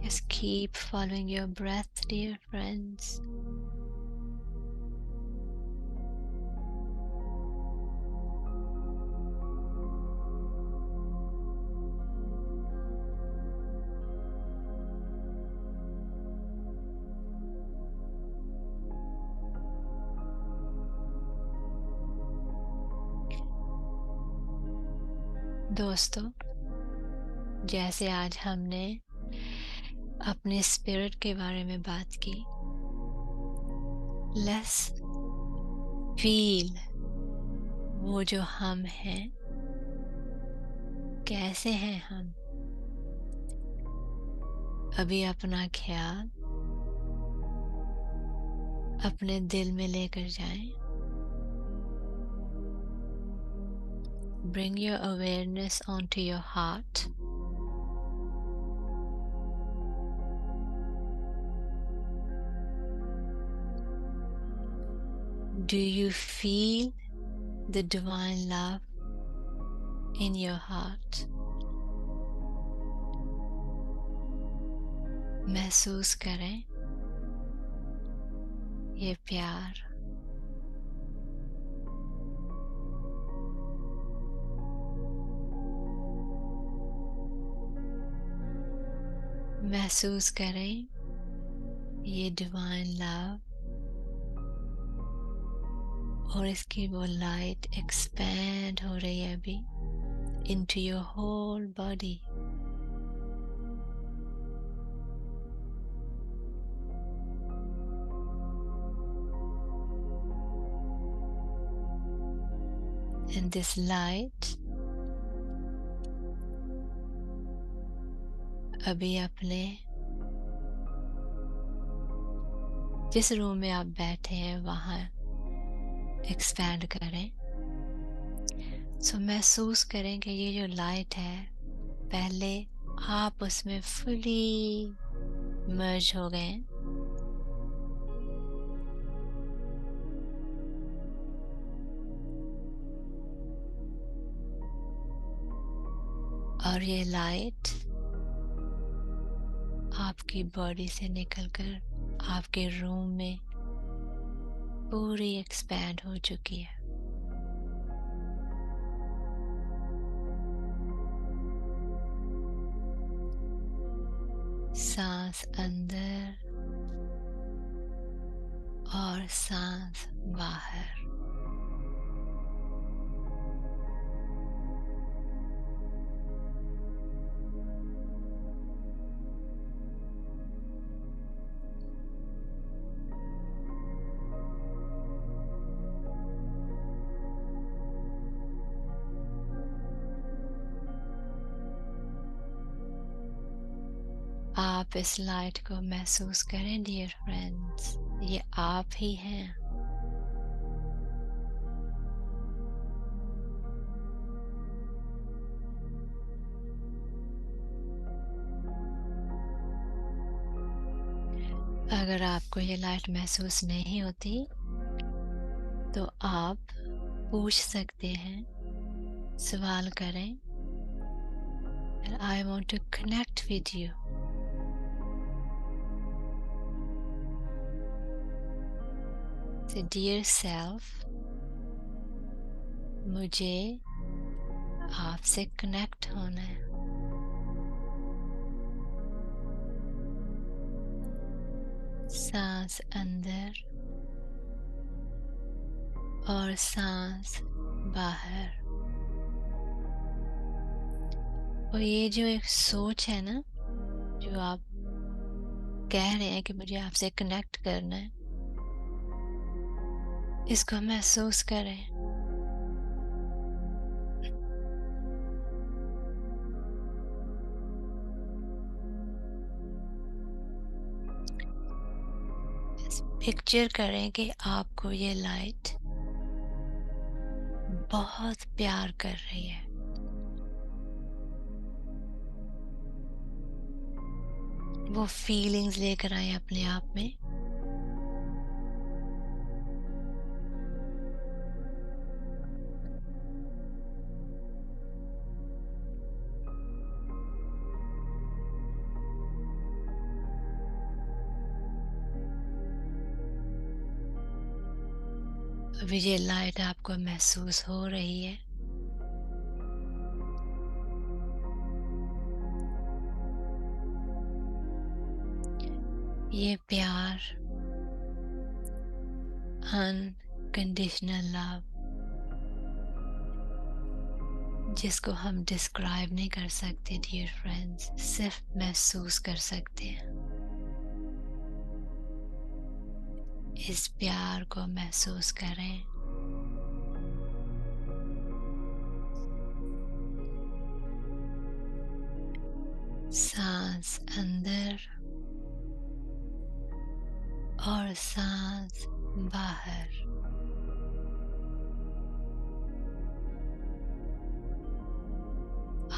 S2: Just keep following your breath, dear friends. दोस्तों, जैसे आज हमने अपने स्पिरिट के बारे में बात की, लेट्स फील वो जो हम हैं, कैसे हैं हम। अभी अपना ख्याल अपने दिल में लेकर जाएं। Bring your awareness onto your heart. Do you feel the divine love in your heart? महसूस करें ये प्यार। महसूस करें ये डिवाइन लव और इसकी वो लाइट एक्सपैंड हो रही है अभी into your whole body. And this light अभी अपने जिस रूम में आप बैठे हैं वहां एक्सपैंड करें सो महसूस करें कि ये जो लाइट है, पहले आप उसमें फुली मर्ज हो गए हैं, और ये लाइट आपकी बॉडी से निकलकर आपके रूम में पूरी एक्सपैंड हो चुकी है। सांस अंदर और सांस बाहर। आप इस लाइट को महसूस करें डियर फ्रेंड्स, ये आप ही हैं। अगर आपको ये लाइट महसूस नहीं होती तो आप पूछ सकते हैं, सवाल करें, and I want to connect with you. So dear self, मुझे आपसे कनेक्ट होना है। सांस अंदर और सांस बाहर। और ये जो एक सोच है ना, जो आप कह रहे हैं कि मुझे आपसे कनेक्ट करना है, इसको महसूस करें। पिक्चर करें कि आपको ये लाइट बहुत प्यार कर रही है। वो फीलिंग्स लेकर आए अपने आप में। अभी ये लाइट आपको महसूस हो रही है। ये प्यार, अनकंडीशनल लव, जिसको हम डिस्क्राइब नहीं कर सकते डियर फ्रेंड्स, सिर्फ महसूस कर सकते हैं। इस प्यार को महसूस करें। सांस अंदर और सांस बाहर।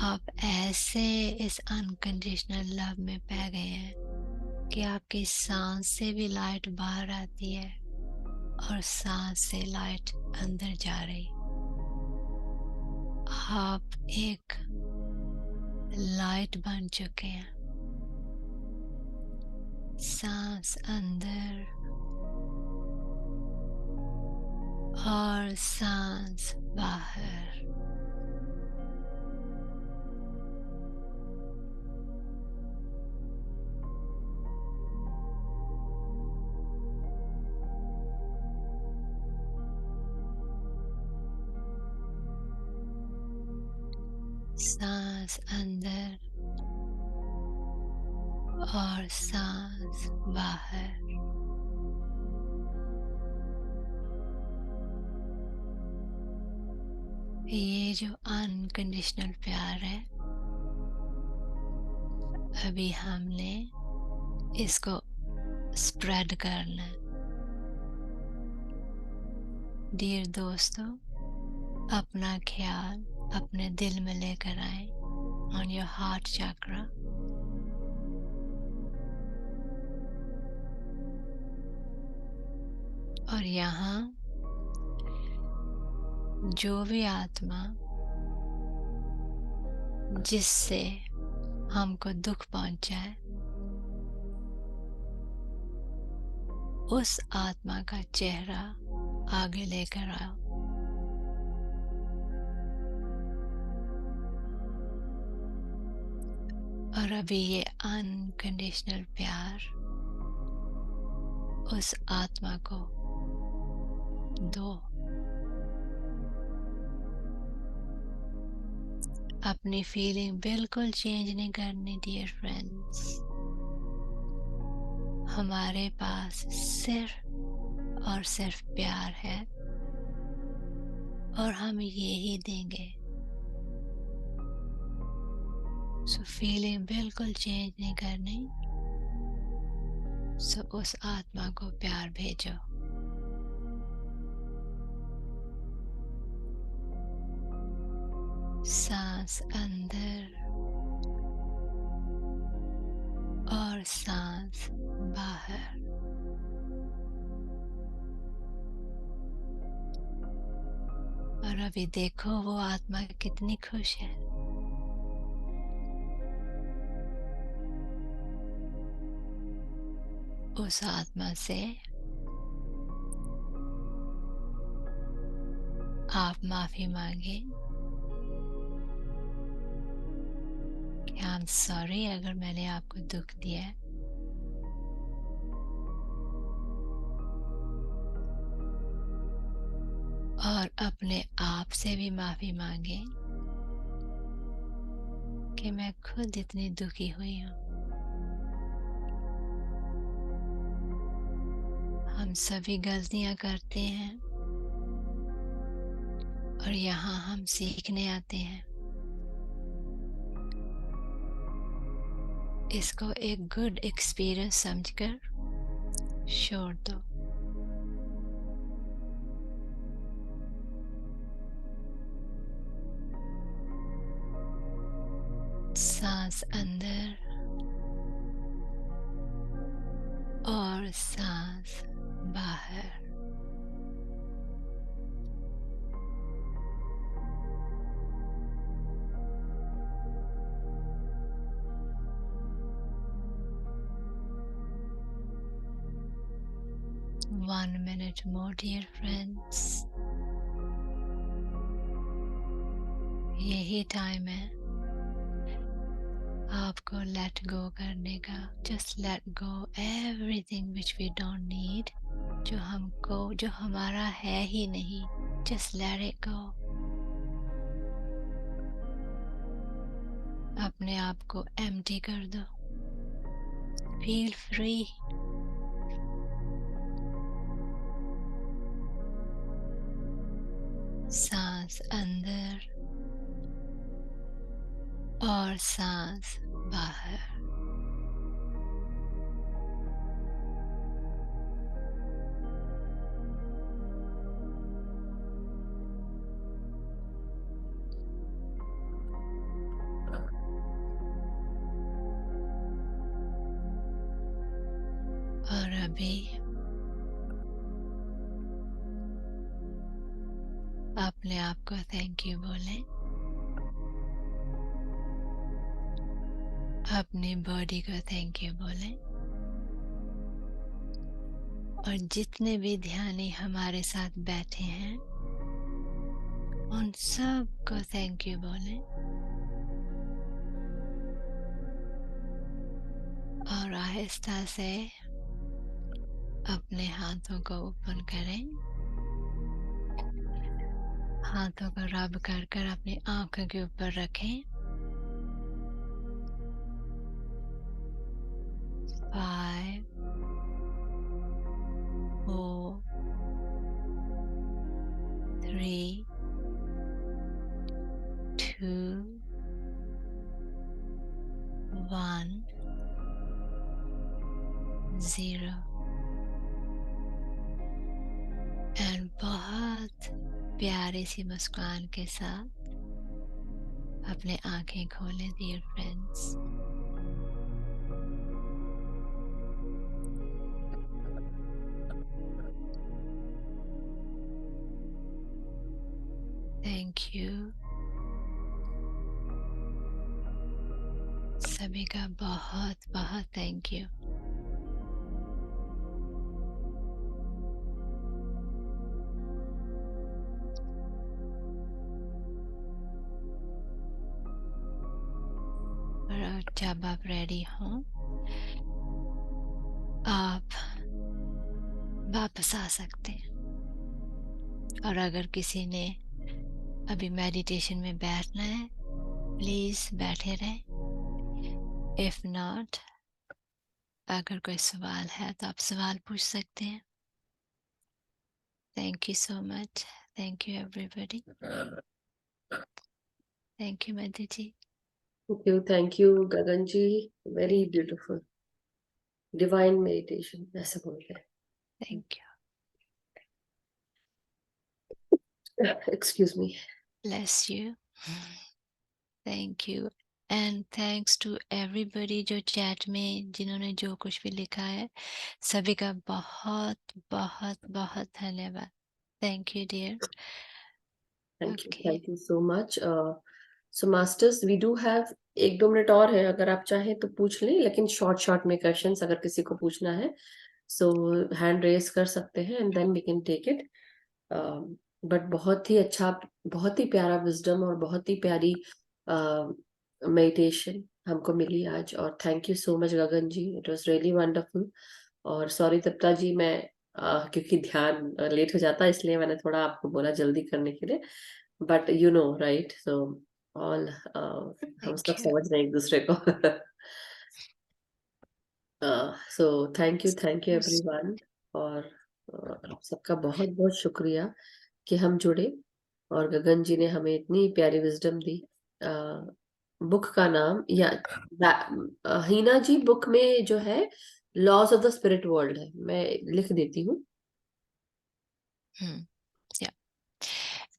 S2: आप ऐसे इस अनकंडीशनल लव में पै गए हैं कि आपकी सांस से भी लाइट बाहर आती है और सांस से लाइट अंदर जा रही। आप एक लाइट बन चुके हैं। सांस अंदर और सांस बाहर। सांस अंदर और सांस बाहर। ये जो अनकंडीशनल प्यार है, अभी हमने इसको स्प्रेड करना है। डियर दोस्तों, अपना ख्याल अपने दिल में लेकर आए, ऑन योर हार्ट चक्रा। और यहाँ जो भी आत्मा जिससे हमको दुख पहुंचाए, उस आत्मा का चेहरा आगे लेकर आओ। और अभी ये अनकंडीशनल प्यार उस आत्मा को दो। अपनी फीलिंग बिल्कुल चेंज नहीं करनी डियर फ्रेंड्स। हमारे पास सिर्फ और सिर्फ प्यार है और हम यही देंगे। सो फीलिंग बिल्कुल चेंज नहीं करनी। सो उस आत्मा को प्यार भेजो। सांस अंदर और सांस बाहर। और अभी देखो वो आत्मा कितनी खुश है। उस आत्मा से आप माफी मांगे कि आई एम सॉरी अगर मैंने आपको दुख दिया। और अपने आप से भी माफी मांगे कि मैं खुद इतनी दुखी हुई हूँ। हम सभी गलतियां करते हैं और यहाँ हम सीखने आते हैं। इसको एक गुड एक्सपीरियंस समझकर छोड़ दो। सांस अंदर और सांस बाहर। One minute more, dear friends. यही टाइम है आपको लेट गो करने का। Just let go everything which we don't need, जो हमारा है ही नहीं। Just let it go. अपने आप को एम्प्टी कर दो। Feel free. सांस अंदर और सांस बाहर। और अभी अपने आप को थैंक यू बोलें। अपनी बॉडी को थैंक यू बोलें। और जितने भी ध्यानी हमारे साथ बैठे हैं उन सब को थैंक यू बोलें। और आहिस्ता से अपने हाथों को ओपन करें। हाथों को रब कर कर अपनी आंखों के ऊपर रखें। 5 4 3 2 1 0। एंड बहुत प्यारी सी मुस्कान के साथ अपने आंखें खोलें डियर फ्रेंड्स। थैंक यू, सभी का बहुत बहुत थैंक यू। और जब आप रेडी हो आप वापस आ सकते हैं। और अगर किसी ने अभी मेडिटेशन में बैठना है प्लीज बैठे रहें। इफ नॉट, अगर कोई सवाल है तो आप सवाल पूछ सकते हैं। Thank you so much, thank you everybody, thank you Madhu ji.
S1: Thank you Gagan ji, very beautiful divine meditation ऐसे बोलते हैं।
S2: Thank you,
S1: excuse me.
S2: Bless you, thank you and thanks to everybody जो चैट में जिन्होंने जो कुछ भी लिखा है, सभी का बहुत बहुत बहुत धन्यवाद। Thank you dear.
S1: Thank you so much. So masters we do have 1-2 minute और है, अगर आप चाहें तो पूछ लें, लेकिन शॉर्ट में क्वेश्चंस अगर किसी को पूछना है सो हैंड रेज कर सकते हैं and then we can take it. But बहुत ही अच्छा, बहुत ही प्यारा विजडम और बहुत ही प्यारी मेडिटेशन हमको मिली आज, और thank you so much Gagan ji, it was really wonderful. और सॉरी तप्ता जी, मैं क्योंकि ध्यान लेट हो जाता इसलिए मैंने थोड़ा आपको बोला जल्दी करने के लिए, but you know right, so all हम सब समझ रहे हैं एक दूसरे को। सो थैंक यू एवरीवन, और आप सबका बहुत बहुत शुक्रिया कि हम जुड़े और गगन जी ने हमें इतनी प्यारी विजडम दी। बुक का नाम या हीना जी, बुक में जो है laws of the spirit world है, मैं लिख देती हूँ।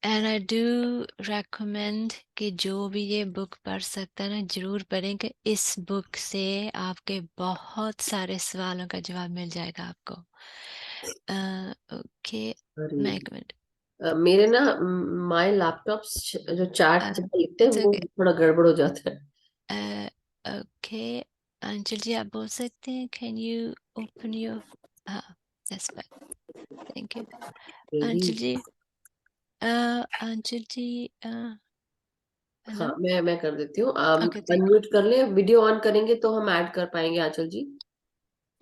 S2: एंड आई डू रेकमेंड कि जो भी ये बुक पढ़ सकता है ना जरूर पढ़ें, कि इस बुक से आपके बहुत सारे सवालों का जवाब मिल जाएगा आपको। ओके, मैं एक मिनट,
S1: मेरे ना माय लैपटॉप जो चैट जब लिखते हैं वो थोड़ा गड़बड़ हो जाता है।
S2: ओके अंजल जी आप बोल सकते हैं, कैन यू ओपन योर, हाँ दैट्स फाइन, थैंक यू अंजल जी। अंजल जी
S1: हाँ,
S2: हेलो,
S1: मैं कर देती हूँ। आप
S2: ओके थैंक
S1: अनम्यूट कर ले, वीडियो ऑन करेंगे तो हम ऐड कर पाएंगे आंचल जी।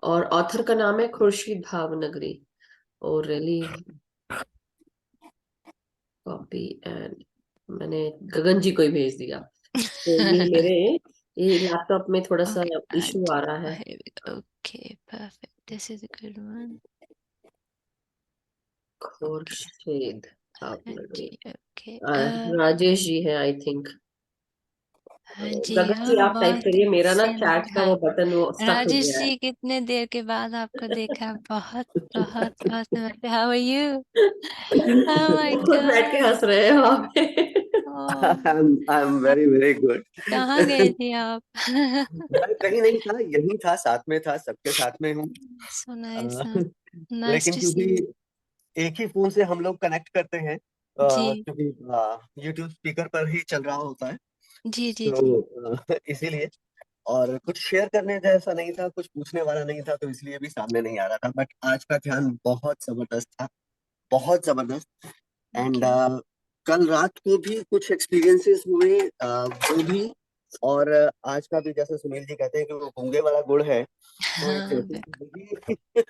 S1: और ऑथर का नाम है खुर्शीद भावनगरी, और रियली कॉपी एंड मैंने गगन जी को ही भेज दिया। तो ये मेरे ये लैपटॉप में थोड़ा सा इशू आ रहा है।
S2: okay perfect, this is a good one।
S1: Khurshid Bhavnagari,
S2: okay
S1: Rajesh ji है आई थिंक।
S2: हाँ जी,
S1: गगन जी
S2: हाँ
S1: आप टाइप
S2: बहुत
S1: करिए,
S2: दिन
S1: मेरा ना
S2: से
S1: चैट का
S2: हाँ
S1: वो बटन वो स्टक हो
S2: राजेश
S1: गया है।
S2: जी कितने देर के बाद आपको देखा, बहुत बहुत बहुत namaste, how are you, oh my
S1: खुद बैठ के
S2: गॉड,
S1: हंस रहे हैं वहां पे।
S4: I'm very very good।
S2: कहाँ गए थे आप?
S4: मैं कहीं नहीं था, यही था, साथ में था, सबके साथ में हूँ।
S2: So nice, nice
S4: लेकिन
S2: to see
S4: क्योंकि
S2: you।
S4: एक ही फोन से हम लोग कनेक्ट करते हैं,
S2: जी
S4: क्योंकि यूट्यूब स्पीकर पर ही चल रहा होता है,
S2: जी जी जी,
S4: तो इसीलिए। और कुछ शेयर करने जैसा नहीं था, कुछ पूछने वाला नहीं था, तो इसलिए भी सामने नहीं आ रहा था। बट आज का ध्यान बहुत जबरदस्त था, बहुत जबरदस्त।
S2: Thank
S4: and
S2: you.
S4: कल रात को भी कुछ एक्सपीरियंसेस हुए, वो भी। और आज का भी, जैसे सुनील जी कहते हैं कि वो गूंगे वाला गुड़ है, तो एक
S2: हाँ
S4: वो भी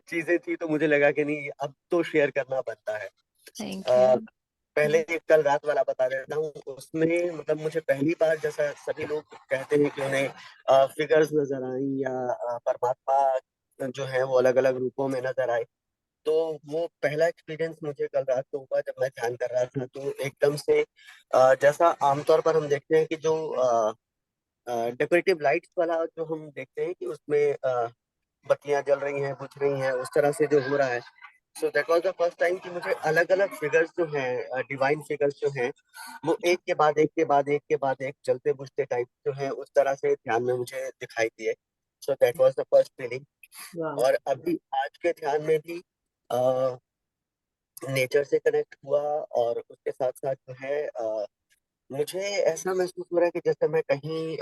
S4: चीजें थी, तो मुझे लगा कि नहीं, अब तो शेयर करना बनता है।
S2: Thank you.
S4: अ, पहले एक कल रात वाला बता देता हूँ। उसमें मतलब मुझे पहली बार, जैसा सभी लोग कहते हैं कि उन्हें फिगर्स नजर आई, या परमात्मा जो है वो अलग अलग रूपों में नजर आए, तो वो पहला एक्सपीरियंस मुझे कल रात को हुआ जब मैं ध्यान कर रहा था। तो एकदम से जैसा आमतौर पर हम देखते हैं कि जो डेकोरेटिव लाइट्स वाला जो हम देखते हैं कि उसमें बत्तियां जल रही हैं, बुझ रही हैं, उस तरह से जो हो रहा है, so that was the first time कि मुझे अलग अलग फिगर्स जो हैं, डिवाइन फिगर्स जो हैं, वो एक के बाद एक के बाद एक के बाद एक चलते बुझते टाइप जो है उस तरह से ध्यान में मुझे दिखाई दिए। So that was the first feeling.
S1: वाह।
S4: और अभी आज के ध्यान में भी नेचर से कनेक्ट हुआ, और उसके साथ साथ जो है मुझे ऐसा महसूस हो रहा है कि जैसे मैं कहीं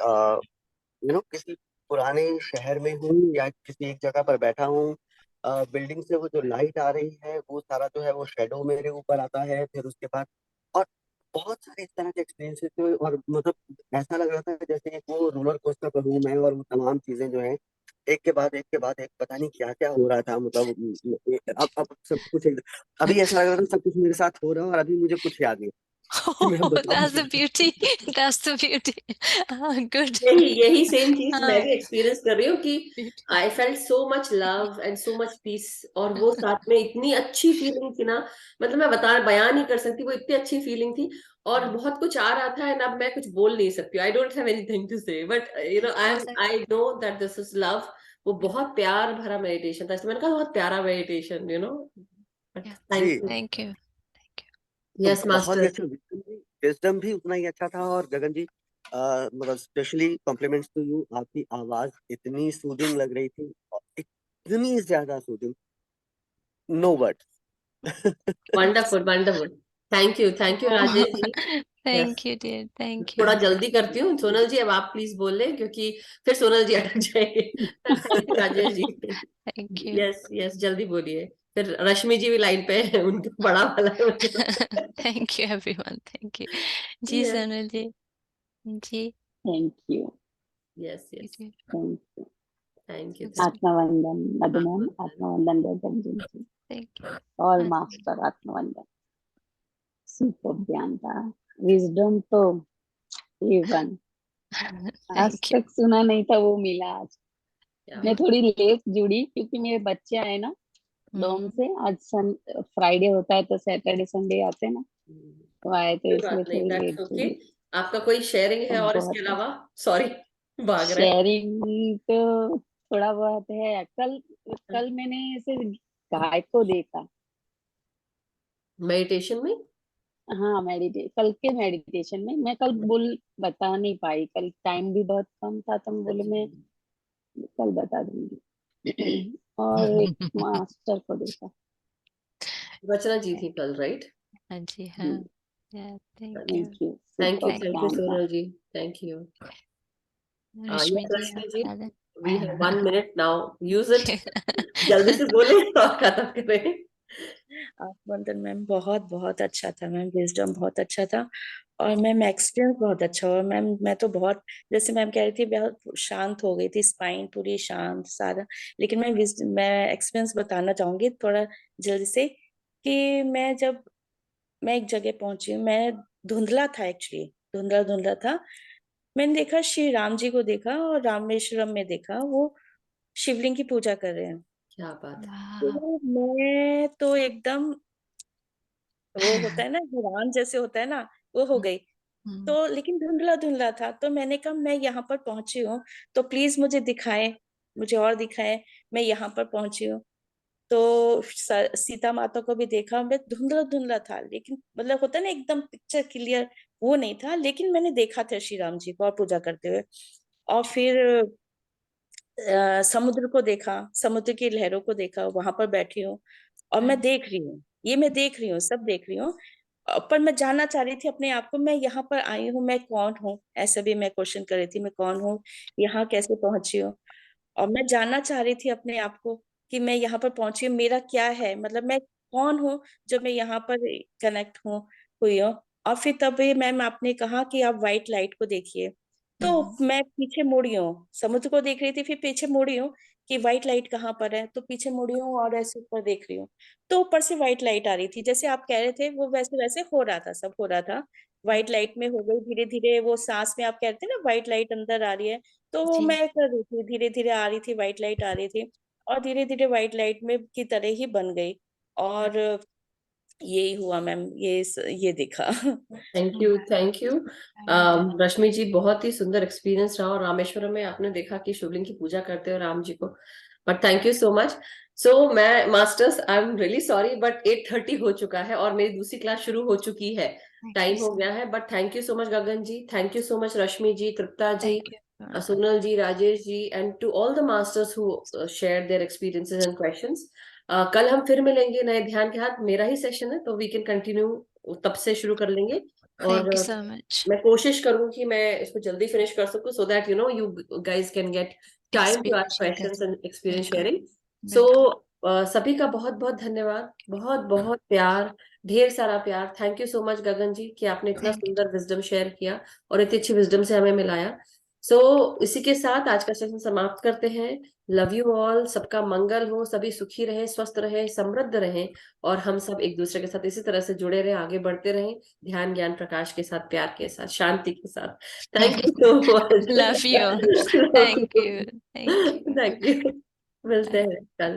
S4: किसी पुराने शहर में हूँ या किसी एक जगह पर बैठा हूँ। बिल्डिंग से वो जो लाइट आ रही है वो सारा जो है वो शेडो मेरे ऊपर आता है, फिर उसके बाद और बहुत सारे इस तरह के एक्सपीरियंसेस थे, और मतलब ऐसा लग रहा था जैसे एक वो रोलर कोस्टर पर हूँ मैं, और वो तमाम चीजें जो है एक के बाद एक के बाद एक, पता नहीं क्या क्या हो रहा था। मतलब अब सब कुछ अभी ऐसा लग रहा था सब कुछ मेरे साथ हो रहा है और अभी मुझे कुछ याद नहीं कि मैं
S2: Oh,
S4: बताऊं
S2: that's the
S4: क्या।
S2: beauty. That's the beauty. Good.
S1: यही सेम चीज मैं
S2: हाँ,
S1: भी एक्सपीरियंस कर रही हूँ कि
S2: beauty.
S1: I felt so much love and so much peace, और वो साथ में इतनी अच्छी फीलिंग थी ना, मतलब मैं बयान नहीं कर सकती, वो इतनी अच्छी फीलिंग थी। और बहुत कुछ आ रहा था एंड अब मैं कुछ बोल नहीं सकती, I don't have anything to say, but I know that this is love. वो बहुत प्यार भरा मेडिटेशन था, इसलिए मैंने कहा बहुत प्यारा meditation,
S2: Yeah.
S1: Thank
S4: ji,
S1: you.
S2: Thank you. Thank you.
S4: तो
S1: यस
S4: बहुत ही
S1: मास्टर।
S4: अच्छा विजडम भी उतना ही अच्छा था। और गगन जी, मतलब स्पेशली कॉम्प्लीमेंट्स टू यू, आपकी आवाज इतनी सूदिंग लग रही थी, और इतनी ज्यादा soothing, no word.
S1: Wonderful wonderful. Thank you Rajesh ji.
S2: Thank
S1: yes,
S2: you, dear. Thank
S1: थोड़ा
S2: you.
S1: जल्दी करती हूँ सोनल जी, अब आप प्लीज बोल लें क्योंकि फिर सोनल जी अटक जाएंगे। Thank you Rajesh ji.
S2: Thank you.
S1: Yes yes, जल्दी बोलिए, फिर रश्मि जी भी लाइन पे है, उनका बड़ा वाला है उनका।
S2: Thank you, everyone. Thank you. जी
S1: यस
S2: सोनल जी. जी.
S5: Thank you.
S1: यस यस,
S2: जी.
S1: Thank you.
S5: आत्मवंदन मधु मैम,
S1: आत्मवंदन।
S5: आत्मवंदन Gagan ji,
S2: Thank you.
S5: All
S2: हाँ,
S5: मास्टर आत्मवंदन। सुपर ज्ञान था, विजडम तो A1 आज
S2: Thank you.
S5: तक सुना नहीं था, वो मिला आज।
S1: क्या
S5: मैं
S1: बात।
S5: थोड़ी लेट जुड़ी क्योंकि मेरे बच्चे आए ना डोम से। आज फ्राइडे होता है तो सैटरडे संडे आते हैं ना, तो आए तो
S1: कोई
S5: इसलिए
S1: बात नहीं,
S5: थोड़ी
S1: दैट्स
S5: लेट
S1: ओके।
S5: जुड़ी।
S1: आपका कोई शेयरिंग है
S5: तो
S1: और इसके
S5: बहुत
S1: अलावा? सॉरी, भाग रहे
S5: शेयरिंग तो थोड़ा बहुत है। कल
S1: हैं।
S5: कल मैंने ऐसे गाय को देखा।
S1: मेडिटेशन में?
S5: हाँ, कल के मेडिटेशन में मैं कल बता नहीं पाई, कल टाइम भी बहुत कम था, तो मैं बोले मैं कल बता दूंगी। और एक मास्टर को देखा।
S1: रचना जी थी कल, राइट?
S2: हाँ जी. हाँ. Yeah. Thank you.
S5: Thank you,
S1: thank
S5: super
S1: you
S5: ज्ञान था।
S1: Sonal ji, thank you.
S2: Rashmi
S1: yes
S2: ji आप
S1: रश्मि जी,
S2: बता दें.
S1: We have 1 minute now, use it. जल्दी से बोले और खत्म करें।
S6: आत्मवंदन मैम बहुत बहुत अच्छा था मैम, विजडम बहुत अच्छा था। और मैम एक्सपीरियंस बहुत अच्छा हुआ मैम। मैं तो बहुत, जैसे मैम कह रही थी, बहुत शांत हो गई थी, स्पाइन पूरी शांत सारा। लेकिन मैं एक्सपीरियंस बताना चाहूंगी थोड़ा जल्दी से, कि मैं एक जगह पहुंची हूँ। मैं धुंधला था, एक्चुअली धुंधला धुंधला था। मैंने देखा श्री राम जी को देखा, और रामेश्वरम में देखा वो शिवलिंग की पूजा कर रहे हैं।
S1: क्या बात है।
S2: वाह.
S6: तो मैं तो एकदम, वो होता है ना हैरान जैसे होता है ना, वो हो गई।
S2: हम्म.
S6: तो लेकिन धुंधला धुंधला था, तो मैंने कहा मैं यहाँ पर पहुंची हूँ तो प्लीज मुझे दिखाएं, मुझे और दिखाएं, मैं यहाँ पर पहुंची हूँ। तो सीता माता को भी देखा। मैं धुंधला धुंधला था, लेकिन मतलब होता है ना एकदम पिक्चर क्लियर, वो नहीं था, लेकिन मैंने देखा था श्री राम जी को और पूजा करते हुए। और फिर समुद्र को देखा, समुद्र की लहरों को देखा, वहां पर बैठी हूँ और मैं देख रही हूँ, ये मैं देख रही हूँ, सब देख रही हूँ। पर मैं जानना चाह रही थी अपने आप को, मैं यहाँ पर आई हूँ, मैं कौन हूँ, ऐसा भी मैं क्वेश्चन कर रही थी, मैं कौन हूँ, यहाँ कैसे पहुंची हूँ। और मैं जानना चाह रही थी अपने आप को कि मैं यहाँ पर पहुंची हूँ, मेरा क्या है, मतलब मैं कौन हूँ जो मैं यहाँ पर कनेक्ट हुई हूँ। और फिर तभी मैम आपने कहा कि आप व्हाइट लाइट को देखिए। तो मैं पीछे मुड़ी हूँ, समुद्र को देख रही थी, फिर पीछे मुड़ी हूँ कि व्हाइट लाइट कहाँ पर है, तो पीछे मुड़ी हूँ और ऐसे ऊपर देख रही हूँ। तो ऊपर से व्हाइट लाइट आ रही थी, जैसे आप कह रहे थे, वो वैसे वैसे हो रहा था, सब हो रहा था। व्हाइट लाइट में हो गई धीरे धीरे, वो सांस में आप कहते हैं ना व्हाइट लाइट अंदर आ रही है, तो वो
S2: जी.
S6: मैं कर रही थी, धीरे धीरे आ रही थी, व्हाइट लाइट आ रही थी, और धीरे धीरे व्हाइट लाइट में की तरह ही बन गई। और यही हुआ मैम, ये देखा।
S1: Thank you. रश्मि जी, बहुत ही सुंदर एक्सपीरियंस रहा, और रामेश्वरम में आपने देखा कि शिवलिंग की पूजा करते हो राम जी को, but thank you so much. So मैं masters, I am really sorry but 8:30 हो चुका है और मेरी दूसरी क्लास शुरू हो चुकी है, टाइम हो गया है। But thank you so much Gagan ji, thank you so much Rashmi ji, Tripta ji, Sonal ji, Rajesh ji, and to all the masters who share their experiences and questions. कल हम फिर मिलेंगे नए ध्यान के हाथ। मेरा ही सेशन है तो वी कैन कंटिन्यू तब से शुरू कर लेंगे, और मैं कोशिश करूँ कि मैं इसको जल्दी फिनिश कर सकूं, so that you guys can get time to ask questions and experience sharing. So सभी का बहुत बहुत धन्यवाद, बहुत बहुत प्यार, ढेर सारा प्यार। Thank you so much Gagan ji कि आपने इतना सुंदर विजडम शेयर किया और इतनी अच्छी विजडम से हमें मिलाया। सो इसी के साथ आज का सेशन समाप्त करते हैं। लव यू ऑल, सबका मंगल हो, सभी सुखी रहे, स्वस्थ रहे, समृद्ध रहे, और हम सब एक दूसरे के साथ इसी तरह से जुड़े रहे, आगे बढ़ते रहें, ध्यान ज्ञान प्रकाश के साथ, प्यार के साथ, शांति के साथ। Thank you so much.
S2: Love you all. Thank you.
S1: Thank you. मिलते हैं कल।